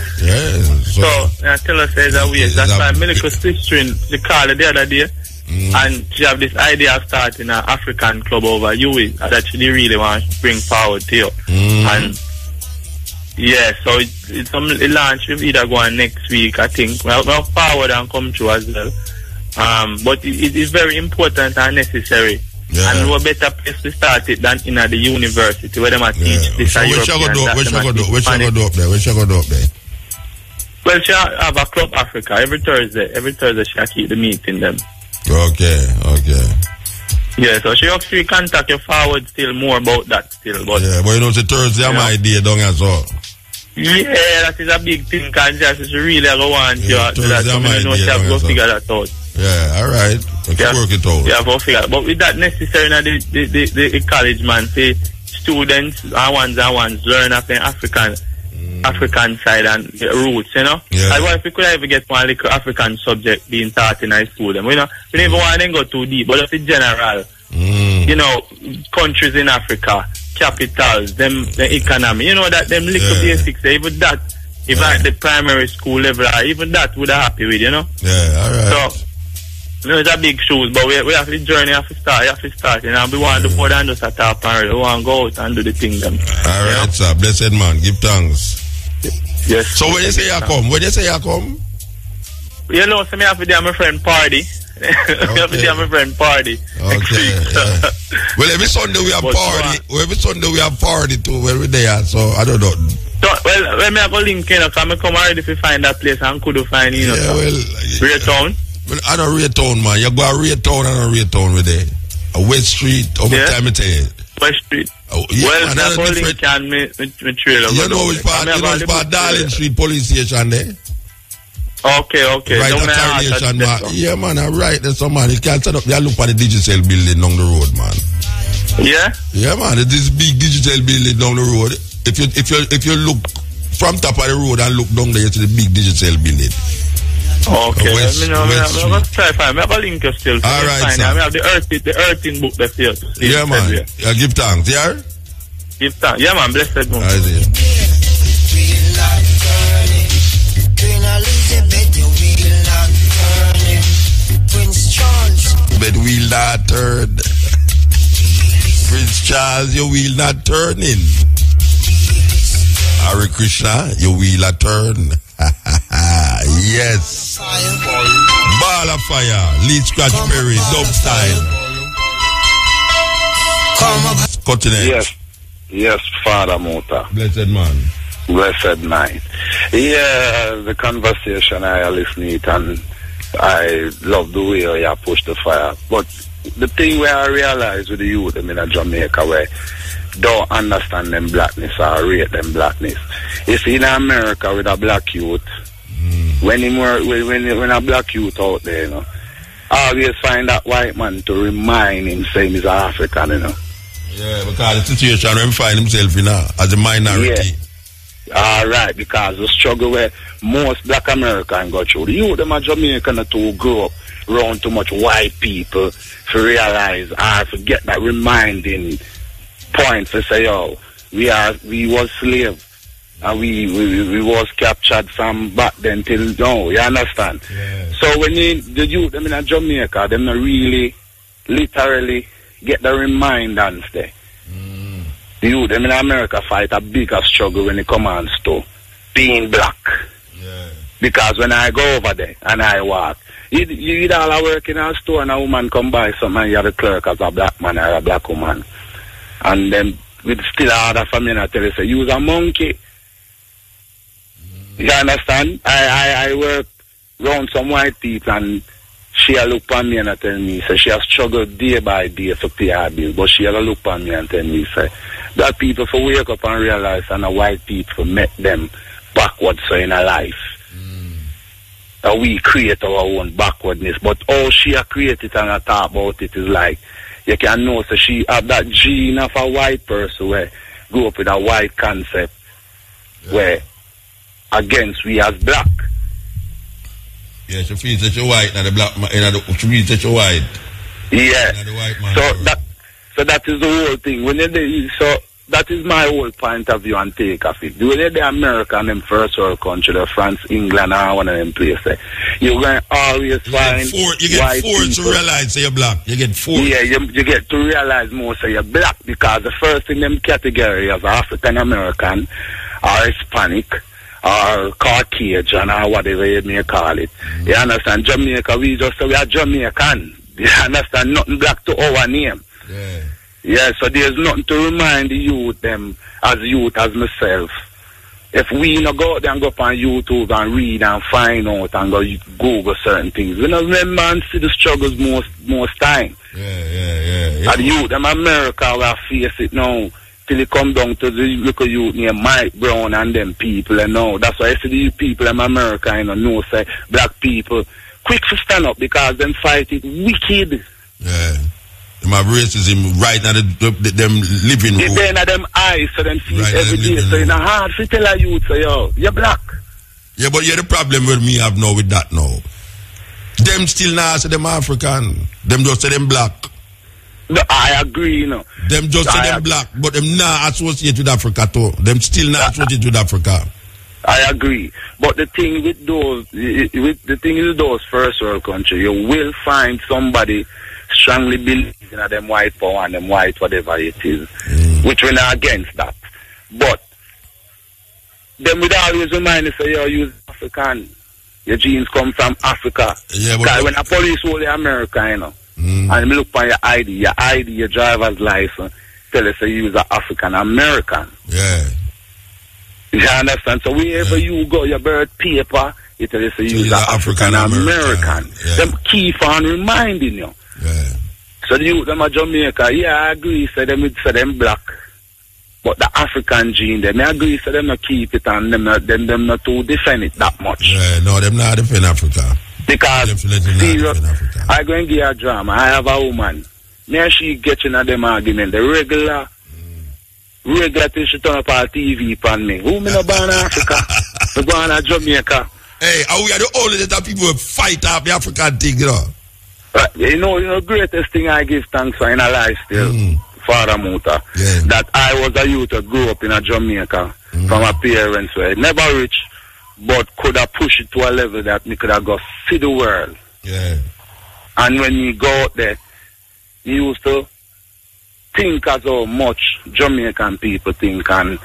So I tell her say that way. That's why Milica's sister she called the other day, and she have this idea of starting an African club over UWI that she really want to bring forward to you. And Yeah, so it launch will either go on next week, I think. We'll forward and come through as well. But it is very important and necessary. Yeah. And no better place to start it than in the university where they might teach this. So where shall go do up there? Well, she have a Club Africa every Thursday. Every Thursday she keep the meeting them. Okay. Yeah, so she actually contact you forward still more about that still. But yeah, but you know, it's Thursday my idea down as well. Yeah, that is a big thing, because she really go want you to that. So you know, she have to figure that out. Yeah, alright. Work it out. Yeah, for figure. But with that necessary, the college man say students and ones learn of the African side and the roots, you know. Yeah. I wonder if we could ever get one little African subject being taught in high school. You know, we never want to go too deep, but if it's general, you know, countries in Africa, capitals, the economy, you know, that them little basics, even that, even at the primary school level, even that would have happy with, you know. Yeah, alright. So, you know, it's a big shoes, but we have the journey, have to start, you know, we want to put on just a top and we want to go out and do the thing them. Alright, sir, blessed man, give thanks. Yes. So when you say you come? You know, so me have to do my friend party. Me have to do my friend party. Okay. Yeah. Well, every Sunday we have party. Every Sunday we have party too. Every day, so I don't know. So, well, when me have a link, you know, come already if you find that place and could find, you know. Yeah, well, Raytown. Well, I don't Raytown, man. You go to Raytown, I don't Raytown with it. West Street, over time it is. West Street. Oh, yeah, well, man, that's all link can me trailer. You know which part, Darling Street Police Station there? Okay. Right at Carnation, man. Yeah, man, right there, so man, you can't set up, you look at the digital building down the road, man. Yeah? Yeah, man, this big digital building down the road. If you look from top of the road and look down there, you see the big digital building. Okay, I'm going to try to find. I have a link still. All right, sir. I have the earthing book that's here. Yeah, man. Yeah, give thanks, yeah? Give thanks. Yeah, man, blessed man. I see. But wheel not turn. Prince Charles, your wheel not turning. Hare Krishna, your wheel a turn. Yes. Ball of fire. Lead scratch Perry. Dub style. Continent. Yes, Father Muta. Blessed man. Blessed night. Yeah, the conversation I listen to it and I love the way you push the fire. But the thing where I realize with the youth in Jamaica where don't understand them blackness or rate them blackness. You see in America with a black youth, when a black youth out there, you know, always find that white man to remind him saying he's African, you know. Yeah, because the situation where he find himself in as a minority. Yeah. Alright, because the struggle where most black Americans go through. The youth them are Jamaican to grow up around too much white people to realize to get that reminding point to say, oh, we was slaves. And we was captured from back then till now, you understand? Yeah. So when the youth them in Jamaica, them not really literally get the remindance there. The youth them in America fight a bigger struggle when it comes to being black. Yeah. Because when I go over there and I walk, you all work in a store and a woman come by something and you're the clerk as a black man or a black woman. And then with still other family and I tell you, say, you's a monkey. You understand? I work around some white people and she look at me and tell me, say, she has struggled day by day to pay her bill, but she look at me and tell me, say, that people for wake up and realize and the white people make them backwards so in her life. We create our own backwardness, but all she created and I talk about it is like, you can know, so she have that gene of a white person where grew up with a white concept where against we as black. Yeah, she feels that you're white and the black man, she feels that you're white. Yeah. And the white man so that is the whole thing. When so that is my whole point of view and take of it. When you're the American them first world country, the France, England, and one of them places, you're going to always find you get forced to realize that you're black. You get forced. Yeah, you get to realize more so you're black because the first thing them category as African American or Hispanic or Caucasian or whatever you may call it. You understand? Jamaica, we just say we are Jamaican. You understand? Nothing black to our name. Yeah, so there's nothing to remind the youth them as myself. If we not go out there and go up on YouTube and read and find out and go Google certain things, we don't remember and see the struggles most time. And the youth them America will face it now till it come down to the little youth named Mike Brown and them people and now. That's why I see the people in America, you know say black people quick to stand up because them fight it wicked. Yeah. Them have racism right now, them living room. It's in them eyes, so them see it every day. So it's hard to tell a youth, so yo, you're black. Yeah, but the problem with me have now with that now. Them still now say them African. Them just say them black. No, I agree, you know. Them just say them black, but them not associate with Africa too. Them still not associate with Africa. I agree. But the thing with those first world countries, you will find somebody strongly believe in them white power and them white whatever it is, which we're not against that. But them would always remind us, say, you're African. Your genes come from Africa. Yeah, because when a police hold the America, you know, and look for your ID, your driver's license, tell us that you're African American. Yeah. You understand? So wherever you go, your birth paper, it tells us that you're African American. Yeah. Them keep on reminding you. Yeah. So the youth them are Jamaica, yeah, I agree, say them black. But the African gene, them I agree, say them not keep it and them not to defend it that much. Yeah, no, them not defend Africa. Because serious, I go and give a drama. I have a woman. Me and she get in a them argument. The regular till she turn up her TV upon me. Who me no born in Africa? Me born in Jamaica. Hey, are we are the only that people who fight up the African thing, you know? You know, greatest thing I give thanks for in a life still, Father Muta, that I was a youth that grew up in a Jamaica from a parents where never rich, but could have pushed it to a level that me could have go see the world. Yeah. And when you go out there, you used to think as how much Jamaican people think and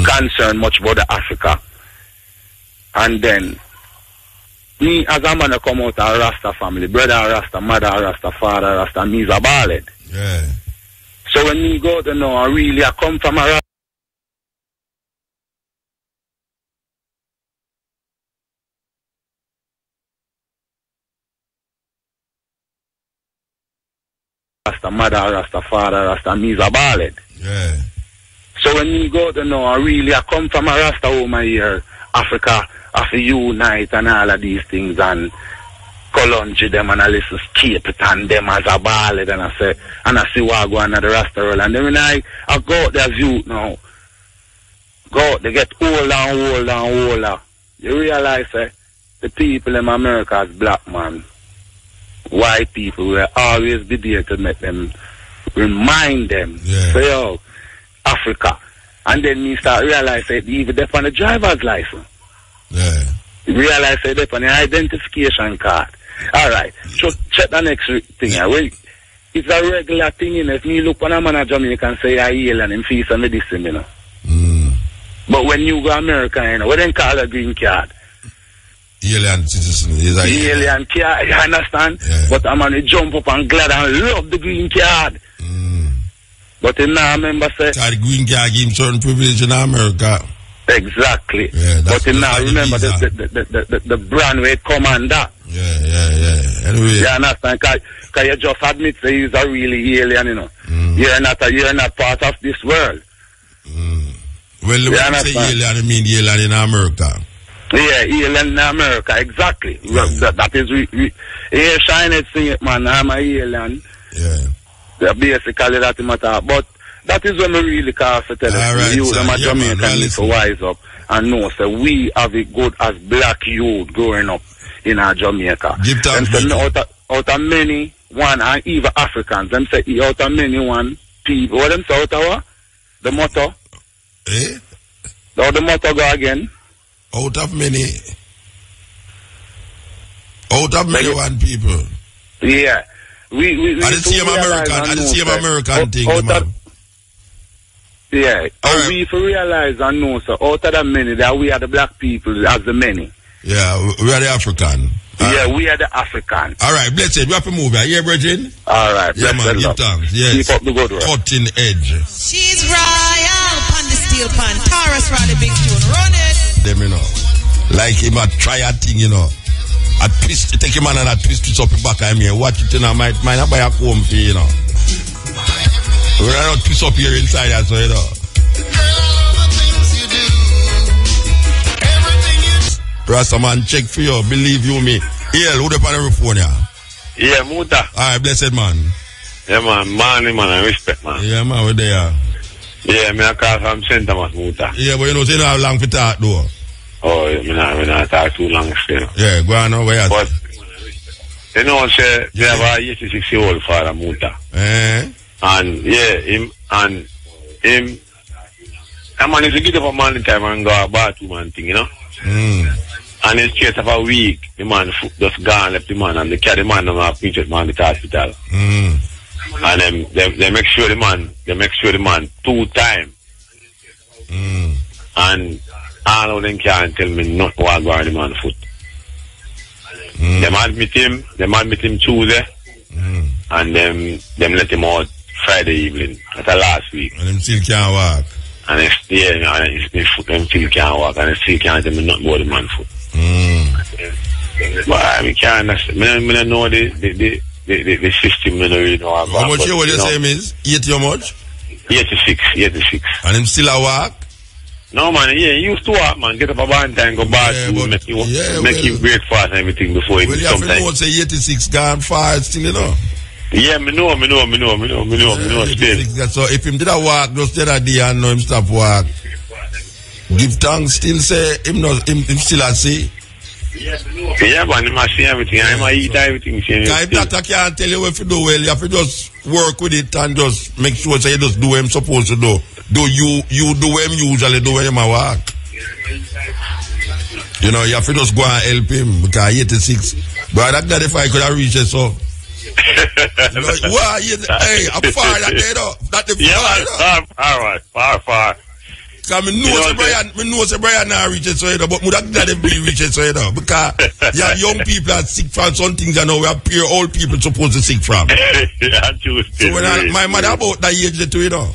concern much about the Africa. And then me as a man I come out of a Rasta family, brother a Rasta, mother a Rasta, father a Rasta, me's a ballad. Yeah. So when me go to know, I come from a Rasta, mother a Rasta, father a Rasta, me's a ballad. Yeah. So when me go to know, I come from a Rasta home here, Africa, have to unite and all of these things and Colungi them and I listen Cape it and them as a ballad and I see what I go on at the Rasta world. And then when I go out there as youth now, go out, they get older. You realize the people in America as black man, white people will always be there to make them, remind them, say, yo, Africa. And then me start realize that even they on the driver's license. Yeah. Realize that they on the identification card. Alright, so check the next thing. It's a regular thing, you know. If you look on a man in Jamaica and say, I heal and him face and medicine, you know. But when you go to America, you know, what they call a green card? Alien citizen. Alien card, you understand? Yeah. But I'm going to jump up and glad and love the green card. But you now remember say the green card give him certain privilege in America. Exactly. Yeah, but you now remember the brand where it come under. Yeah. Anyway. You understand? Because you just admit that he's a really alien, you know. You're not part of this world. Well, when you say alien, I mean alien in America. Yeah, alien in America, exactly. Yeah. That is, here Shine sing it, man, I'm a alien. Yeah. Basically, that's the matter. But that is when we really call for tell us, you, them Jamaican, need to wise up and know, so we have it good as black youth growing up in our Jamaica. And so out of many, one, and even Africans, them say, out of many, one, people, what them say, out of what? The motto? How the motto go again? Out of many one people. Yeah. We I didn't see him American. I didn't see him American thing, man. Yeah. And we for realize and know, so out of the many, that we are the black people as the many. Yeah, we are the African. We are the African. All right, blessed. We have to move. Are you here, Bridget? All right. Yeah, man. Give thanks. Yes. Keep up the good work. Cutting edge. She's royal on the steel pan. Taurus Roddy Big Tune. Run it. Them, you know. Like him a try a thing, you know. I twist, take him and I twist it up the back of me. Watch it, you know. Might not buy a comb for you know. We're not twist up here inside as well, you know. Rasta man, check for you. Believe you me. Yeah, who the on the phone, yeah? Yeah, Muta. Alright, blessed man. Yeah, man, I respect, man. Yeah, man, we're there. Yeah, I call from Center, man, Muta. Yeah, but you know, you don't have long to talk, though. Oh, yeah, I not talk too long still. Yeah, go on over here. But, you know, say, they have a 86-year-old father, Muta. And, yeah, him, I managed to get up a man in time and go a bathroom and thing, you know? And in space of a week, the man just gone, left the man, and they carry the man and preach man to the hospital. And they make sure the man 2 times. And all of them can't tell me not what going on the man foot. Them admit him Tuesday, and them let him out Friday evening. That's last week. And him still can't walk. And his foot them still can't walk, and they still can't tell me not about the man foot. But I mean, can't I know the system, you know, really know about. How much you what you say is? 80 how much? 86. And him still a walk? No, man, yeah, he used to walk, man. Get up a band time, go back to make you breakfast and everything before he you have to know, say 86 gone far, still, you know. Yeah, me know, still. So if him did a walk just the other day and know him stop walk, give thanks, still say him still a see. Yeah, man, he must see everything. I must eat everything. If doctor can't tell you what to do well, you have to just work with it and just make sure so you just do what him supposed to do. Do you do what him usually do when him a walk. You know, you have to just go and help him because 86. But that guy if I could have reached it so. You know, wow, hey, I'm far that day though. That the far. Far. Because me know Brian now reaches so you know, but that guy be reaches so you know. Because you have young people that sick from some things you know we have pure old people supposed to sick from. Yeah, so when my mother about that age too, you know.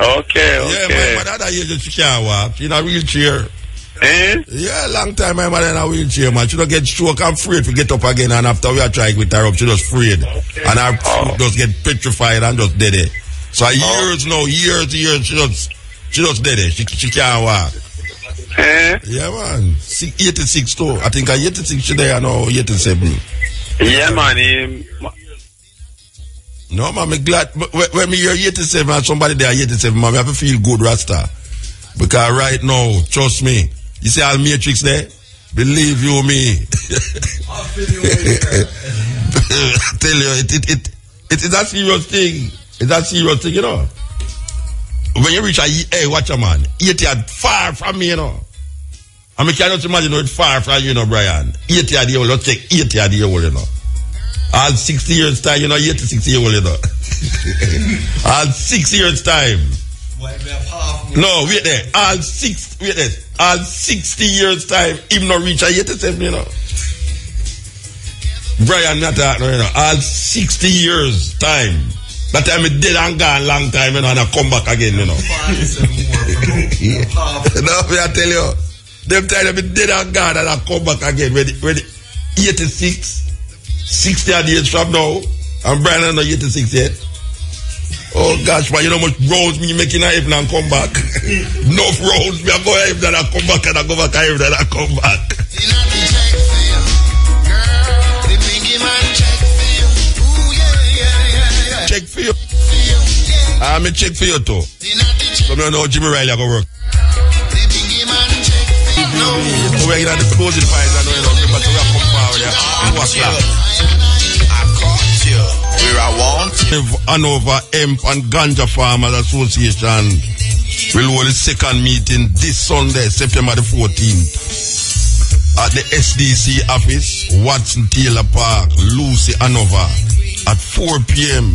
Okay. Yeah, my mother that age she can't walk. She in a wheelchair. Yeah, long time my mother in a wheelchair, man. She don't get stroke and afraid to get up again, and after we are trying with her up, she just afraid. And her foot just get petrified and just dead it. So years, she just dead it. She can't walk. Yeah, man. 86 too. I think 86 today, I know 87. Yeah, man. No, man, I'm glad. When me hear 87 and somebody there 87, man, I have to feel good, Rasta. Because right now, trust me, you see all Matrix there? Believe you me. I'll feel you right I tell you, it is a serious thing. It's a serious thing, you know. When you reach hey, watch a man, 80 are far from me, you know. I mean, cannot imagine it's far from you know, Brian. 80 are the old, let's take 80 are the old, you know. All 60 years time, you know, 86 years old, you know. All 6 years time. No, wait there. All 60 years time, even not reach 87, you know. Brian, not that, no, you know. All 60 years time. That time it dead and gone long time, you know, and I come back again, you know. No, I tell you, them time it dead and gone and I come back again. When the 86, 60 years from now, and Brian not 86 yet. Oh gosh, but you know how much rounds me making a heaven and come back. Enough rounds, me I go heaven and I come back and I go back heaven and I come back. Check for you. I'm a check for you too. So I know Jimmy Riley I go work. So we're in the closing fight and you know, but we have come forward here. I caught you where I want you. Hanover Hemp and Ganja Farmers Association will hold a second meeting this Sunday, September the 14th at the SDC office, Watson Taylor Park, Lucy, Hanover at 4 p.m.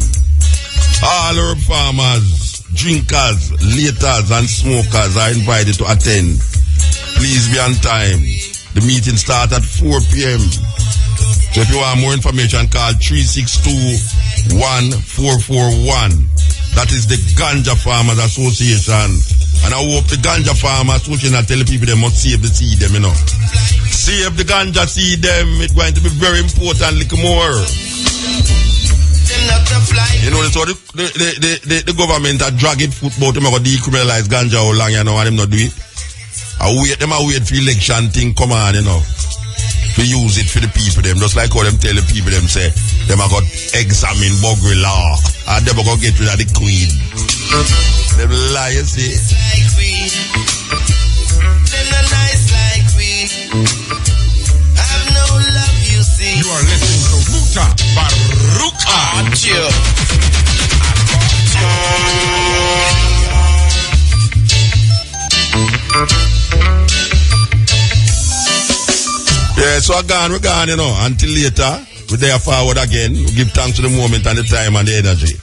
All herb farmers, drinkers, laters, and smokers are invited to attend. Please be on time. The meeting starts at 4 p.m. So if you want more information, call 362-1441. That is the Ganja Farmers Association. And I hope the Ganja Farmers Association tell the people they must save the seed them, you know. Save the ganja seed them. It's going to be very important, little more. You know, so the government are dragging football to decriminalize ganja how long, you know, and them not do it. I wait for election thing come on, you know. To use it for the people them. Just like how them tell the people them say, them are got examine Buggery law. And them are going to get rid of the queen. Them liars, see. Like we, them not nice like we. Have no love, you see. You are listening to Mutabaruka. Yeah, so we're gone, you know, until later. We're there forward again. We give thanks to the moment and the time and the energy.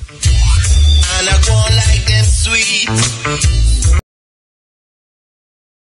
And I go like them sweet.